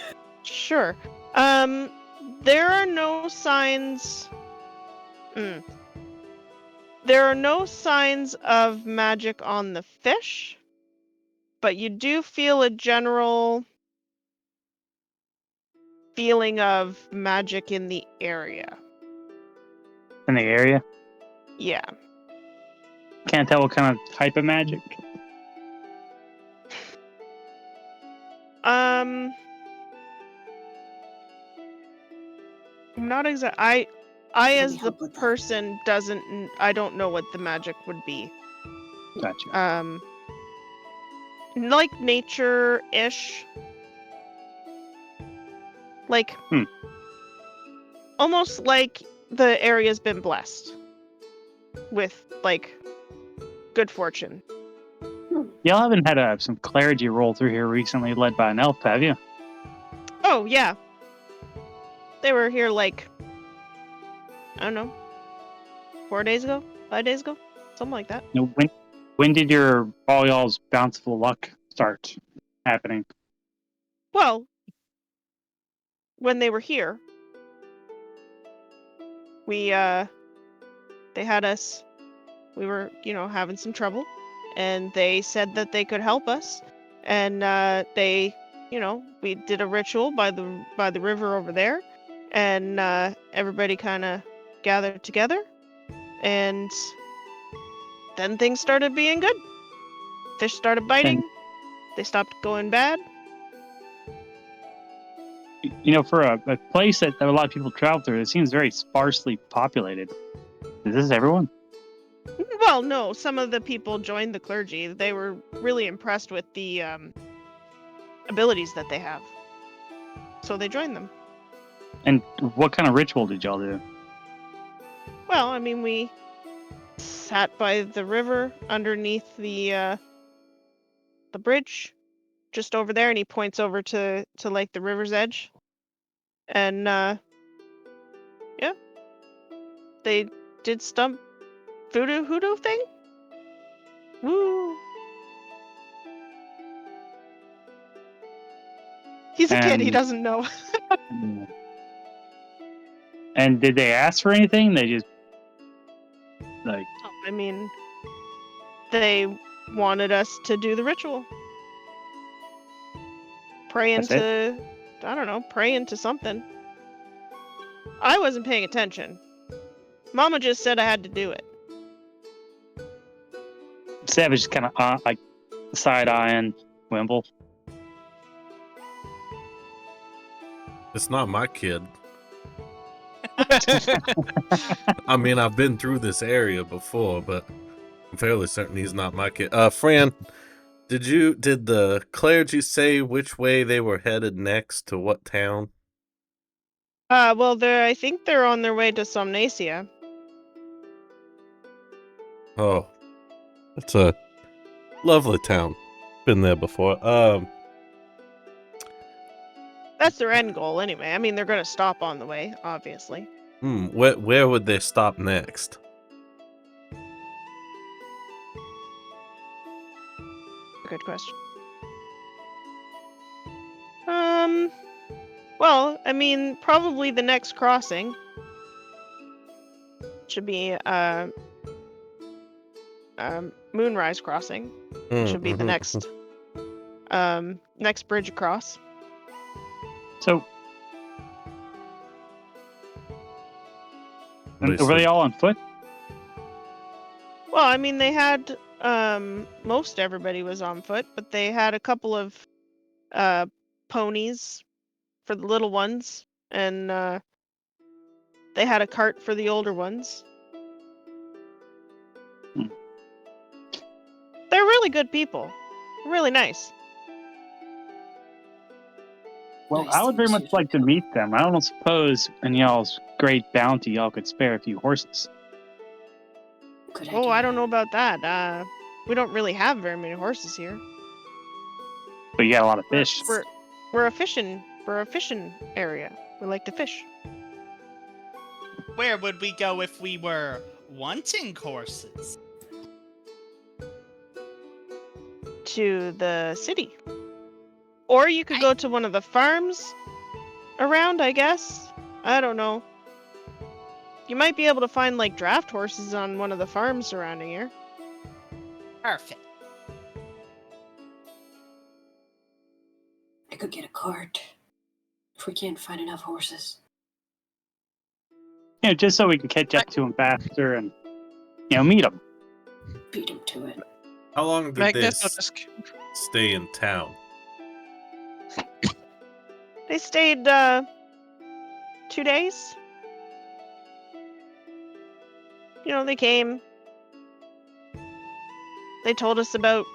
Sure. There are no signs. There are no signs of magic on the fish, but you do feel a general feeling of magic in the area. In the area? Yeah. Can't tell what kind of type of magic. I'm not exact. I me as the help with that. person I don't know what the magic would be. Gotcha. Like nature-ish. Like almost like the area's been blessed with like good fortune. Y'all haven't had some clergy roll through here recently, led by an elf, have you? Oh yeah. They were here like I don't know, 4 days ago, 5 days ago, something like that. You know, when did all y'all's bountiful luck start happening? Well, when they were here, we they had us. We were, having some trouble, and they said that they could help us, and we did a ritual by the river over there, and everybody kind of gathered together, and then things started being good. Fish started biting. They stopped going bad. For a place that a lot of people travel through, it seems very sparsely populated. Is this everyone? Well, no, some of the people joined the clergy. They were really impressed with the abilities that they have. So they joined them. And what kind of ritual did y'all do? Well, I mean, we sat by the river underneath the bridge just over there, and he points over to like the river's edge. And yeah. They did stump voodoo hoodoo thing. Woo. He's a kid, he doesn't know. And did they ask for anything? They just I mean, they wanted us to do the ritual. Praying to, I don't know, praying to something. I wasn't paying attention. Mama just said I had to do it. Savage just kind of like side-eyeing Wimble. It's not my kid. I mean, I've been through this area before, but I'm fairly certain he's not my kid. Fran, did the clergy say which way they were headed next, to what town? Well, I think they're on their way to Somnacia. Oh, it's a lovely town. Been there before. That's their end goal anyway. I mean, they're going to stop on the way, obviously. Where would they stop next? Good question. Well, I mean, probably the next crossing should be Moonrise Crossing. Should be the next bridge across. So, were they all on foot? Well, I mean, they had most everybody was on foot, but they had a couple of ponies for the little ones, and they had a cart for the older ones. They're really good people. Really nice. Well, Nice I would very things much like to meet them. I don't suppose in y'all's great bounty y'all could spare a few horses. Good Oh, idea. I don't know about that. We don't really have very many horses here. But you got a lot of fish. We're a fishing area. We like to fish. Where would we go if we were wanting horses? To the city. Or you could go to one of the farms around, I guess. I don't know. You might be able to find like draft horses on one of the farms surrounding here. Perfect. I could get a cart if we can't find enough horses. Just so we can catch up to him faster and meet him. Beat him to it. How long did Magneto this just stay in town? They stayed 2 days. They came. They told us about,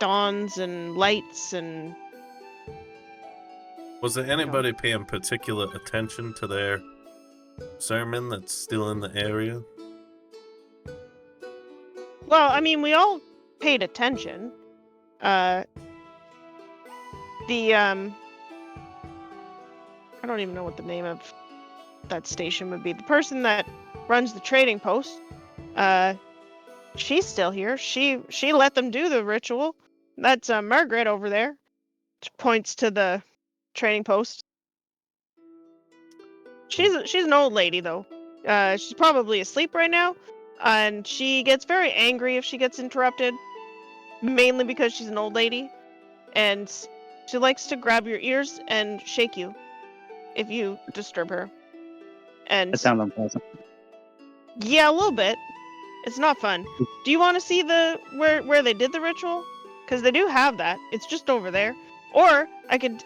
dawns and lights and Was there anybody paying particular attention to their sermon that's still in the area? well, I mean, we all paid attention. I don't even know what the name of that station would be. The person that runs the trading post, she's still here. She let them do the ritual. That's Margaret over there. She points to the trading post. She's an old lady though. She's probably asleep right now, and she gets very angry if she gets interrupted, mainly because she's an old lady, and she likes to grab your ears and shake you if you disturb her. And That sounds unpleasant. yeah, a little bit. It's not fun. Do you want to see where they did the ritual? Because they do have that. It's just over there. Or I could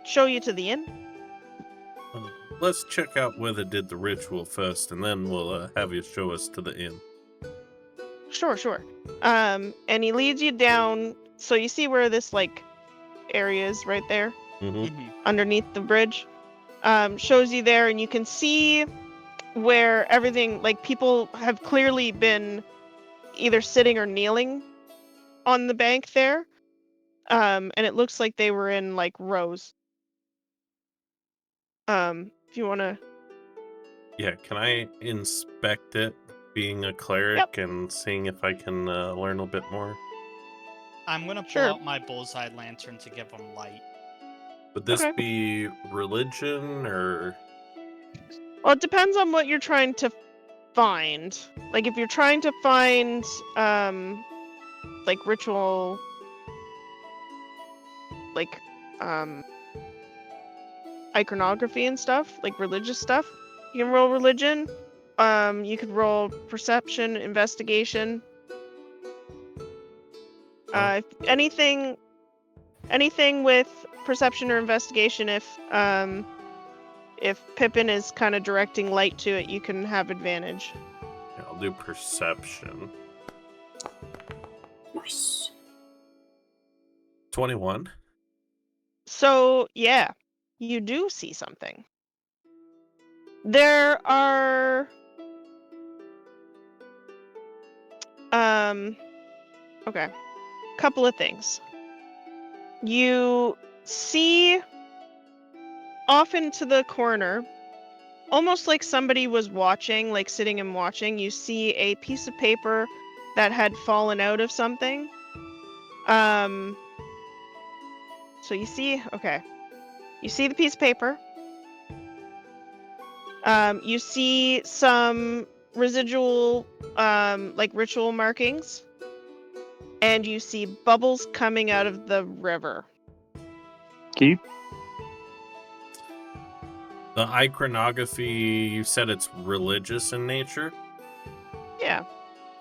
show you to the inn. Let's check out where they did the ritual first, and then we'll have you show us to the inn. Sure. And he leads you down. So you see where this area is right there, underneath the bridge. Shows you there, and you can see where everything, people have clearly been either sitting or kneeling on the bank there. And it looks like they were in rows. If you want to. Yeah, can I inspect it, being a cleric, and seeing if I can learn a bit more? I'm gonna pull out my bullseye lantern to give them light. Would this be religion, or...? Well, it depends on what you're trying to find. If you're trying to find, ritual, iconography and stuff, religious stuff, you can roll religion. You could roll perception, investigation. Anything with perception or investigation, if Pippin is kind of directing light to it, you can have advantage. Yeah, I'll do perception. Nice. 21. So, yeah, you do see something. There are... Okay. Couple of things. You see off into the corner, almost like somebody was watching, sitting and watching, you see a piece of paper that had fallen out of something. So you see the piece of paper. You see some residual, ritual markings. And you see bubbles coming out of the river. Keep. The iconography, you said it's religious in nature? Yeah.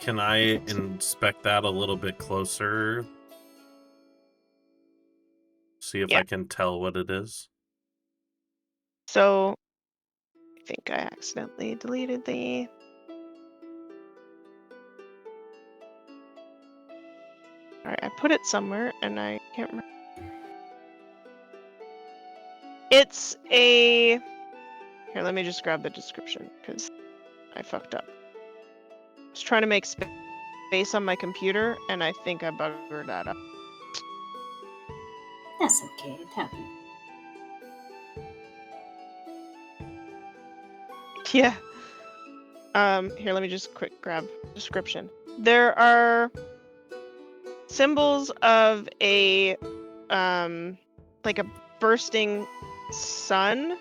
Can I inspect that a little bit closer? See if I can tell what it is? So, I think I accidentally deleted the... Alright, I put it somewhere, and I can't remember. It's a... Here, let me just grab the description, because I fucked up. I was trying to make space on my computer, and I think I buggered that up. That's okay, it happened. Yeah. Here, let me just quick grab description. There are symbols of a like a bursting sun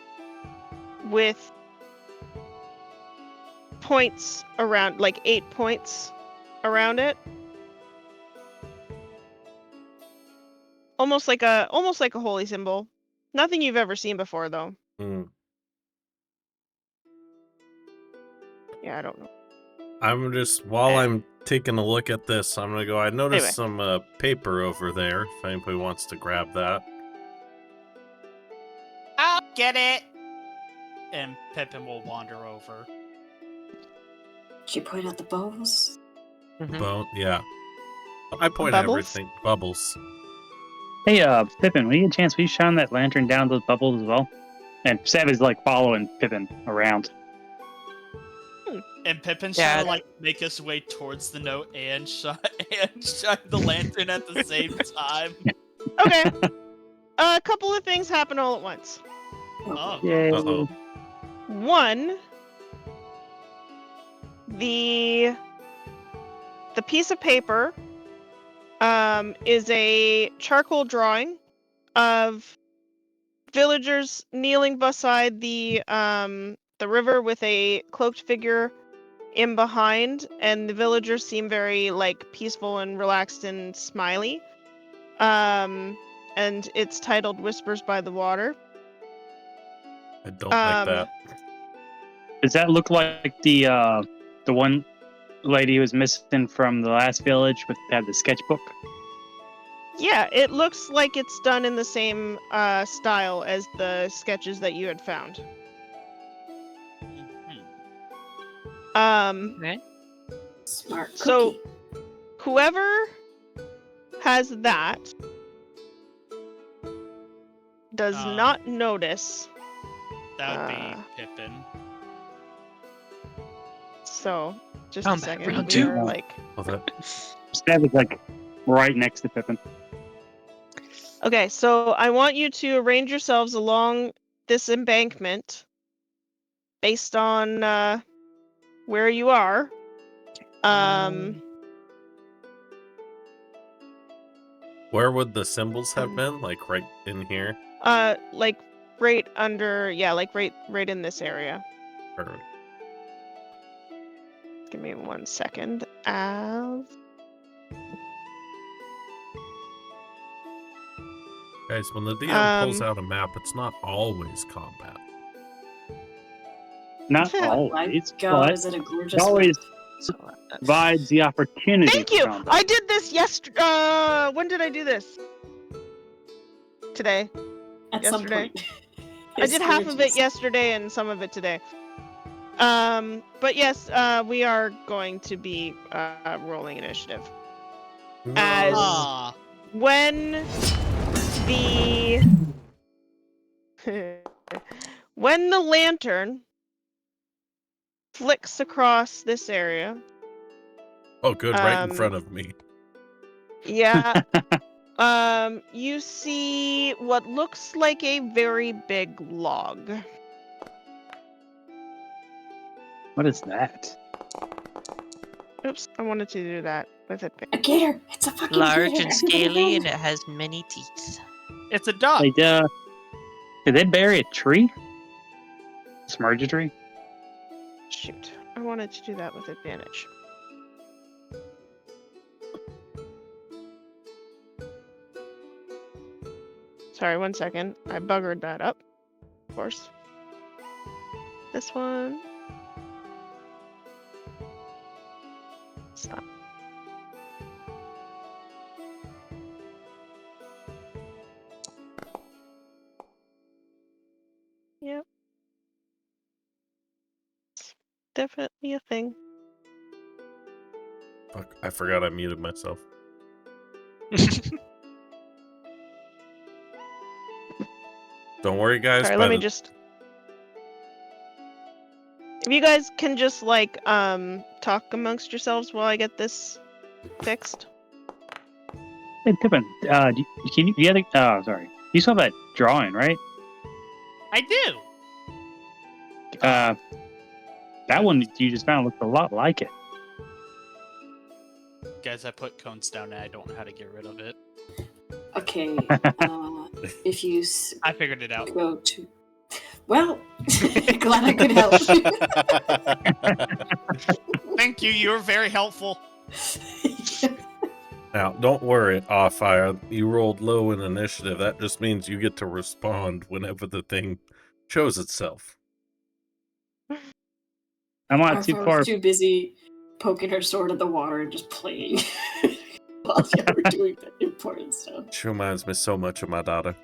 with points around, like 8 points around it. Almost like a holy symbol. Nothing you've ever seen before, though. Mm. Yeah, I don't know. I'm just, while Eh. I'm taking a look at this, I'm gonna go, I noticed Anyway. some paper over there, if anybody wants to grab that. I'll get it. And Pippin will wander over. She point out the bubbles. Mhm. Bone, yeah. I point at Bubbles? everything. Bubbles. Hey, Pippin, when you get a chance, will you shine that lantern down those bubbles as well? And Sev is like following Pippin around. And Pippin's Yeah. trying to like make his way towards the note and shine the lantern at the same time. Okay. A couple of things happen all at once. Oh, Yay. Uh-oh. One, the piece of paper is a charcoal drawing of villagers kneeling beside the river with a cloaked figure in behind, and the villagers seem very like peaceful and relaxed and smiley. And it's titled Whispers by the Water. I don't like that. Does that look like the one lady who was missing from the last village with had the sketchbook? Yeah, it looks like it's done in the same style as the sketches that you had found. Okay. Smart cookie. So whoever has that does not notice. that would be Pippin. So just Combat a second. round We two. are like, Oh, that, Sev is like right next to Pippin. okay, so I want you to arrange yourselves along this embankment based on where you are. where would the symbols have been? Like right in here? Like right under, yeah, like right in this area. Or, Give me 1 second. guys, when the DM pulls out a map, it's not always combat. Not Oh my always, god, but is it a it gorgeous always So provides the opportunity. Thank for you. combat. I did this yesterday. When did I do this? Today. at yesterday. some point? I did half of it yesterday and some of it today. But yes, we are going to be rolling initiative. As Ah, when the when the lantern flicks across this area. Oh, good, right in front of me. Yeah. You see what looks like a very big log. What is that? Oops, I wanted to do that with it. A gator! It's a fucking large gator! and scaly, and it has many teeth. it's a duck. Like, did they bury a tree? Submerge a tree? Shoot, I wanted to do that with advantage. Sorry, 1 second. I buggered that up, of course. This one. Stop. Yep. It's definitely a thing. Fuck, I forgot I muted myself. Don't worry, guys. Sorry, by let me the- just. If you guys can just like talk amongst yourselves while I get this fixed. Hey, Pippin, sorry. You saw that drawing, right? I do. That one you just found looked a lot like it. Guys, I put cones down and I don't know how to get rid of it. Okay. Okay. If you I figured it out. go to... Well, glad I could help. Thank you. You were very helpful. Now, don't worry, Offire. You rolled low in initiative. That just means you get to respond whenever the thing shows itself. I'm not Our too was far. too busy poking her sword at the water and just playing while you were doing the important stuff. She reminds me so much of my daughter.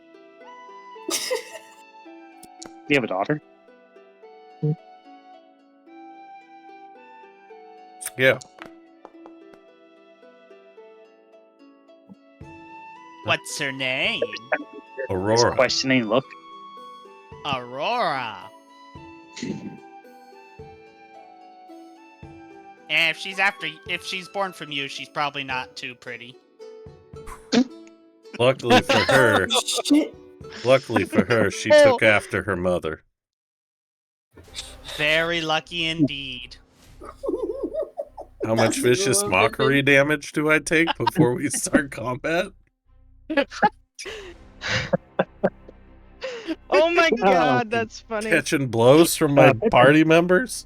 You have a daughter? Yeah. What's her name? Aurora. Questioning look. Aurora. And if she's born from you, she's probably not too pretty. Luckily for her, Shit. she took after her mother. Very lucky indeed. How much That's vicious cool. mockery damage do I take before we start combat? Oh my god, that's funny. Catching blows from my party members?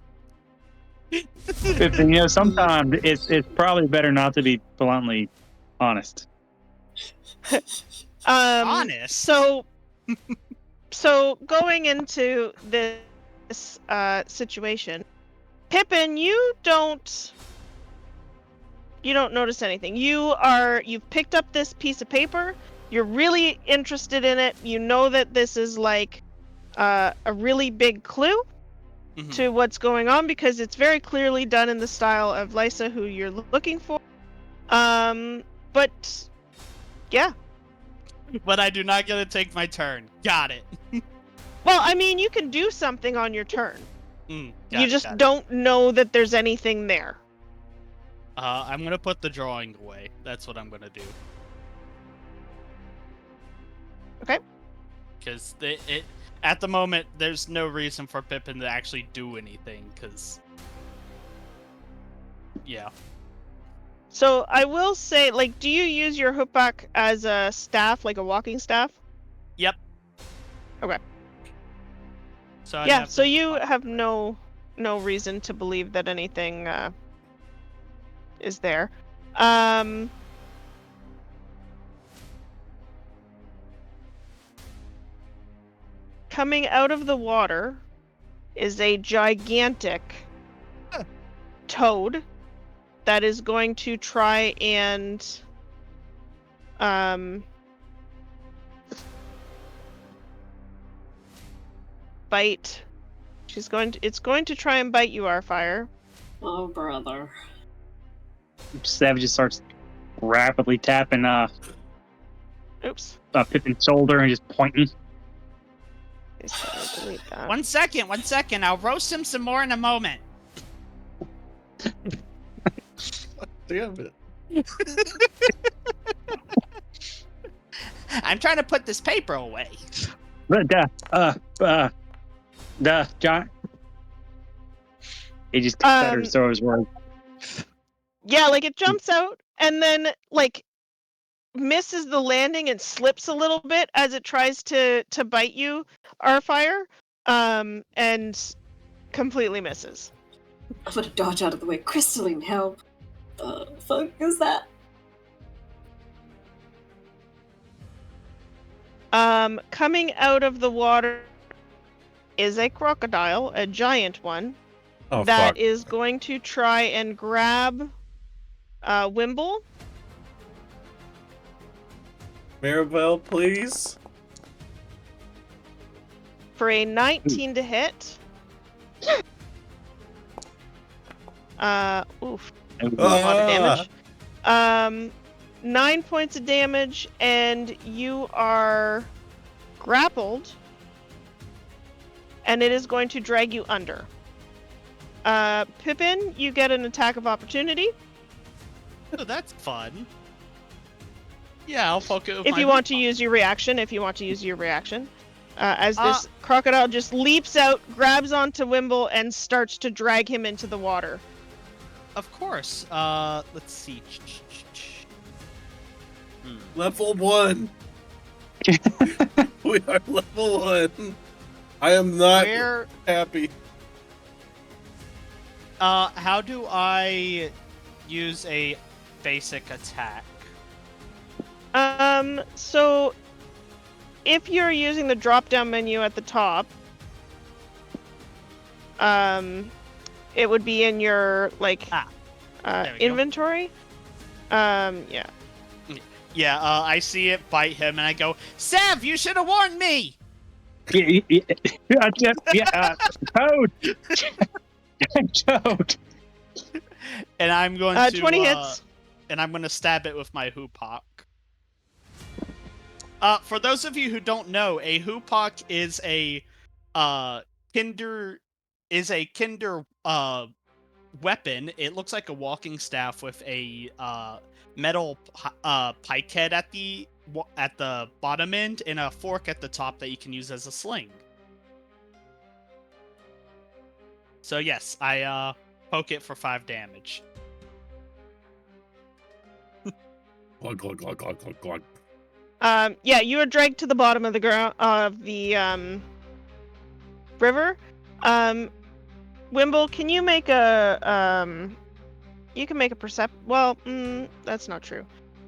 Pippin, sometimes it's probably better not to be bluntly honest. Honest? So going into this situation, Pippin, you don't notice anything. You've picked up this piece of paper. You're really interested in it. You know that this is like a really big clue to what's going on because it's very clearly done in the style of Lysa, who you're looking for. But yeah. But I do not get to take my turn. Got it. Well, I mean, you can do something on your turn. You just got it. don't know that there's anything there. I'm gonna put the drawing away. That's what I'm gonna do. Okay. Because at the moment, there's no reason for Pippin to actually do anything. Because yeah. So I will say, like, do you use your hookback as a staff, like a walking staff? Yep. Okay. So I'd Yeah. have So to- you have no reason to believe that anything is there. Coming out of the water is a gigantic toad that is going to try and bite. It's going to try and bite you, Arfire. Oh, brother. Savage just starts rapidly tapping Oops. Pippin's shoulder and just pointing. Just gotta delete that. 1 second. 1 second. I'll roast him some more in a moment. Damn it. I'm trying to put this paper away. John. He just stutters through his words. Yeah, like it jumps out and then like misses the landing and slips a little bit as it tries to bite you, Arfire, and completely misses. I'm gonna dodge out of the way. Crystalline, help. The fuck is that? Coming out of the water is a crocodile, a giant one, Oh, that fuck. is going to try and grab Wimble. Maribel, please? For a 19 to hit. Oof. A lot of damage. 9 points of damage, and you are grappled, and it is going to drag you under. Pippin, you get an attack of opportunity. Oh, that's fun. Yeah, I'll poke it with If my you want to hook. use your reaction, as this crocodile just leaps out, grabs onto Wimble, and starts to drag him into the water. Of course. Let's see. Level 1. We are level 1. I am not Where? happy. How do I use a basic attack? So if you're using the drop-down menu at the top, it would be in your there we go. Inventory. Yeah. Yeah, I see it, bite him, and I go, Sev, you should have warned me! Toad! Toad! And I'm going to 20 hits. And I'm going to stab it with my Hoopak. For those of you who don't know, a Hoopak is a Kinder weapon. It looks like a walking staff with a metal pike head at the bottom end and a fork at the top that you can use as a sling. So yes, I poke it for 5 damage. Glug, glug, glug, glug, glug, glug. Yeah, you are dragged to the bottom of the ground of the river. Wimble, can you make a you can make a percept. Well, that's not true.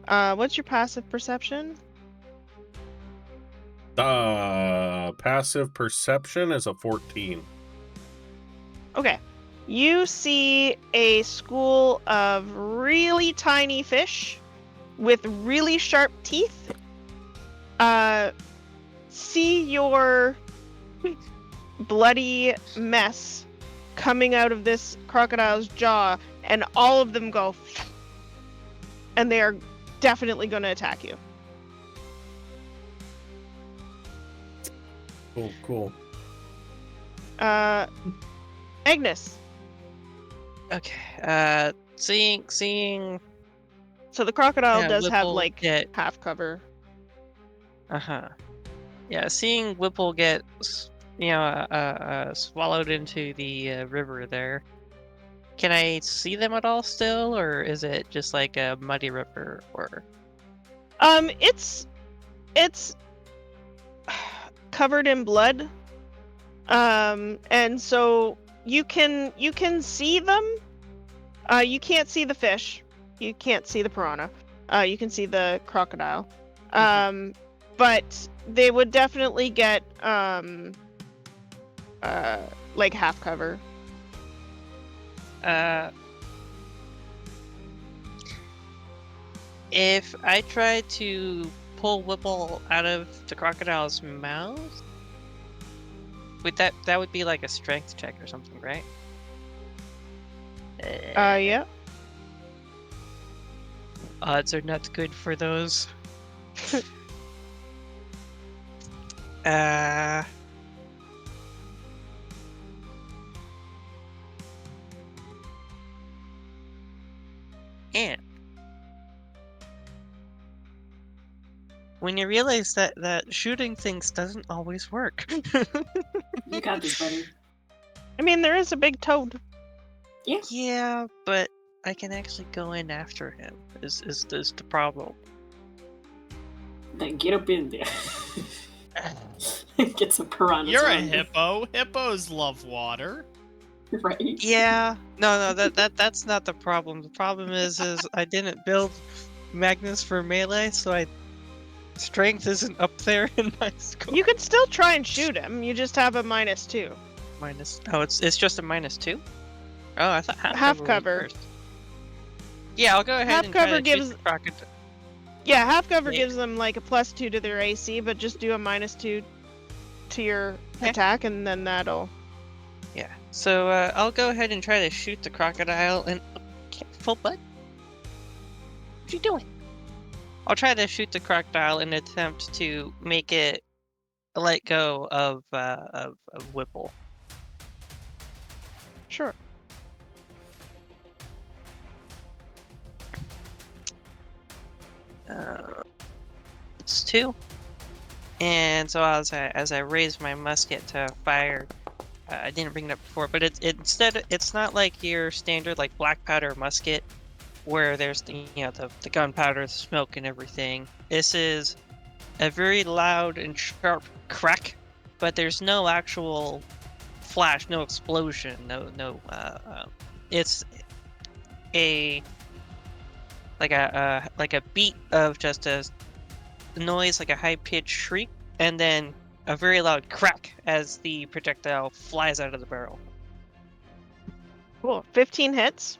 What's your passive perception? Passive perception is a 14. Okay. You see a school of really tiny fish with really sharp teeth. See your bloody mess coming out of this crocodile's jaw, and all of them go, and they are definitely going to attack you. Cool. Agnes. Okay. Seeing. So the crocodile does have Whipple get half cover. Yeah, seeing Whipple get swallowed into the river there. Can I see them at all still, or is it just like a muddy river? Or It's covered in blood. And so you can see them. You can't see the fish. You can't see the piranha. You can see the crocodile. But they would definitely get like half cover. If I try to pull Whipple out of the crocodile's mouth, that would be like a strength check or something, right? Yeah. Odds are not good for those. And when you realize that shooting things doesn't always work. You got this, buddy. I mean, there is a big toad. Yeah. Yeah, but I can actually go in after him. Is the problem? Then get up in there. Get some piranhas. You're a around you. hippo. Hippos love water. Right? Yeah. No, that's not the problem. The problem is I didn't build Magnus for melee, so strength isn't up there in my score. You could still try and shoot him. You just have a -2. Oh, it's just a -2. Oh, I thought Half was cover. first. Yeah, I'll go ahead Half and cover try to gives- shoot the crocodile. Yeah, half cover Yeah. gives them like a +2 to their AC, but just do a -2 to your Okay. attack, and then that'll. Yeah. So I'll go ahead and try to shoot the crocodile and full butt. What you doing? I'll try to shoot the crocodile in an attempt to make it let go of Whipple. Sure. It's 2. And so as I raise my musket to fire, I didn't bring it up before, but it's not like your standard like black powder musket where there's the gunpowder, the smoke, and everything. This is a very loud and sharp crack, but there's no actual flash, no explosion, no. It's a like a beat of just a noise, like a high-pitched shriek, and then a very loud crack as the projectile flies out of the barrel. Cool. 15 hits.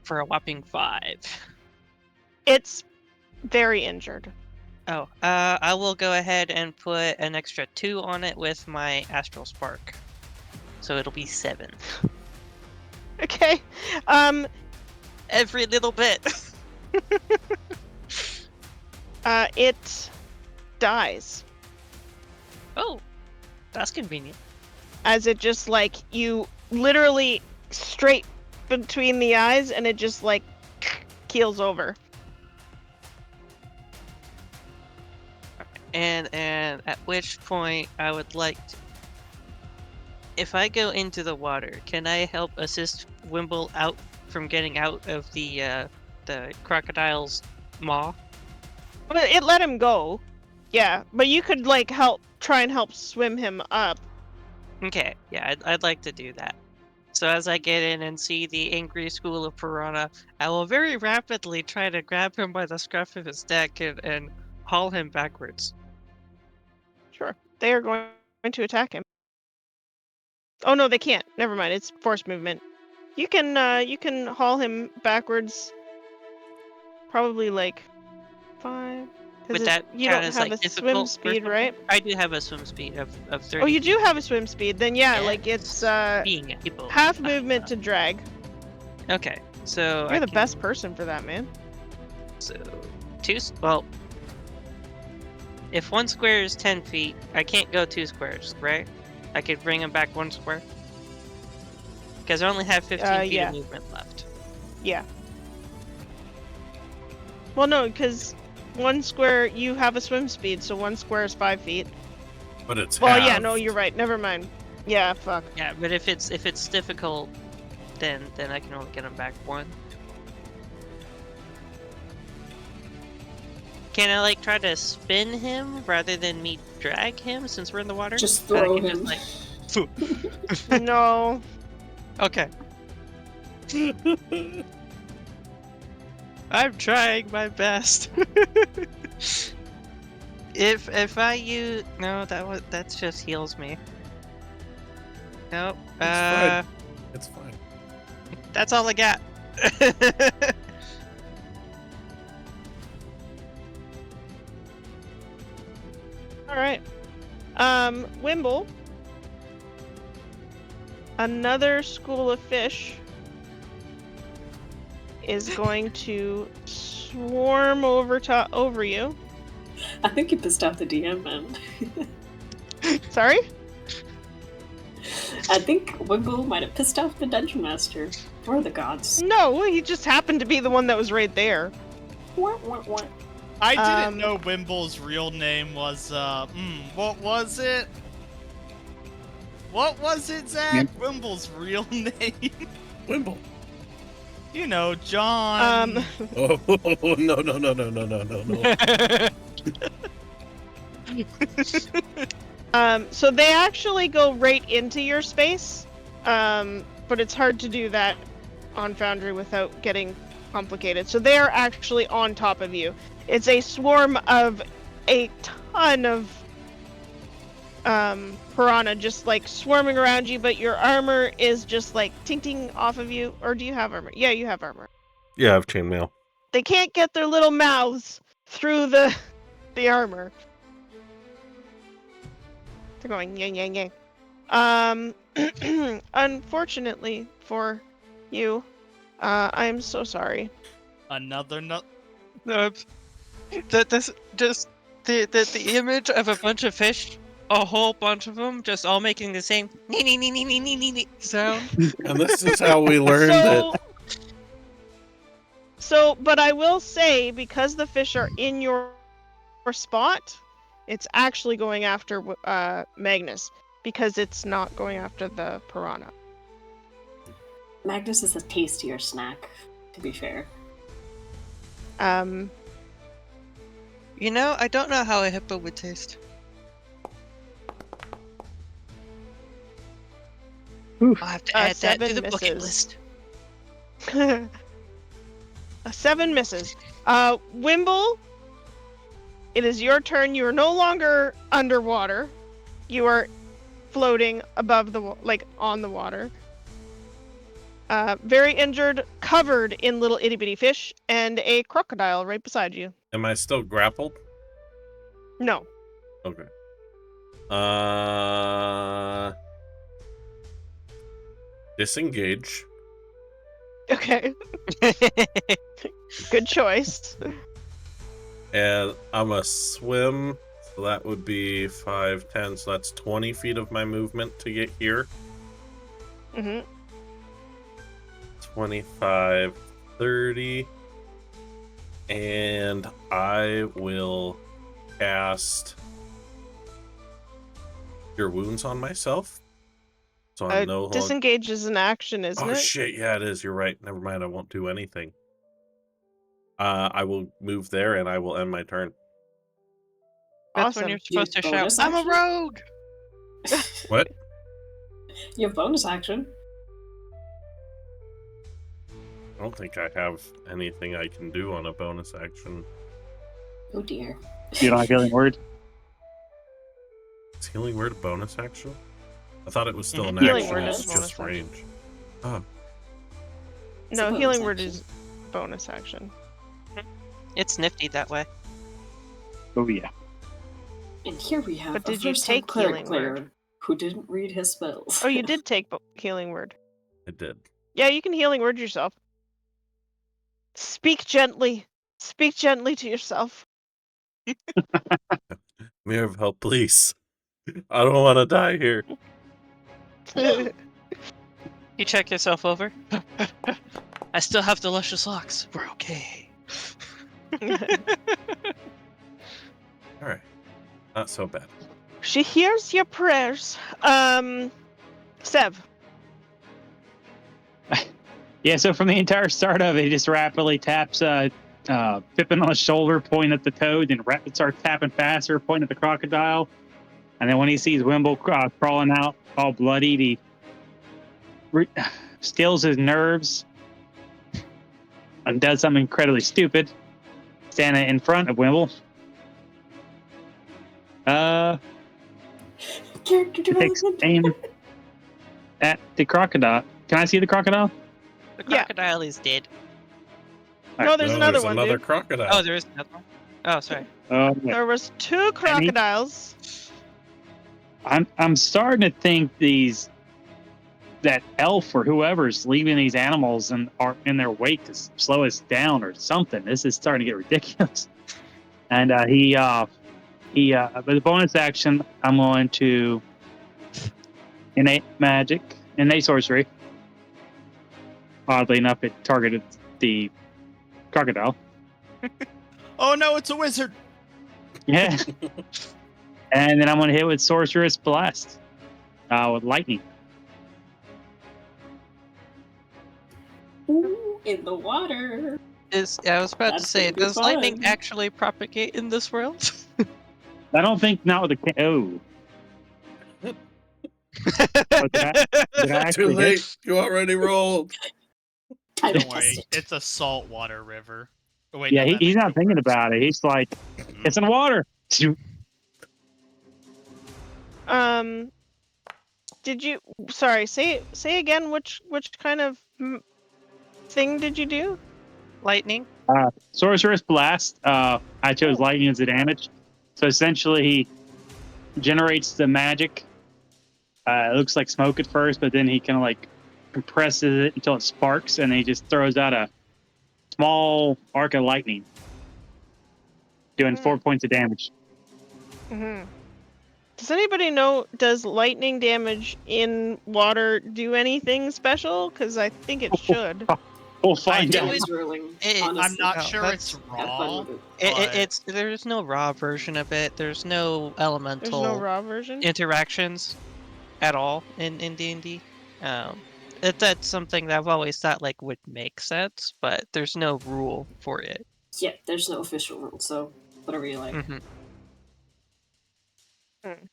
For a whopping 5. It's very injured. Oh, I will go ahead and put an extra 2 on it with my Astral Spark. So it'll be 7. Okay. Every little bit. It dies. Oh, that's convenient. As it just like you literally straight between the eyes, and it just like keels over. And at which point I would like to, if I go into the water, can I help assist Wimble out from getting out of the crocodile's maw? But it let him go. Yeah, but you could like try and help swim him up. Okay, yeah, I'd like to do that. So as I get in and see the angry school of piranha, I will very rapidly try to grab him by the scruff of his neck and haul him backwards. Sure. They are going to attack him. Oh no, they can't. Never mind. It's force movement. You can haul him backwards. Probably like 5. Would that you count don't as have like a swim difficult or speed, something? right? I do have a swim speed of 30. Oh, you do have a swim speed. Then yeah, like it's being a hippo. half movement to drag. Okay, so You're the best person for that, man. So well, if 1 square is 10 feet, I can't go 2 squares, right? I could bring him back 1 square. Because I only have 15 feet yeah. of movement left. Yeah. Well, no, because 1 square, you have a swim speed, so 1 square is 5 feet. But it's Well, halved. yeah, no, you're right. Never mind. Yeah, fuck. Yeah, but if it's difficult, then I can only get him back 1. Can I like try to spin him rather than me drag him since we're in the water? Just throw I can him. Just, like... No. Okay. I'm trying my best. If I use no, that just heals me. Nope. It's fine. That's all I got. All right. Wimble. Another school of fish is going to swarm over you. I think you pissed off the DM, man. Sorry? I think Wimble might have pissed off the dungeon master or the gods. No, he just happened to be the one that was right there. I didn't Um, know Wimble's real name was, what was it? What was it, Zach? Wimble's real name? Wimble. You know, John. Oh no. So they actually go right into your space, but it's hard to do that on Foundry without getting complicated. So they are actually on top of you. It's a swarm of a ton of piranha just like swarming around you, but your armor is just like ting off of you. Or do you have armor? Yeah, you have armor. Yeah, I have chainmail. They can't get their little mouths through the armor. They're going yang. Unfortunately for you, I'm so sorry. Another nut. That's just the image of a bunch of fish, a whole bunch of them, just all making the same sound. And this is how we learned it. So, but I will say, because the fish are in your spot, it's actually going after Magnus, because it's not going after the piranha. Magnus is a tastier snack, to be fair. You know, I don't know how a hippo would taste. Oof. I'll have to add that to 7 the bucket misses. list. A 7 misses. Wimble, it is your turn. You are no longer underwater. You are floating above the on the water. Very injured, covered in little itty bitty fish, and a crocodile right beside you. Am I still grappled? No. Okay. Disengage. Okay. Good choice. And I'm a swim, so that would be 5, 10, so that's 20 feet of my movement to get here. Mm-hmm. 25, 30. And I will cast Cure Wounds on myself. So I'm no longer... Disengage is an action, isn't Oh, it? shit, yeah, it is. You're right. Never mind, I won't do anything. I will move there, and I will end my turn. That's when Awesome. you're supposed to shout, bonus I'm a action? rogue! What? You have bonus action. I don't think I have anything I can do on a bonus action. Oh dear. You don't have healing word? Is Healing Word a bonus action? I thought it was still an Healing action. Word It's is a bonus just action. range. Oh, It's a No, bonus healing word action. is bonus action. It's nifty that way. Oh, yeah. And here we have But a did you first-time take cleric healing player word? who didn't read his spells. Oh, you did take healing word. I did. Yeah, you can healing word yourself. Speak gently. Speak gently to yourself. Mirror of Help, please. I don't want to die here. You check yourself over. I still have the luscious locks. We're okay. Alright. Not so bad. She hears your prayers. Sev. Yeah, so from the entire start of it, he just rapidly taps Pippin on the shoulder, pointing at the toad, and starts tapping faster, pointing at the crocodile. And then when he sees Wimble crawling out all bloodied, he stills his nerves and does something incredibly stupid. Standing in front of Wimble. Character Takes development. aim at the crocodile. Can I see the crocodile? The Yeah. crocodile is dead. No, there's No, another there's one, another dude. crocodile. Oh, there is another one. Oh, sorry. Yeah. There was 2 crocodiles. I'm starting to think that elf or whoever's leaving these animals and are in their wake to slow us down or something. This is starting to get ridiculous. And but the bonus action, I'm going to innate sorcery. Oddly enough, it targeted the crocodile. Oh no, it's a wizard! Yeah. And then I'm going to hit with sorceress blast with lightning. Ooh, in the water. I was about to That's say, gonna be does lightning fun. actually propagate in this world? I don't think not with the oh. But did I Too actually hit? late. You already rolled. I Don't missed worry, it. it's a saltwater river. Oh, wait, Yeah, no, that he's makes not it thinking worse. about it. He's like, it's in the water. Did you say again which kind of thing did you do? Lightning? Sorceress blast. I chose lightning as the damage. So essentially, he generates the magic. It looks like smoke at first, but then he kind of like compresses it until it sparks, and he just throws out a small arc of lightning, doing 4 points of damage. Mm-hmm. Does anybody know, does lightning damage in water do anything special? Because I think it should. We'll find do out. it. It's ruling. I'm I'm not Oh, sure that's- it's Have fun raw. with it. It's there's no raw version of it. There's no There's elemental no raw version? interactions at all in D&D. That's something that I've always thought like would make sense, but there's no rule for it. Yeah, there's no official rule, so Whatever you like. Mhm.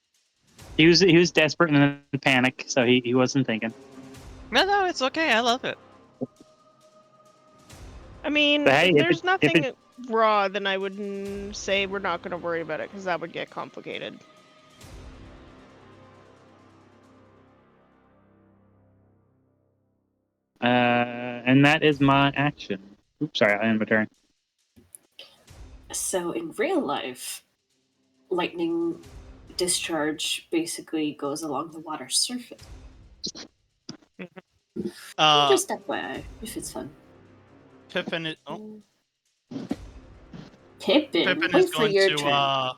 He was desperate and in panic, so he wasn't thinking. No, it's okay. I love it. I mean, But hey, if if there's it- nothing raw, then I would say we're not going to worry about it because that would get complicated. And that is my action. Oops, sorry, I am a turn. So in real life, lightning discharge basically goes along the water surface. Just FYI, if it's fun. Pippin is, oh, Pippin, Pippin wait is for going your to turn.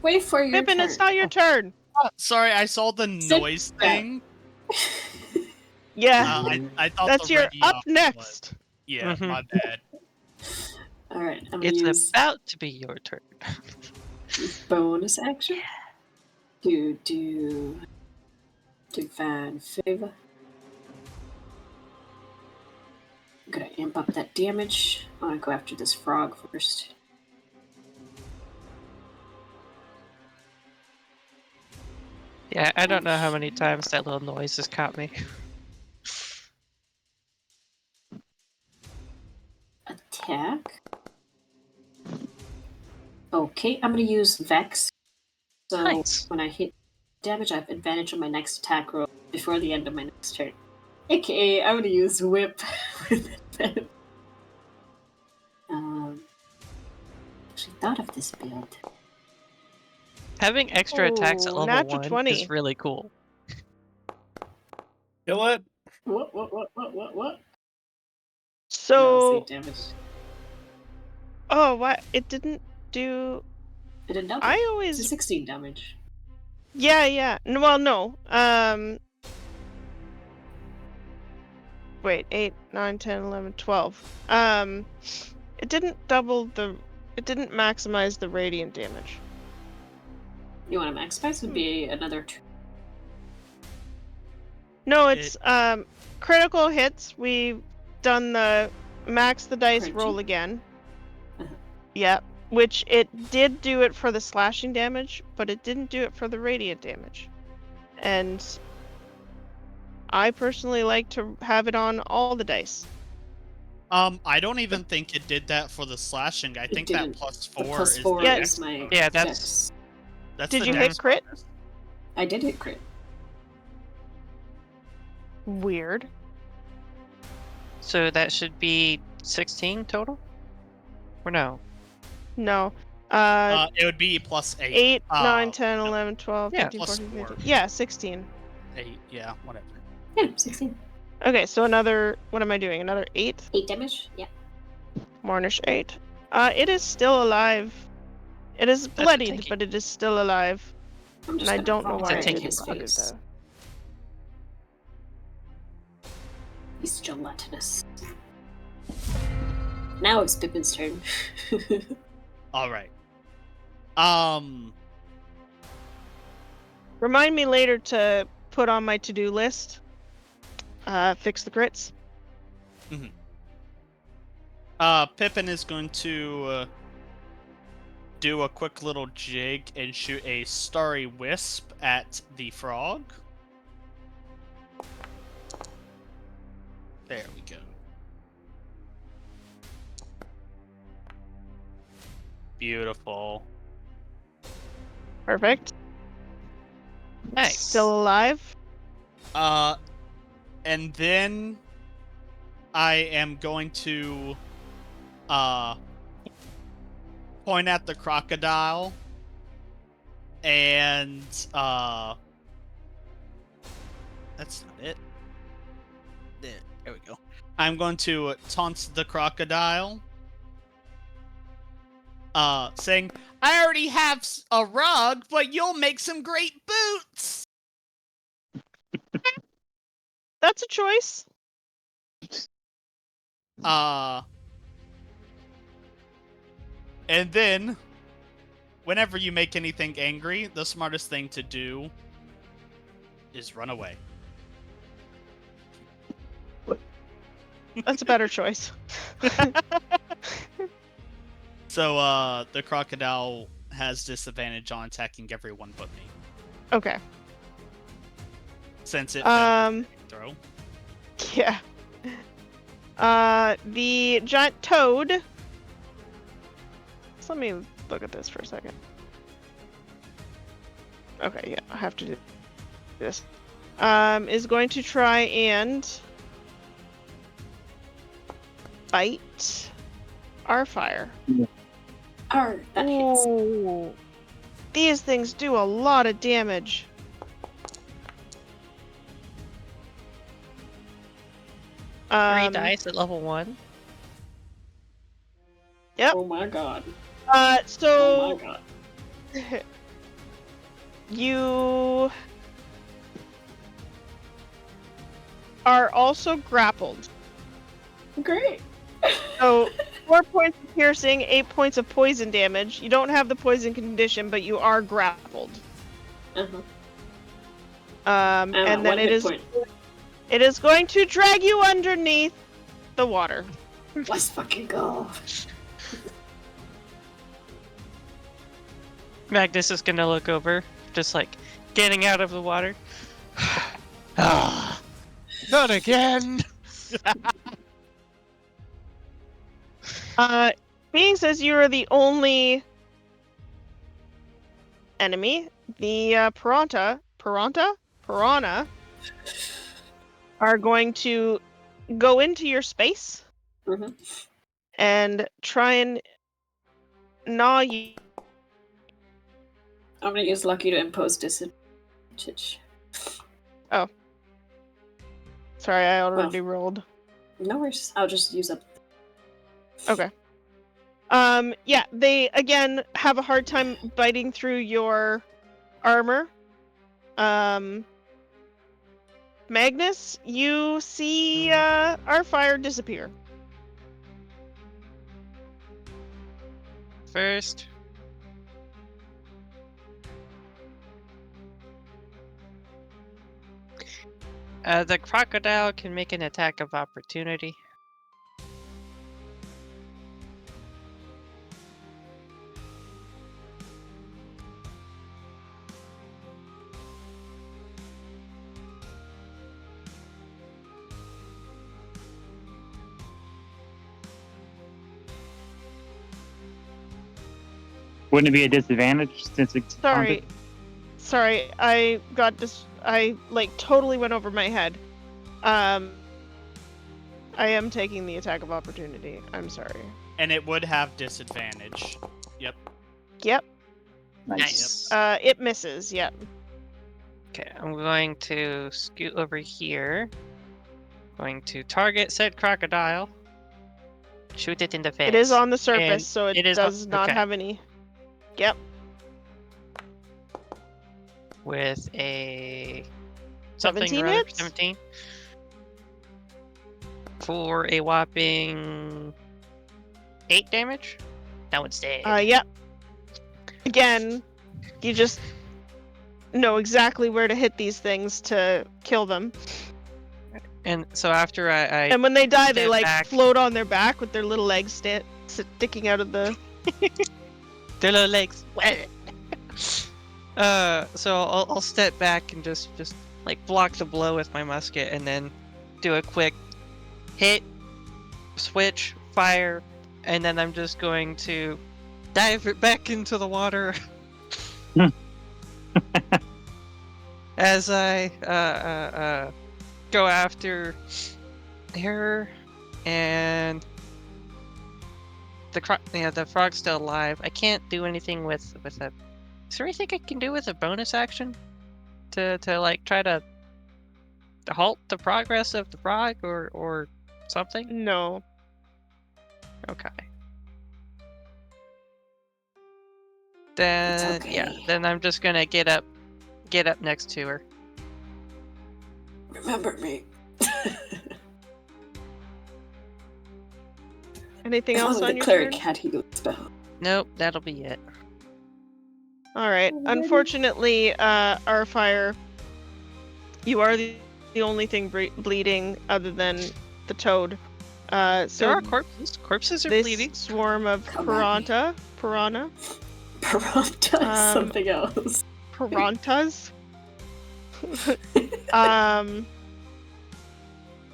Wait for your Pippin, turn. it's not your turn. sorry, I saw the Sit noise back. thing. Yeah, I thought that's the your radio up was. next. Yeah, Mhm. my bad. Alright, I'm gonna It's use about to be your turn. bonus action to do Divine Favor. I'm gonna amp up that damage. I wanna go after this frog first. Yeah, I don't know how many times that little noise has caught me. Attack. Okay, I'm gonna use Vex. So Nice. when I hit damage, I have advantage on my next attack roll before the end of my next turn. AKA, I'm gonna use Whip with advantage. Actually thought of this build. Having extra attacks at Ooh, level natural 1 20. is really cool. Kill it. What? Let's So, see damage. oh, what? It didn't do. It didn't double. I It's a always. 16 damage. Yeah. Well, no. Wait, 8, 9, 10, 11, 12. It didn't double the. It didn't maximize the radiant damage. You want to maximize? Would be another 2. No, it's critical hits. We've done the max the dice Crunchy. roll again. Uh-huh. Yep. Which it did do it for the slashing damage, but it didn't do it for the radiant damage. And I personally like to have it on all the dice. I don't even think it did that for the slashing. I think that didn't. plus The 4 plus is 4 the Yeah. is my Yeah, that's- Dex. That's Did the you dex hit crit? bonus. I did hit crit. Weird. So that should be 16 total? Or no? No. It would be plus 8. 8, 9, no, 10, 11, 12, Yeah, 13, plus 14, 15. 4. Yeah, 16. 8, yeah, whatever. Yeah, 16. Okay, so another. What am I doing? Another 8? 8 damage? Yeah. Mornish 8. It is still alive. It is a bloodied, tinky. but it is still alive. I'm And just I gonna don't know fire why I It's a in didn't his put it face. though. He's gelatinous. Now it's Pippin's turn. All right. Remind me later to put on my to-do list. Fix the crits. Pippin is going to do a quick little jig and shoot a starry wisp at the frog. There we go. Beautiful. Perfect. Nice. Still alive. And then I am going to point at the crocodile and that's not it. There we go. I'm going to taunt the crocodile, saying, "I already have a rug, but you'll make some great boots." That's a choice. And then, whenever you make anything angry, the smartest thing to do is run away. That's a better choice. So, the crocodile has disadvantage on attacking everyone but me, Okay. since it failed its throw. Yeah. The giant toad. So let me look at this for a second. Okay, yeah, I have to do this. Is going to try and bite our fire. That hits. Ooh. These things do a lot of damage. Three dice at level 1. Yep. Oh my god. So Oh my god. you are also grappled. Great. So 4 points of piercing, 8 points of poison damage. You don't have the poison condition, but you are grappled. Uh-huh. And then one hit point. it is going to drag you underneath the water. Let's fucking go. Magnus is gonna look over, just like getting out of the water. Ah, not again. Being says you are the only enemy, the piranha are going to go into your space Mm-hmm. and try and gnaw you. I'm gonna use Lucky to impose disadvantage. Sorry, I already rolled. No worries. I'll just use up. Okay. Yeah, they again have a hard time biting through your armor. Magnus, you see our fire disappear. First, the crocodile can make an attack of opportunity. Wouldn't it be a disadvantage since it's haunted? Sorry, I got this. I like totally went over my head. I am taking the attack of opportunity. I'm sorry. And it would have disadvantage. Yep. Yep. Nice. It misses. Yep. Okay, I'm going to scoot over here. Going to target said crocodile. Shoot it in the face. It is on the surface, And so it is does on- not okay. have any. Yep. With a something 17 or other, hits? 17 for a whopping 8 damage. Now it's dead. Yep. Again, you just know exactly where to hit these things to kill them. And so after I And when they die, they step like back. float on their back with their little legs sticking out of the. their little legs. So I'll step back and just like block the blow with my musket, and then do a quick hit, switch, fire, and then I'm just going to dive it back into the water as I go after her, and the frog's still alive. I can't do anything with a. Is there anything I can do with a bonus action to like try to halt the progress of the frog or something? No. Okay. Then okay. yeah, then I'm just gonna get up next to her. Remember me. Anything If else only on the your cleric turn? had healing spell. Nope, that'll be it. All right. Alrighty. Unfortunately, our fire. You are the only thing bleeding other than the toad. So There are corpses. Corpses are this bleeding. swarm of Come at me. piranha, Piranha is something else. piranhas.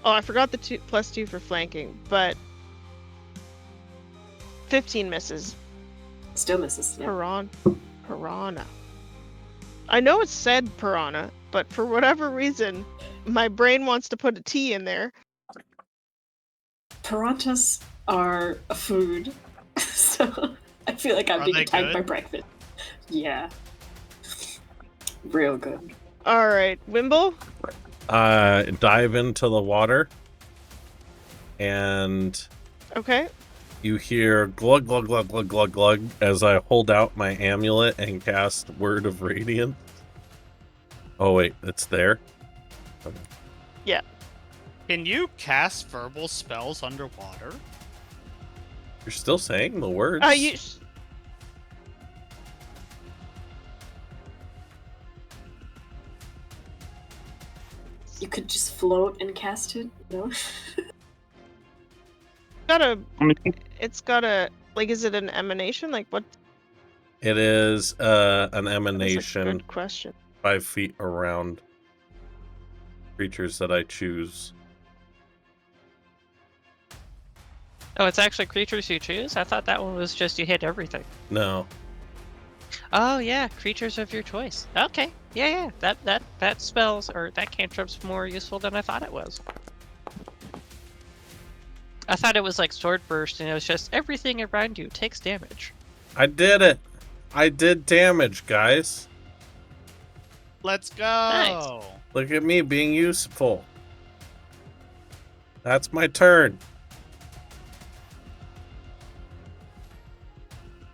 Oh, I forgot the +2 for flanking, but 15 misses. Still misses. Yeah. Piranha. I know it said piranha, but for whatever reason, my brain wants to put a T in there. Piranhas are a food, so I feel like I'm Are being they attacked by good? breakfast. Yeah. Real good. All right, Wimble. Dive into the water, and Okay. you hear glug glug glug glug glug glug as I hold out my amulet and cast Word of Radiance. Oh wait, it's there. Can you cast verbal spells underwater? You're still saying the words. You could just float and cast it, no? It's got a like. Is it an emanation? Like what? It is an That's a emanation good question. 5 feet around creatures that I choose. Oh, it's actually creatures you choose? I thought that one was just you hit everything. No. Oh yeah, creatures of your choice. Okay. Yeah. That spells or that cantrip's more useful than I thought it was. I thought it was like sword burst and it was just everything around you takes damage. I did it. I did damage, guys. Let's go! Nice. Look at me being useful. That's my turn.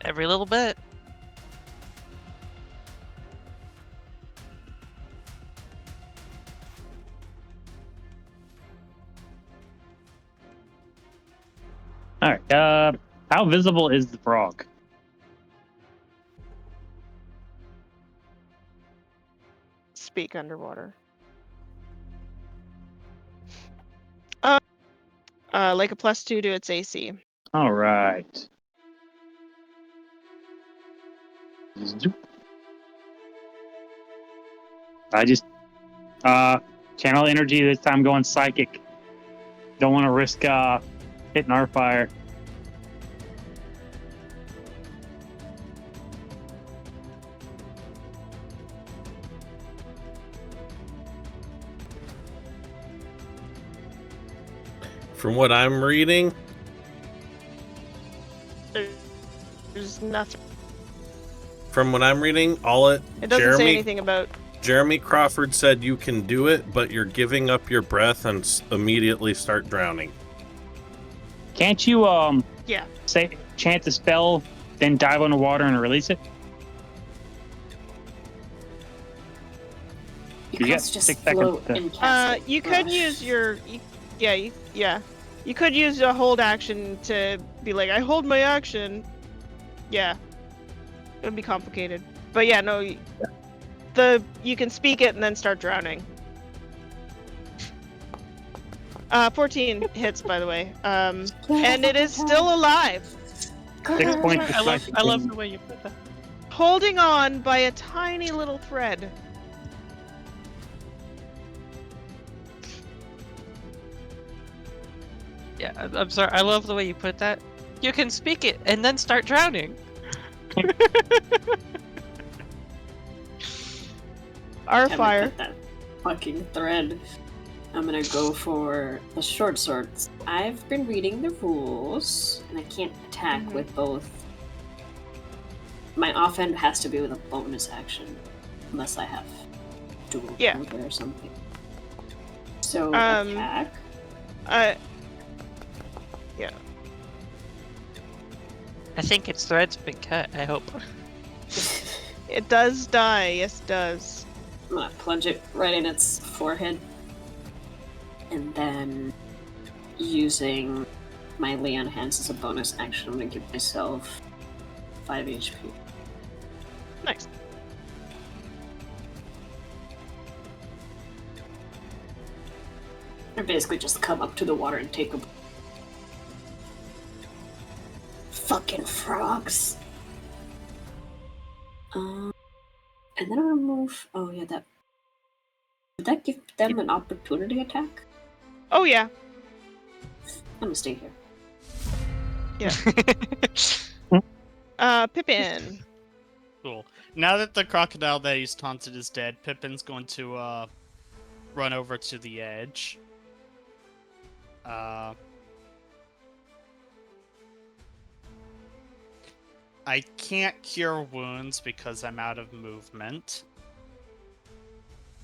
Every little bit. All right. How visible is the frog? Speak underwater. Like a +2 to its AC. All right. Zoop. I just channel energy this time, going psychic. Don't want to risk hitting our fire. From what I'm reading, There's nothing. all it It doesn't say anything about. Jeremy Crawford said you can do it, but you're giving up your breath and immediately start drowning. Can't you Yeah. say chant the spell, then dive underwater and release it? You You can't got just 6 seconds float to- and cast it. You could use your. You could use a hold action to be like, I hold my action. Yeah. It would be complicated. But yeah, no. You can speak it and then start drowning. 14 hits, by the way. And it is still alive. 6 points. of I love psychic the way you put that. Holding on by a tiny little thread. Yeah, I'm sorry. I love the way you put that. You can speak it and then start drowning. Our Time to fire. cut that fucking thread. I'm gonna go for the short swords. I've been reading the rules, and I can't attack with both. My offhand has to be with a bonus action, unless I have dual Yeah. wield or something. So Um, attack. Yeah. I think its thread's been cut, I hope. It does die. Yes, it does. I'm gonna plunge it right in its forehead, and then using my lay on hands as a bonus action, I'm gonna give myself 5 HP. Nice. I basically just come up to the water and take a fucking frogs. And then I'll remove. Oh yeah, that. Would that give them an opportunity attack? Oh yeah. I'm gonna stay here. Pippin. Cool. Now that the crocodile that he's taunted is dead, Pippin's going to run over to the edge. I can't cure wounds because I'm out of movement.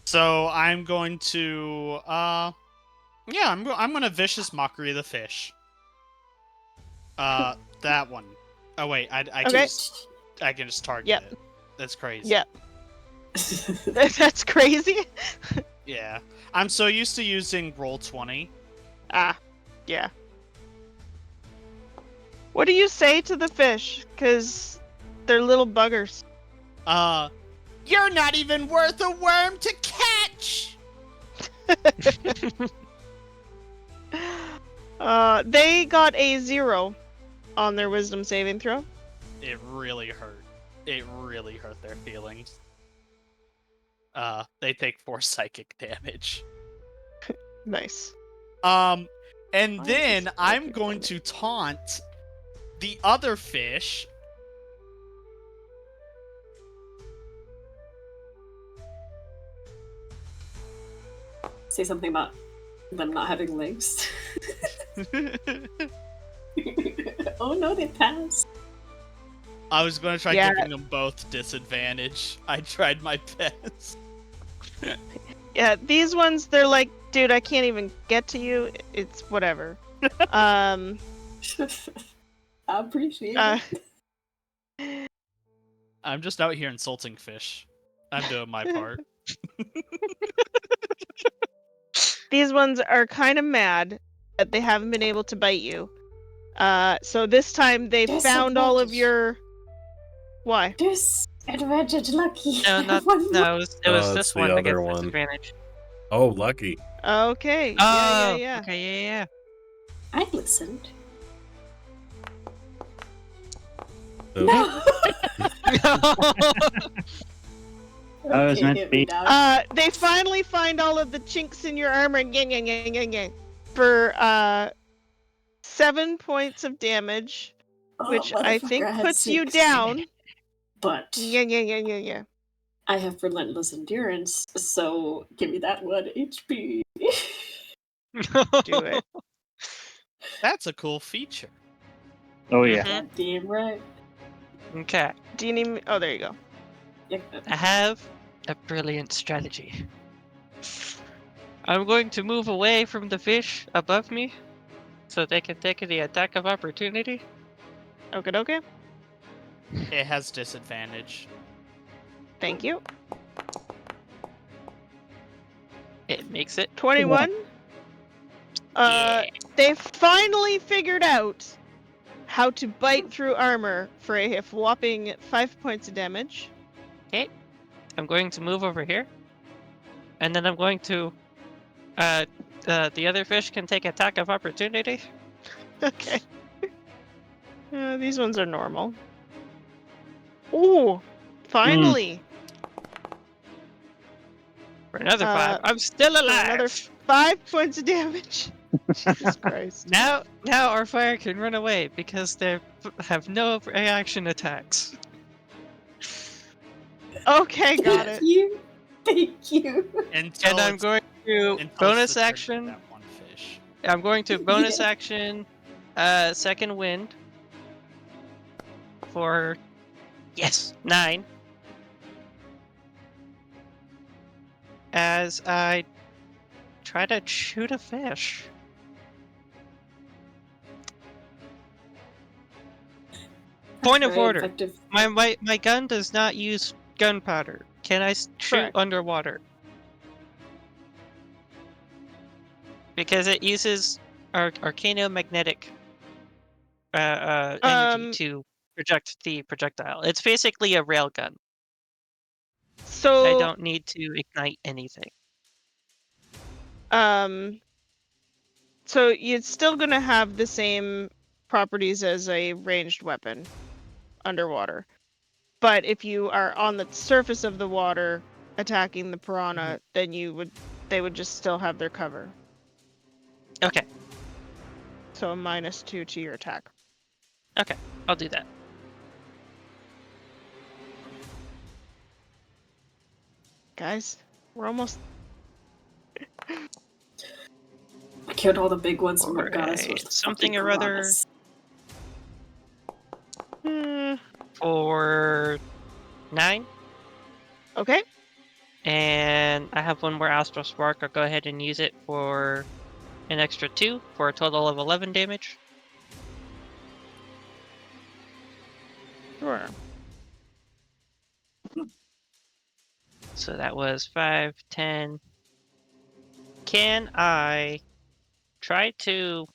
So I'm going to I'm gonna vicious mockery the fish. That one. Oh wait, I Okay. can just target Yep. it. That's crazy. Yep. That's crazy. Yeah. I'm so used to using roll 20. Yeah. What do you say to the fish? Because they're little buggers. You're not even worth a worm to catch! They got a 0 on their wisdom saving throw. It really hurt. It really hurt their feelings. They take 4 psychic damage. Nice. And Why then is this I'm psychic going damage? to taunt the other fish. Say something about them not having legs. Oh no, they passed. I was going to try Yeah. giving them both disadvantage. I tried my best. Yeah, these ones, they're like, dude, I can't even get to you. It's whatever. I appreciate it. I'm just out here insulting fish. I'm doing my part. These ones are kind of mad that they haven't been able to bite you. So this time they found all of your... Why? Disadvantage lucky. No, not One no. It was it's this the one that other gets one. disadvantage. Oh, lucky. Okay. Oh, Yeah. okay, yeah. I listened. Ooh. No. That was meant to hit me be. down. They finally find all of the chinks in your armor for 7 points of damage, Oh, which I motherfucker, think had puts you 6. down. But Yeah. I have relentless endurance, so give me that 1 HP. Do it. That's a cool feature. Oh yeah. Mhm. Damn right. Okay, Do you need me? Oh, there you go. Yep. I have a brilliant strategy. I'm going to move away from the fish above me, so they can take the attack of opportunity. Okay. It has disadvantage. Thank you. It makes it 21. Yeah. They finally figured out how to bite through armor for a whopping 5 points of damage. I'm going to move over here, and then I'm going to. The other fish can take attack of opportunity. Okay. These ones are normal. Ooh, finally. For another 5. I'm still For alive. another 5 points of damage. Jesus Christ. Now our fire can run away because they have no reaction attacks. Okay, got it. Thank you. Until And I'm it's- going to until it's bonus the turn of action. that one fish. I'm going to bonus Yeah. action, second wind for 9. As I try to shoot a fish. Point of Very order. effective. My gun does not use gunpowder. Can I shoot Correct. underwater? Because it uses arcanomagnetic energy to project the projectile. It's basically a railgun. So I don't need to ignite anything. so you're still gonna have the same properties as a ranged weapon underwater. But if you are on the surface of the water attacking the piranha, then they would just still have their cover. Okay. So a -2 to your attack. Okay. I'll do that. Guys, we're almost. I killed all the big ones. Oh my god, I saw Alright, something or other. For 9. Okay. And I have one more Astral Spark. I'll go ahead and use it for an extra 2 for a total of 11 damage. Sure. So that was 5, 10. Can I try to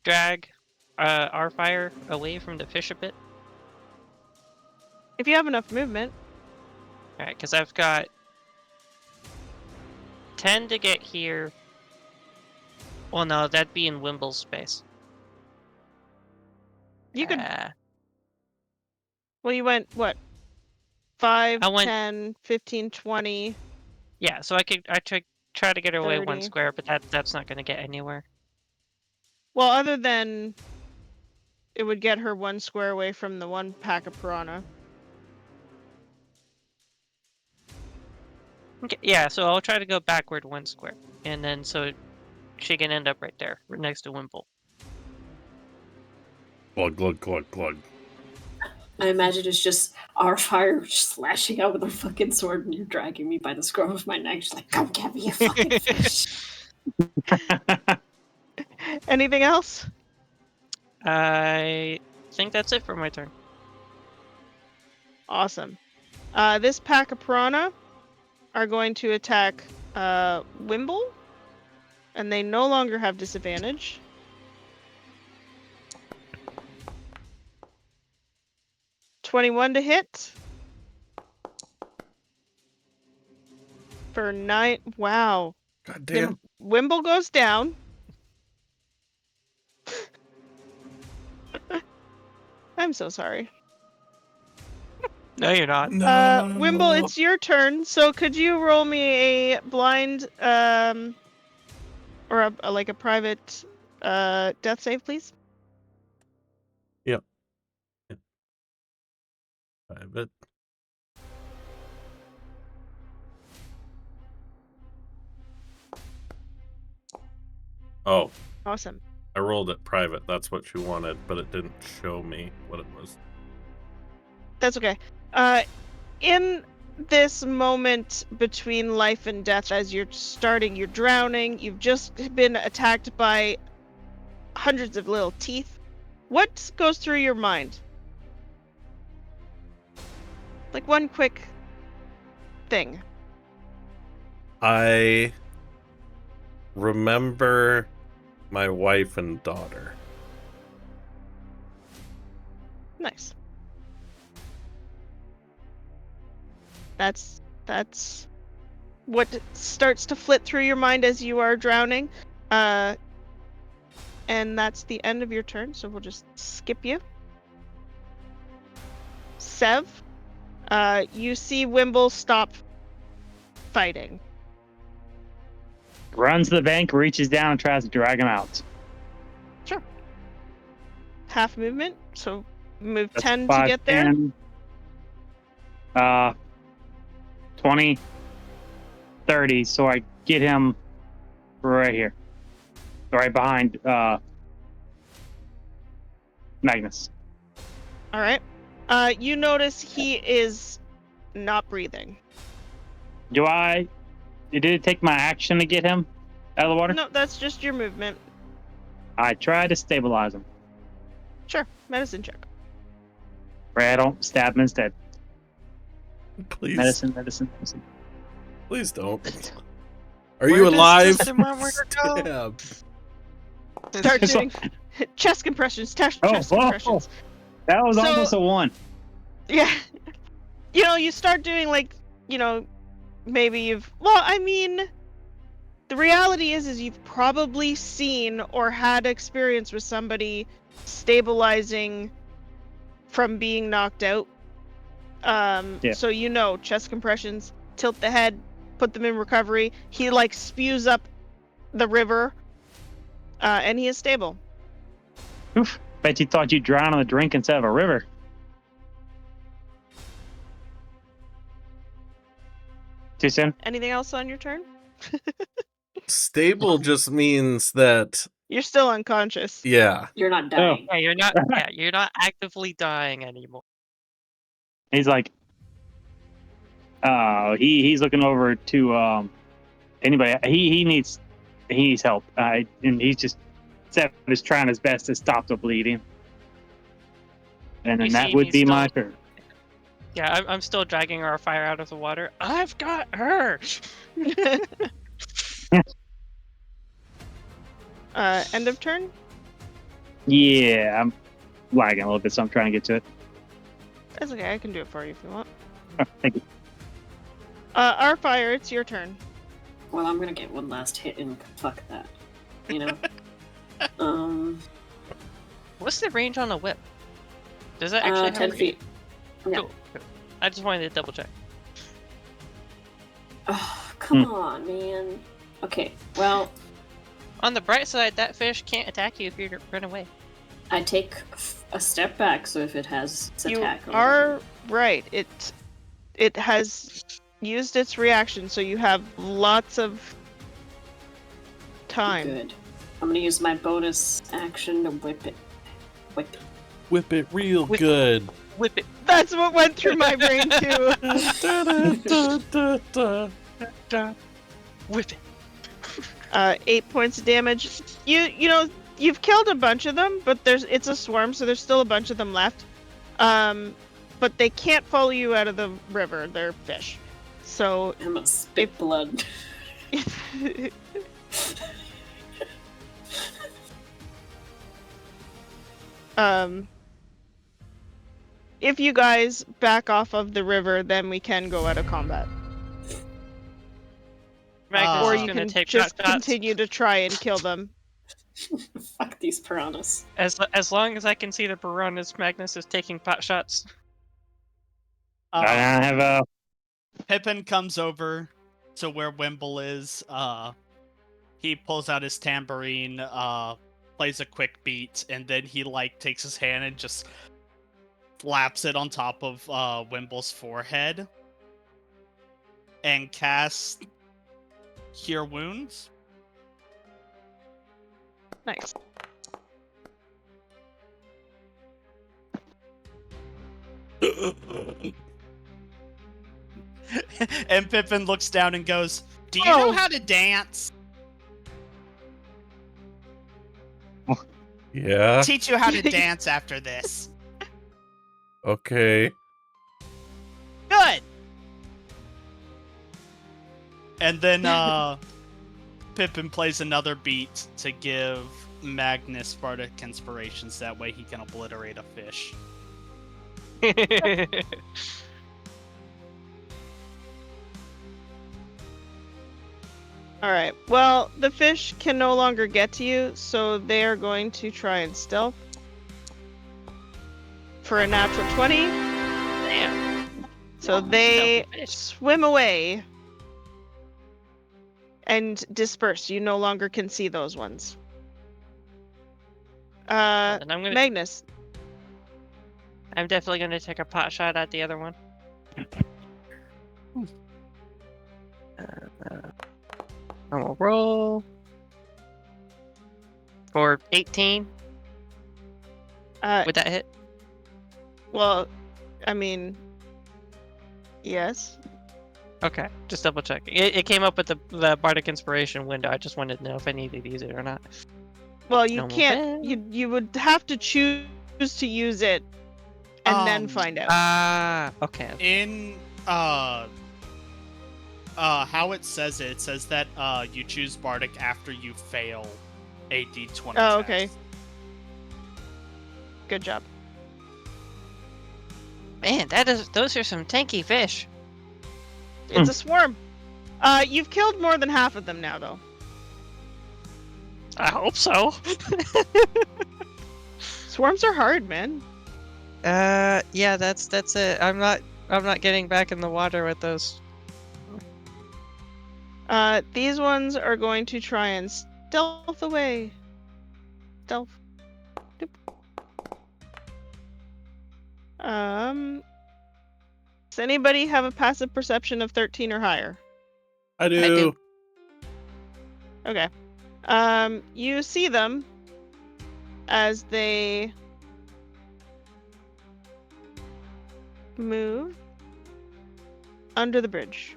drag our fire away from the fish a bit? If you have enough movement. Alright, because I've got 10 to get here. Well, no, that'd be in Wimble's space. You could. Well, you went, what? 5, I went- 10, 15, 20. Yeah, so I try to get her away 1 30. square, but that's not going to get anywhere. Well, other than it would get her 1 square away from the one pack of piranha. Okay, yeah, so I'll try to go backward 1 square, and then so she can end up right there, right next to Wimble. Glug, glug, glug, glug. I imagine it's just our fire just slashing out with a fucking sword, and you're dragging me by the scruff of my neck, just like, come get me, you fucking fish. Anything else? I think that's it for my turn. Awesome. This pack of piranha are going to attack Wimble, and they no longer have disadvantage. $21 to hit. For 9. Wow. God Then damn. Wimble goes down. I'm so sorry. No, you're not. Wimble, it's your turn. So could you roll me a blind, or like a private, death save, please? Private. Oh, Awesome. I rolled it private. That's what you wanted, but it didn't show me what it was. That's okay. In this moment between life and death, as you're drowning, you've just been attacked by hundreds of little teeth. What goes through your mind? Like one quick thing. I remember my wife and daughter. Nice. That's what starts to flit through your mind as you are drowning. And that's the end of your turn, so we'll just skip you. Sev, you see Wimble stop fighting. Runs to the bank, reaches down, and tries to drag him out. Sure. Half movement, so move That's 10 to 5, get there. 10, 20, 30, so I get him right here. Right behind Magnus. All right. You notice he is not breathing. Did it take my action to get him out of the water? No, that's just your movement. I try to stabilize him. Sure. Medicine check. Right, I don't stab him instead. Please. Medicine. Please don't. Are Where you does alive? the thermometer go? Stab. Start doing chest compressions. Chest compressions. That was So- almost a 1. Yeah. You start doing maybe The reality is you've probably seen or had experience with somebody stabilizing from being knocked out. So you know, chest compressions, tilt the head, put them in recovery. He like spews up the river, and he is stable. Oof. Bet you thought you'd drown in a drink instead of a river. Too soon? Anything else on your turn? Stable just means that, You're still unconscious. yeah. You're not dying. Yeah, you're not actively dying anymore. He's like, he's looking over to anybody. He needs help. And he's just Seth is trying his best to stop the bleeding. And then You that see would me be my still- turn. Yeah, I'm still dragging our fire out of the water. I've got her. End of turn? Yeah, I'm lagging a little bit, so I'm trying to get to it. That's okay, I can do it for you if you want. Thank you. Our fire, it's your turn. Well, I'm gonna get one last hit and fuck that. You know? What's the range on the whip? Does that actually have 10 a range? feet. Yeah. Cool. I just wanted to double check. Oh, come on, man. Okay, well, On the bright side, that fish can't attack you if you run away. I take a step back, so if it has its You attack. or are right. It has used its reaction, so you have lots of time. Good. I'm gonna use my bonus action to whip it. Whip it. Whip it real Whip- good. Whip it. That's what went through my brain too. Whip it. 8 points of damage. You know, you've killed a bunch of them, but it's a swarm, so there's still a bunch of them left. But they can't follow you out of the river. They're fish. So I'm gonna spit blood. if you guys back off of the river, then we can go out of combat. Magnus Or is you gonna can take just shot shots. continue to try and kill them. Fuck these piranhas. As long as I can see the piranhas, Magnus is taking pot shots. I have a. Pippin comes over to where Wimble is. He pulls out his tambourine, plays a quick beat, and then he takes his hand and just slaps it on top of Wimble's forehead and casts Cure Wounds. Nice. And Pippin looks down and goes, "Do you know how to dance? Yeah. Teach you how to dance after this." Okay. Good. And then Pippin plays another beat to give Magnus Bardic Inspirations. That way he can obliterate a fish. Alright, well, the fish can no longer get to you, so they are going to try and stealth. For a natural 20. Damn. So they Stealthy fish. swim away. And disperse. You no longer can see those ones. And Magnus. I'm definitely gonna take a pot shot at the other one. I'm gonna roll for 18. Would that hit? Well, I mean, yes. Okay, just double check. It came up with the Bardic Inspiration window. I just wanted to know if I needed to use it or not. Well, you Normal can't. bed. You would have to choose to use it, and then find out. Ah, okay. In how it says that you choose Bardic after you fail a D20 Oh, test. okay. Good job. Man, those are some tanky fish. It's a swarm. You've killed more than half of them now, though. I hope so. Swarms are hard, man. Yeah, that's it. I'm not getting back in the water with those. These ones are going to try and stealth away. Stealth. Doop. Does anybody have a passive perception of 13 or higher? I do. I do. Okay. You see them as they move under the bridge.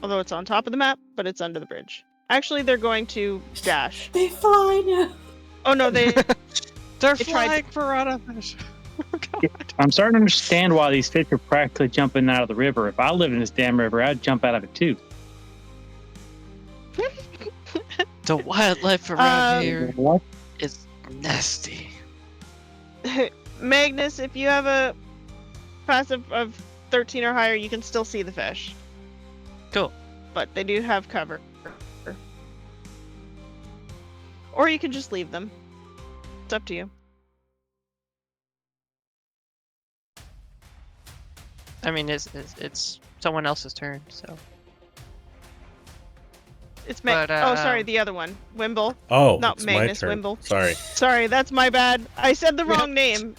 Although it's on top of the map, but it's under the bridge. Actually, they're going to dash. They fly now. Oh no, they They're They tried flying piranha fish. I'm starting to understand why these fish are practically jumping out of the river. If I lived in this damn river, I'd jump out of it too. The wildlife around here What? is nasty. Magnus, if you have a passive of 13 or higher, you can still see the fish. Cool. But they do have cover. Or you can just leave them. It's up to you. I mean, it's someone else's turn, so. It's But, oh, sorry, the other one. Wimble. Oh, Not it's Magnus, my turn. Wimble. Sorry. Sorry, that's my bad. I said the wrong name.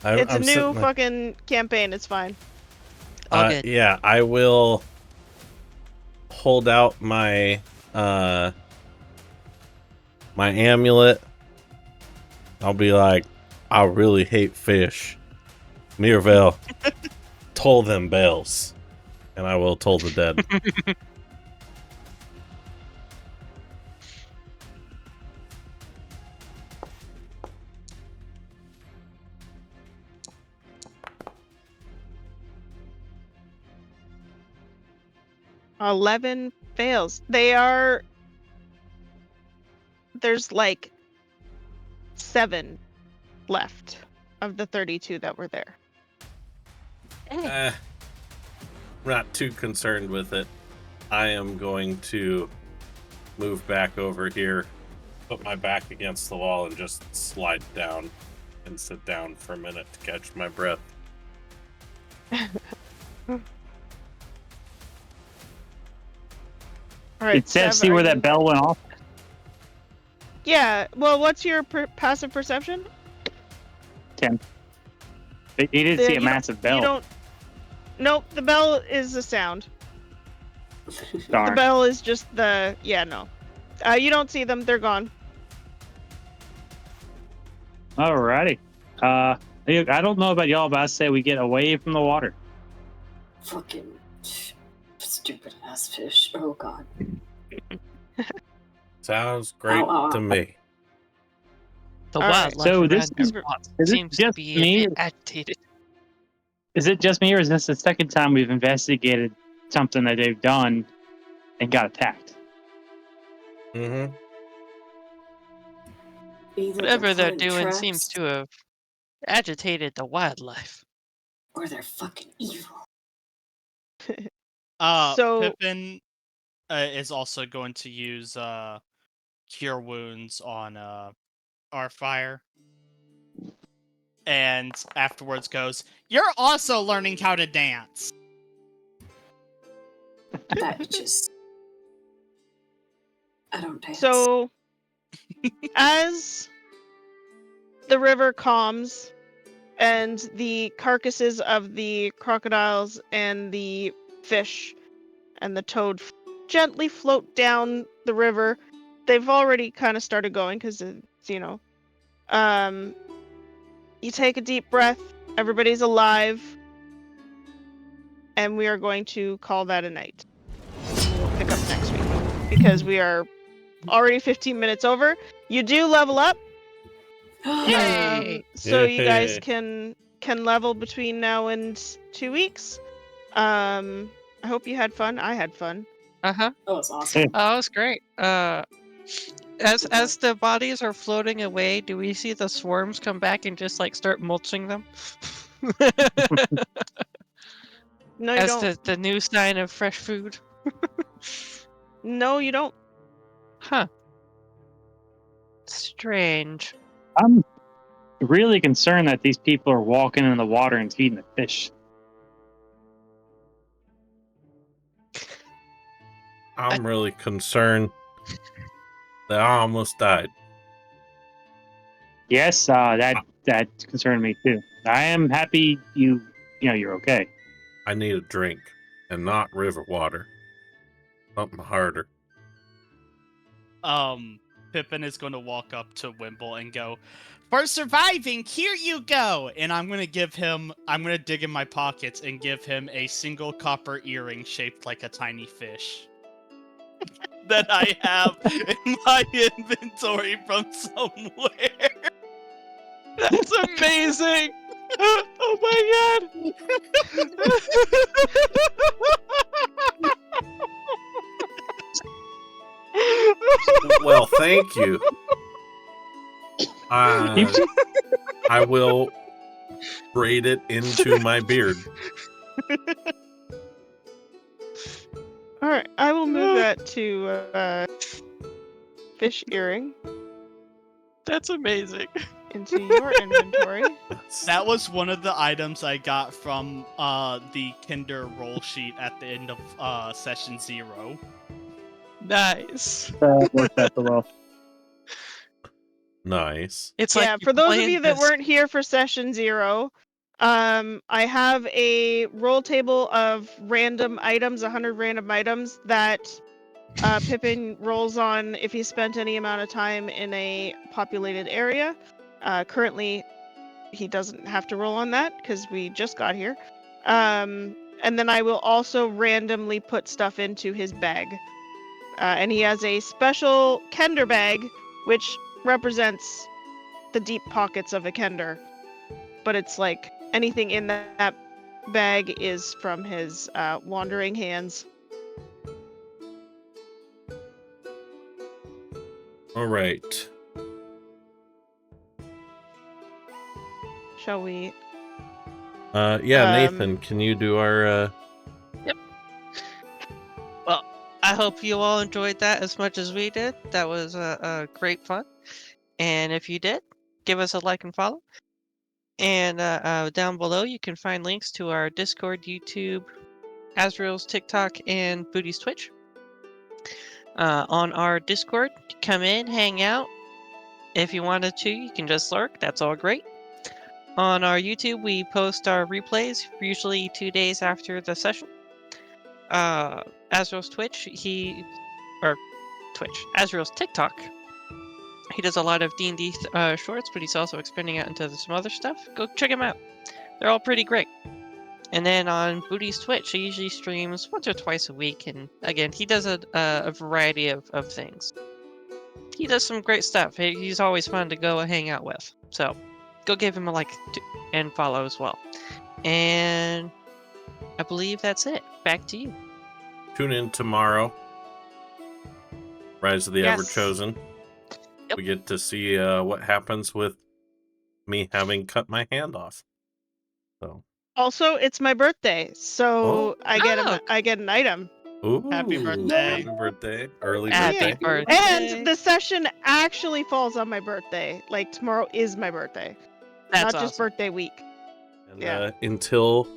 It's I'm a new sitting there. fucking campaign. It's fine. All good. Yeah, I will hold out my my amulet. I'll be like, I really hate fish. Mirvel, toll them bells. And I will toll the dead. Uh, 11 fails. There's like 7 left of the 32 that were there. Not too concerned with it. I am going to move back over here, put my back against the wall, and just slide down and sit down for a minute to catch my breath. All right, Did Seth Sev, see are where you- that bell went off? Yeah. Well, what's your passive perception? 10. He did Yeah, see a you don't- massive bell. You don't. Nope. The bell is a sound. The Darn. bell is just the. Yeah. No. You don't see them. They're gone. Alrighty. I don't know about y'all, but I say we get away from the water. Fucking stupid ass fish. Oh god. Sounds great Ow, ow, to ow. me. The All right, wildlife so around this your is- spot is it seems to just be me? a bit agitated. Is it just me, or is this the second time we've investigated something that they've done and got attacked? Mm-hmm. Either Whatever they're planting doing traps, seems to have agitated the wildlife. or they're fucking evil. So- Pippin is also going to use Cure Wounds on our fire. And afterwards goes, "You're also learning how to dance." That just. I don't dance. So, as the river calms and the carcasses of the crocodiles and the fish and the toad gently float down the river, they've already kind of started going because it's, you take a deep breath, everybody's alive, and we are going to call that a night. We'll pick up next week because we are already 15 minutes over. You do level up. Yay! So you guys Yay. can level between now and 2 weeks. I hope you had fun. I had fun. Uh-huh. Oh, it's awesome. Oh, that was great. As the bodies are floating away, do we see the swarms come back and just like start mulching them? No, you As don't. the new sign of fresh food. No, you don't. Huh. Strange. I'm really concerned that these people are walking in the water and feeding the fish. I'm really concerned that I almost died. Yes, that concerned me too. I am happy you're okay. I need a drink, and not river water. Something harder. Pippin is going to walk up to Wimble and go, "For surviving, here you go!" And I'm going to dig in my pockets and give him a single copper earring shaped like a tiny fish that I have in my inventory from somewhere. That's amazing! Oh my god! Well, thank you. I will braid it into my beard. All right, I will move that to fish earring That's amazing. into your inventory. That was one of the items I got from the Kinder roll sheet at the end of session 0. Nice. Worked out so well. Nice. It's Yeah, like for those of playing you that this- weren't here for session 0, I have a roll table of random items, 100 random items that Pippin rolls on if he spent any amount of time in a populated area. Currently, he doesn't have to roll on that because we just got here. And then I will also randomly put stuff into his bag. And he has a special Kender bag, which represents the deep pockets of a Kender. But it's like anything in that bag is from his wandering hands. All right. Shall we? Yeah, Nathan, can you do our I hope you all enjoyed that as much as we did. That was great fun. And if you did, give us a like and follow. And down below, you can find links to our Discord, YouTube, Azrael's TikTok, and Booty's Twitch. On our Discord, come in, hang out. If you wanted to, you can just lurk. That's all great. On our YouTube, we post our replays, usually 2 days after the session. Azrael's Twitch, Azrael's TikTok. He does a lot of D&D shorts, but he's also expanding out into some other stuff. Go check him out. They're all pretty great. And then on Booty's Twitch, he usually streams once or twice a week. And again, he does a variety of things. He does some great stuff. He's always fun to go hang out with. So go give him a like and follow as well. And I believe that's it. Back to you. tune in tomorrow? Rise of the Yes. Everchosen. Yep. We get to see what happens with me having cut my hand off. So, Also, it's my birthday, so I get an item. ooh, Happy birthday. Happy birthday. Early Happy birthday. birthday. And the session actually falls on my birthday. Like tomorrow is my birthday, That's not just awesome. birthday week. And Yeah. until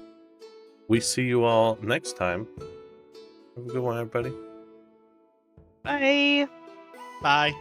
we see you all next time, have a good one, everybody. Bye. Bye.